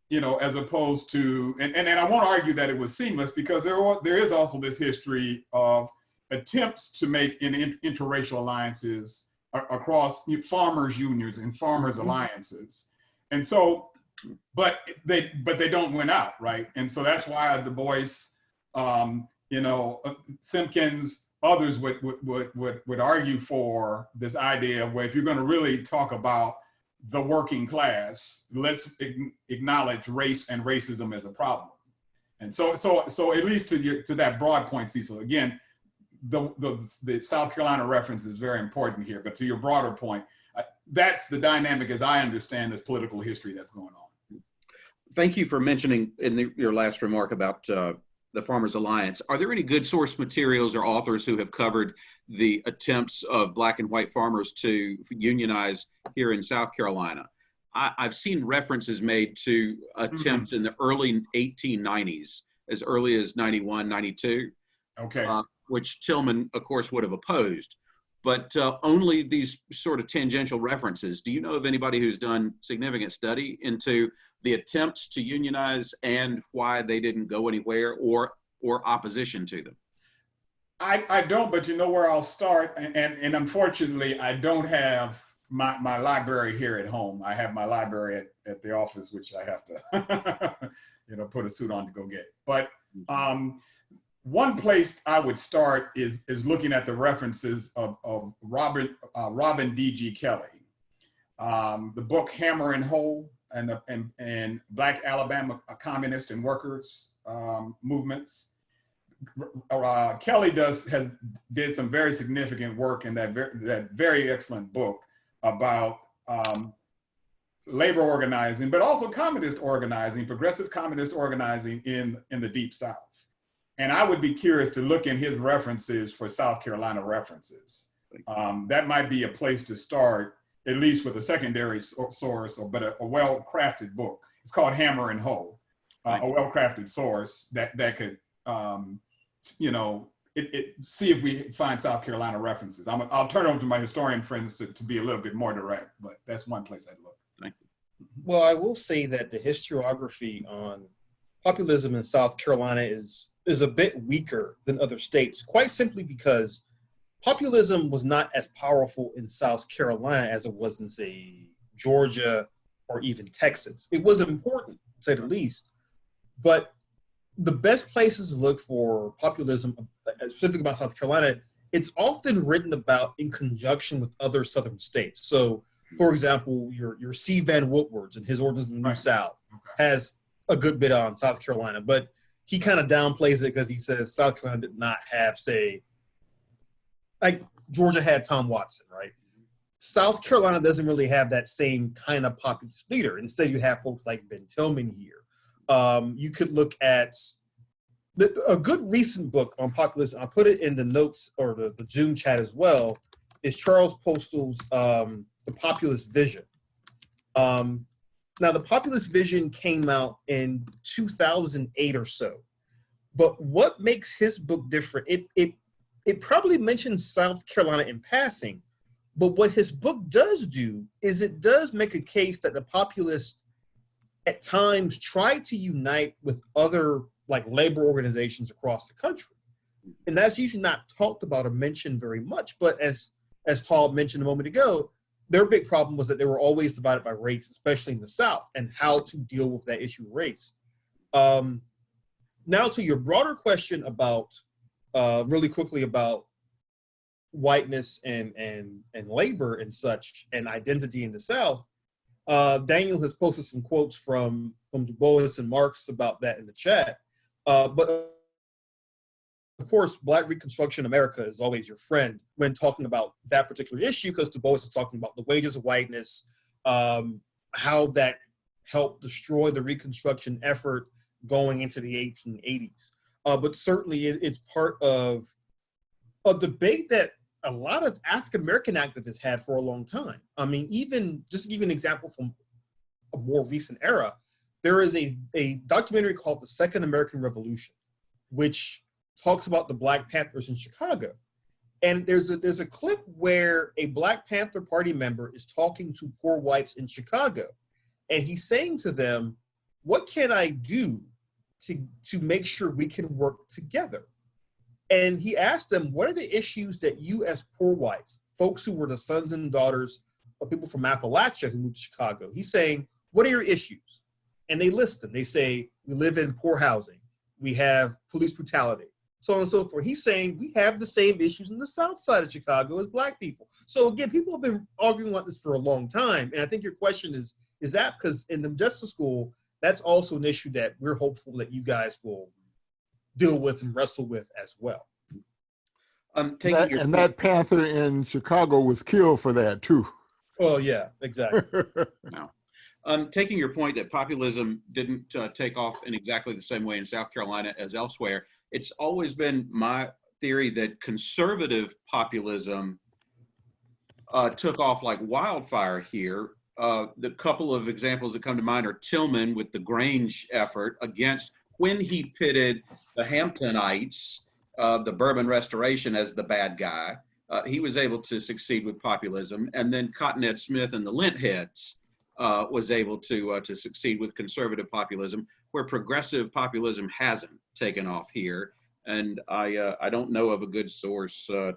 you know, as opposed to, and I won't argue that it was seamless, because there is also this history of attempts to make interracial alliances across farmers unions and farmers alliances. And so, but they don't win out, right? And so that's why Du Bois, you know, Simkins, others would argue for this idea of, well, if you're going to really talk about the working class, let's acknowledge race and racism as a problem. And so at least to that broad point, Cecil, again, the South Carolina reference is very important here, but to your broader point, that's the dynamic as I understand this political history that's going on. Thank you for mentioning in your last remark about the Farmers Alliance. Are there any good source materials or authors who have covered the attempts of Black and white farmers to unionize here in South Carolina? I've seen references made to attempts in the early 1890s, as early as 91, 92, Okay. which Tillman, of course, would have opposed. But only these sort of tangential references. Do you know of anybody who's done significant study into the attempts to unionize and why they didn't go anywhere, or opposition to them? I don't, but you know where I'll start. And unfortunately, I don't have my library here at home. I have my library at the office, which I have to, put a suit on to go get. But one place I would start is looking at the references of Robin D.G. Kelly, the book Hammer and Hoe and Black Alabama Communist and Workers Movements. Kelly did some very significant work in that very excellent book about labor organizing, but also communist organizing, progressive communist organizing in the Deep South. And I would be curious to look in his references for South Carolina references. That might be a place to start, at least with a secondary source, but a well-crafted book. It's called Hammer and Hoe, a well-crafted source that could, see if we find South Carolina references. I'll turn it over to my historian friends to be a little bit more direct, but that's one place I'd look. Thank you. Well, I will say that the historiography on populism in South Carolina is a bit weaker than other states, quite simply because populism was not as powerful in South Carolina as it was in, say, Georgia or even Texas. It was important, to say the least, but the best places to look for populism, specifically about South Carolina, it's often written about in conjunction with other Southern states. So, for example, your C. Van Woodward's and his Ordinance in the New South has a good bit on South Carolina, but he kind of downplays it because he says South Carolina did not have, say, like Georgia had Tom Watson, right? South Carolina doesn't really have that same kind of populist leader. Instead, you have folks like Ben Tillman here. You could look at a good recent book on populism. I'll put it in the notes or the Zoom chat as well, is Charles Postal's The Populist Vision. Now, the Populist Vision came out in 2008 or so. But what makes his book different, it probably mentions South Carolina in passing, but what his book does do is it does make a case that the populists at times try to unite with other like labor organizations across the country. And that's usually not talked about or mentioned very much, but as Todd mentioned a moment ago, their big problem was that they were always divided by race, especially in the South, and how to deal with that issue of race. Now to your broader question about, really quickly about whiteness and labor and such and identity in the South, Daniel has posted some quotes from Du Bois and Marx about that in the chat. But of course, Black Reconstruction America is always your friend when talking about that particular issue, because Du Bois is talking about the wages of whiteness, how that helped destroy the Reconstruction effort going into the 1880s. But certainly it's part of a debate that a lot of African-American activists had for a long time. I mean, even just to give you an example from a more recent era, there is a documentary called The Second American Revolution, which talks about the Black Panthers in Chicago. And there's a clip where a Black Panther Party member is talking to poor whites in Chicago. And he's saying to them, what can I do to make sure we can work together? And he asked them, what are the issues that you as poor whites, folks who were the sons and daughters of people from Appalachia who moved to Chicago, he's saying, what are your issues? And they list them. They say, we live in poor housing. We have police brutality, so on and so forth. He's saying we have the same issues in the South side of Chicago as Black people. So again, people have been arguing about this for a long time. And I think your question is that because in the Modjeska School, that's also an issue that we're hopeful that you guys will deal with and wrestle with as well. That Panther in Chicago was killed for that too. Oh yeah, exactly. No. Taking your point that populism didn't take off in exactly the same way in South Carolina as elsewhere, it's always been my theory that conservative populism took off like wildfire here the couple of examples that come to mind are Tillman with the Grange effort against, when he pitted the Hamptonites, the Bourbon Restoration as the bad guy, he was able to succeed with populism. And then Cottonette Smith and the Lintheads was able to succeed with conservative populism, where progressive populism hasn't taken off here. And I don't know of a good source I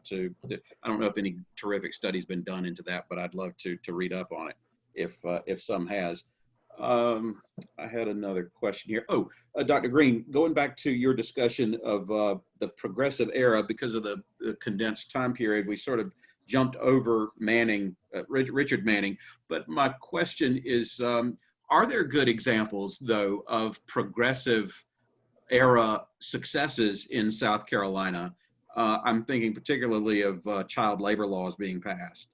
don't know if any terrific study's been done into that, but I'd love to read up on it if some has. I had another question here. Oh, Dr. Greene, going back to your discussion of the progressive era, because of the condensed time period, we sort of jumped over Manning, Richard Manning. But my question is, are there good examples, though, of progressive era successes in South Carolina? I'm thinking particularly of child labor laws being passed,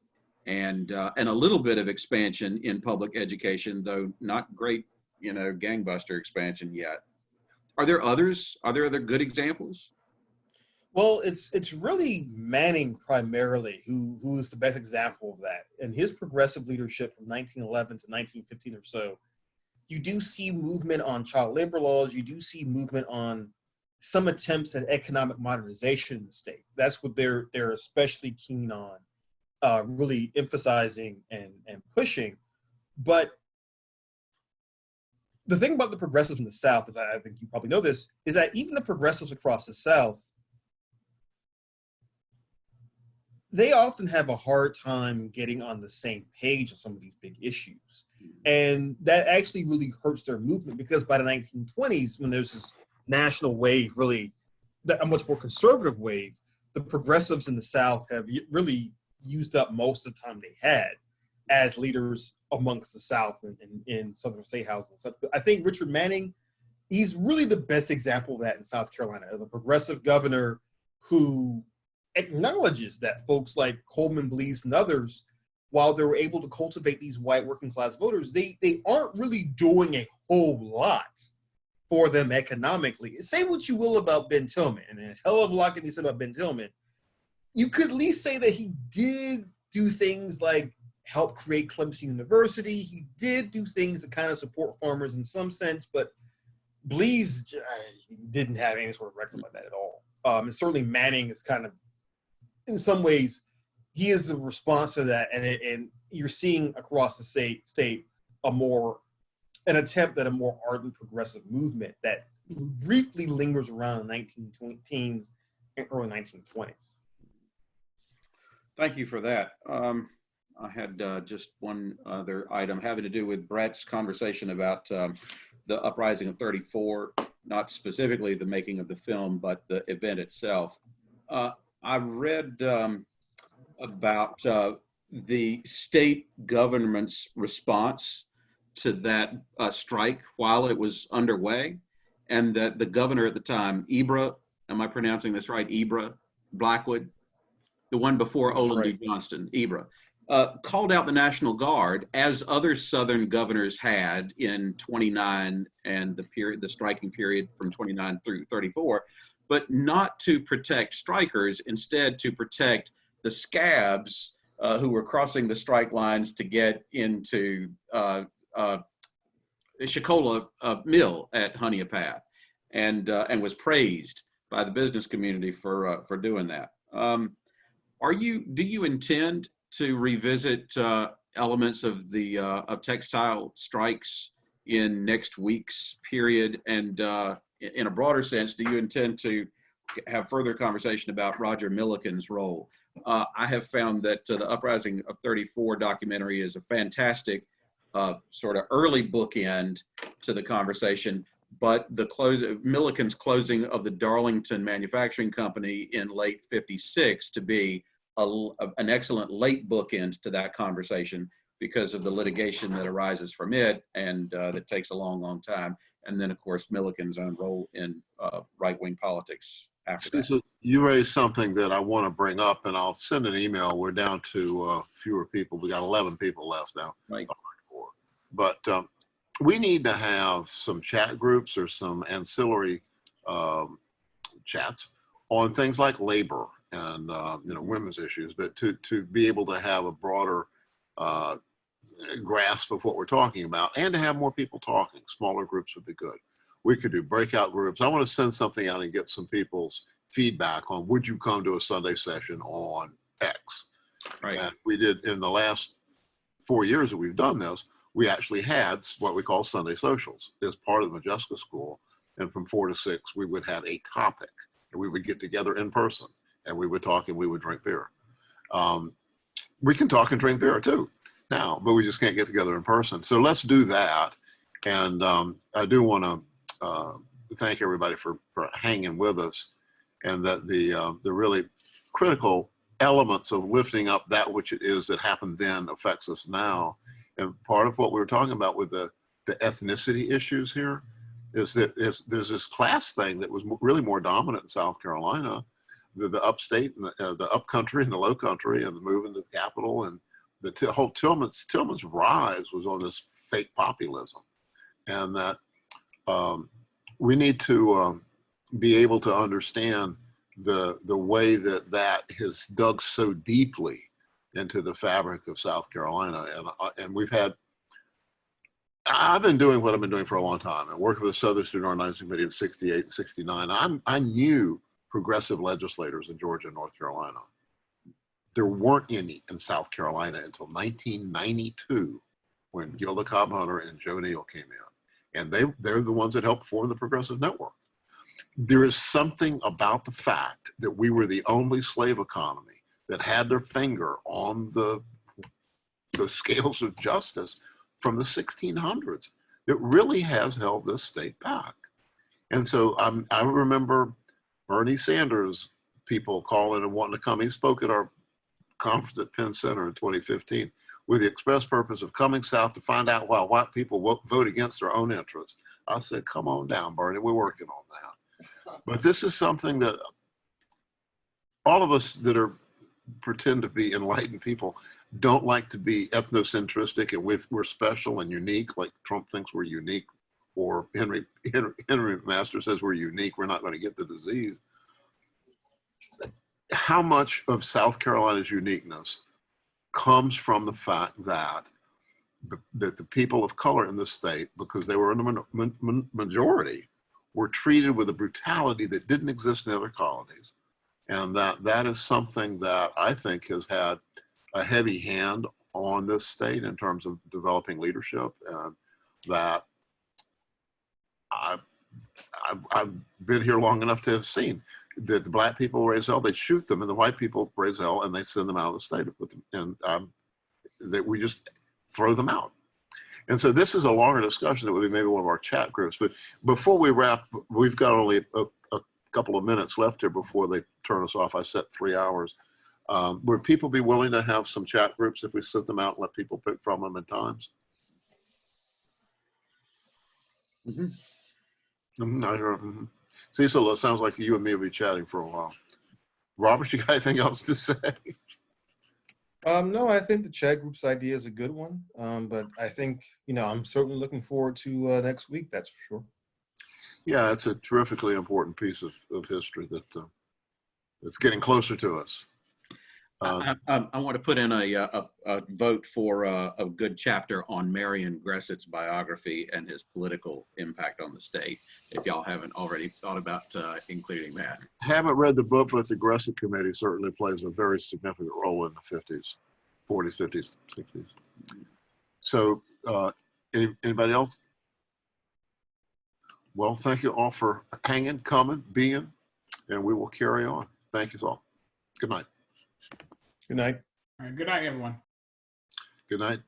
and a little bit of expansion in public education, though not great, gangbuster expansion yet. Are there others? Are there other good examples? Well, it's really Manning primarily who is the best example of that. And his progressive leadership from 1911 to 1915 or so, you do see movement on child labor laws. You do see movement on some attempts at economic modernization in the state. That's what they're especially keen on, really emphasizing and pushing. But the thing about the progressives in the South, as I think you probably know this, is that even the progressives across the South, they often have a hard time getting on the same page on some of these big issues. And that actually really hurts their movement, because by the 1920s, when there's this national wave, really a much more conservative wave, the progressives in the South have really used up most of the time they had as leaders amongst the South and in Southern state houses. So I think Richard Manning, he's really the best example of that in South Carolina, the progressive governor who acknowledges that folks like Coleman, Blease, and others, while they were able to cultivate these white working class voters, they aren't really doing a whole lot for them economically. Say what you will about Ben Tillman, and a hell of a lot can be said about Ben Tillman. You could at least say that he did do things like help create Clemson University. He did do things to kind of support farmers in some sense, but Blease didn't have any sort of record like that at all. And certainly Manning is kind of, in some ways, he is a response to that, and you're seeing across the state an attempt at a more ardent progressive movement that briefly lingers around the 1910s and early 1920s. Thank you for that. I had just one other item having to do with Brett's conversation about the uprising of '34, not specifically the making of the film, but the event itself. I read about the state government's response to that strike while it was underway, and that the governor at the time, Ibra, am I pronouncing this right? Ibra Blackwood, the one before Olin D. Johnston, Ibra, called out the National Guard, as other Southern governors had in 29 and the striking period from 29 through 34, but not to protect strikers, instead to protect the scabs who were crossing the strike lines to get into Shakola Mill at Honeypath, and was praised by the business community for doing that. Do you intend to revisit elements of the textile strikes in next week's period? And in a broader sense, do you intend to have further conversation about Roger Milliken's role? I have found that the Uprising of '34 documentary is a fantastic sort of early bookend to the conversation, but Milliken's closing of the Darlington Manufacturing Company in late '56 to be an excellent late bookend to that conversation, because of the litigation that arises from it, and that takes a long, long time. And then, of course, Milliken's own role in right-wing politics after that. So you raised something that I want to bring up, and I'll send an email. We're down to fewer people. We got 11 people left now. Right. But we need to have some chat groups or some ancillary chats on things like labor and women's issues, but to be able to have a broader grasp of what we're talking about, and to have more people talking. Smaller groups would be good. We could do breakout groups. I want to send something out and get some people's feedback on, would you come to a Sunday session on X? Right. And we did, in the last 4 years that we've done this, we actually had what we call Sunday socials as part of the Modjeska School. And from 4 to 6, we would have a topic, and we would get together in person, and we would talk and we would drink beer. We can talk and drink beer too now, but we just can't get together in person. So let's do that. And I do want to thank everybody for hanging with us, and that the really critical elements of lifting up that which it is that happened then affects us now. And part of what we were talking about with the ethnicity issues here is that there's this class thing that was really more dominant in South Carolina, the upstate and the upcountry and the low country, and the moving to the capital, and the whole Tillman's rise was on this fake populism. And that we need to be able to understand the way that has dug so deeply into the fabric of South Carolina. And I've been doing what I've been doing for a long time, and working with the Southern Student Organizing Committee in 68 and 69. I knew progressive legislators in Georgia and North Carolina. There weren't any in South Carolina until 1992, when Gilda Cobb Hunter and Joe Neal came in. And they're the ones that helped form the Progressive Network. There is something about the fact that we were the only slave economy that had their finger on the scales of justice from the 1600s that really has held this state back. And so I remember Bernie Sanders people calling and wanting to come. He spoke at our conference at Penn Center in 2015 with the express purpose of coming south to find out why white people vote against their own interests. I said, come on down, Bernie, we're working on that. But this is something that all of us that pretend to be enlightened people don't like to be ethnocentristic and we're special and unique, like Trump thinks we're unique, or Henry Master says we're unique, we're not going to get the disease. How much of South Carolina's uniqueness comes from the fact that the people of color in the state, because they were in the majority, were treated with a brutality that didn't exist in other colonies. And that is something that I think has had a heavy hand on this state in terms of developing leadership, and that I've been here long enough to have seen that the black people raise hell, they shoot them, and the white people raise hell and they send them out of the state with them, and that we just throw them out. And so this is a longer discussion that would be maybe one of our chat groups. But before we wrap, we've got only a couple of minutes left here before they turn us off. I set 3 hours. Would people be willing to have some chat groups if we sent them out and let people pick from them at times? Mm-hmm. I heard. Mm-hmm. Cecil, it sounds like you and me will be chatting for a while. Robert, you got anything else to say? No, I think the chat groups idea is a good one. But I think, I'm certainly looking forward to next week, that's for sure. Yeah, it's a terrifically important piece of history that's getting closer to us. I want to put in a vote for a good chapter on Marion Gressett's biography and his political impact on the state, if y'all haven't already thought about including that. Haven't read the book, but the Gressett Committee certainly plays a very significant role in the 50s, 40s, 50s, 60s. So anybody else? Well, thank you all for hanging, coming, being, and we will carry on. Thank you all. Good night. Good night. All right, good night, everyone. Good night.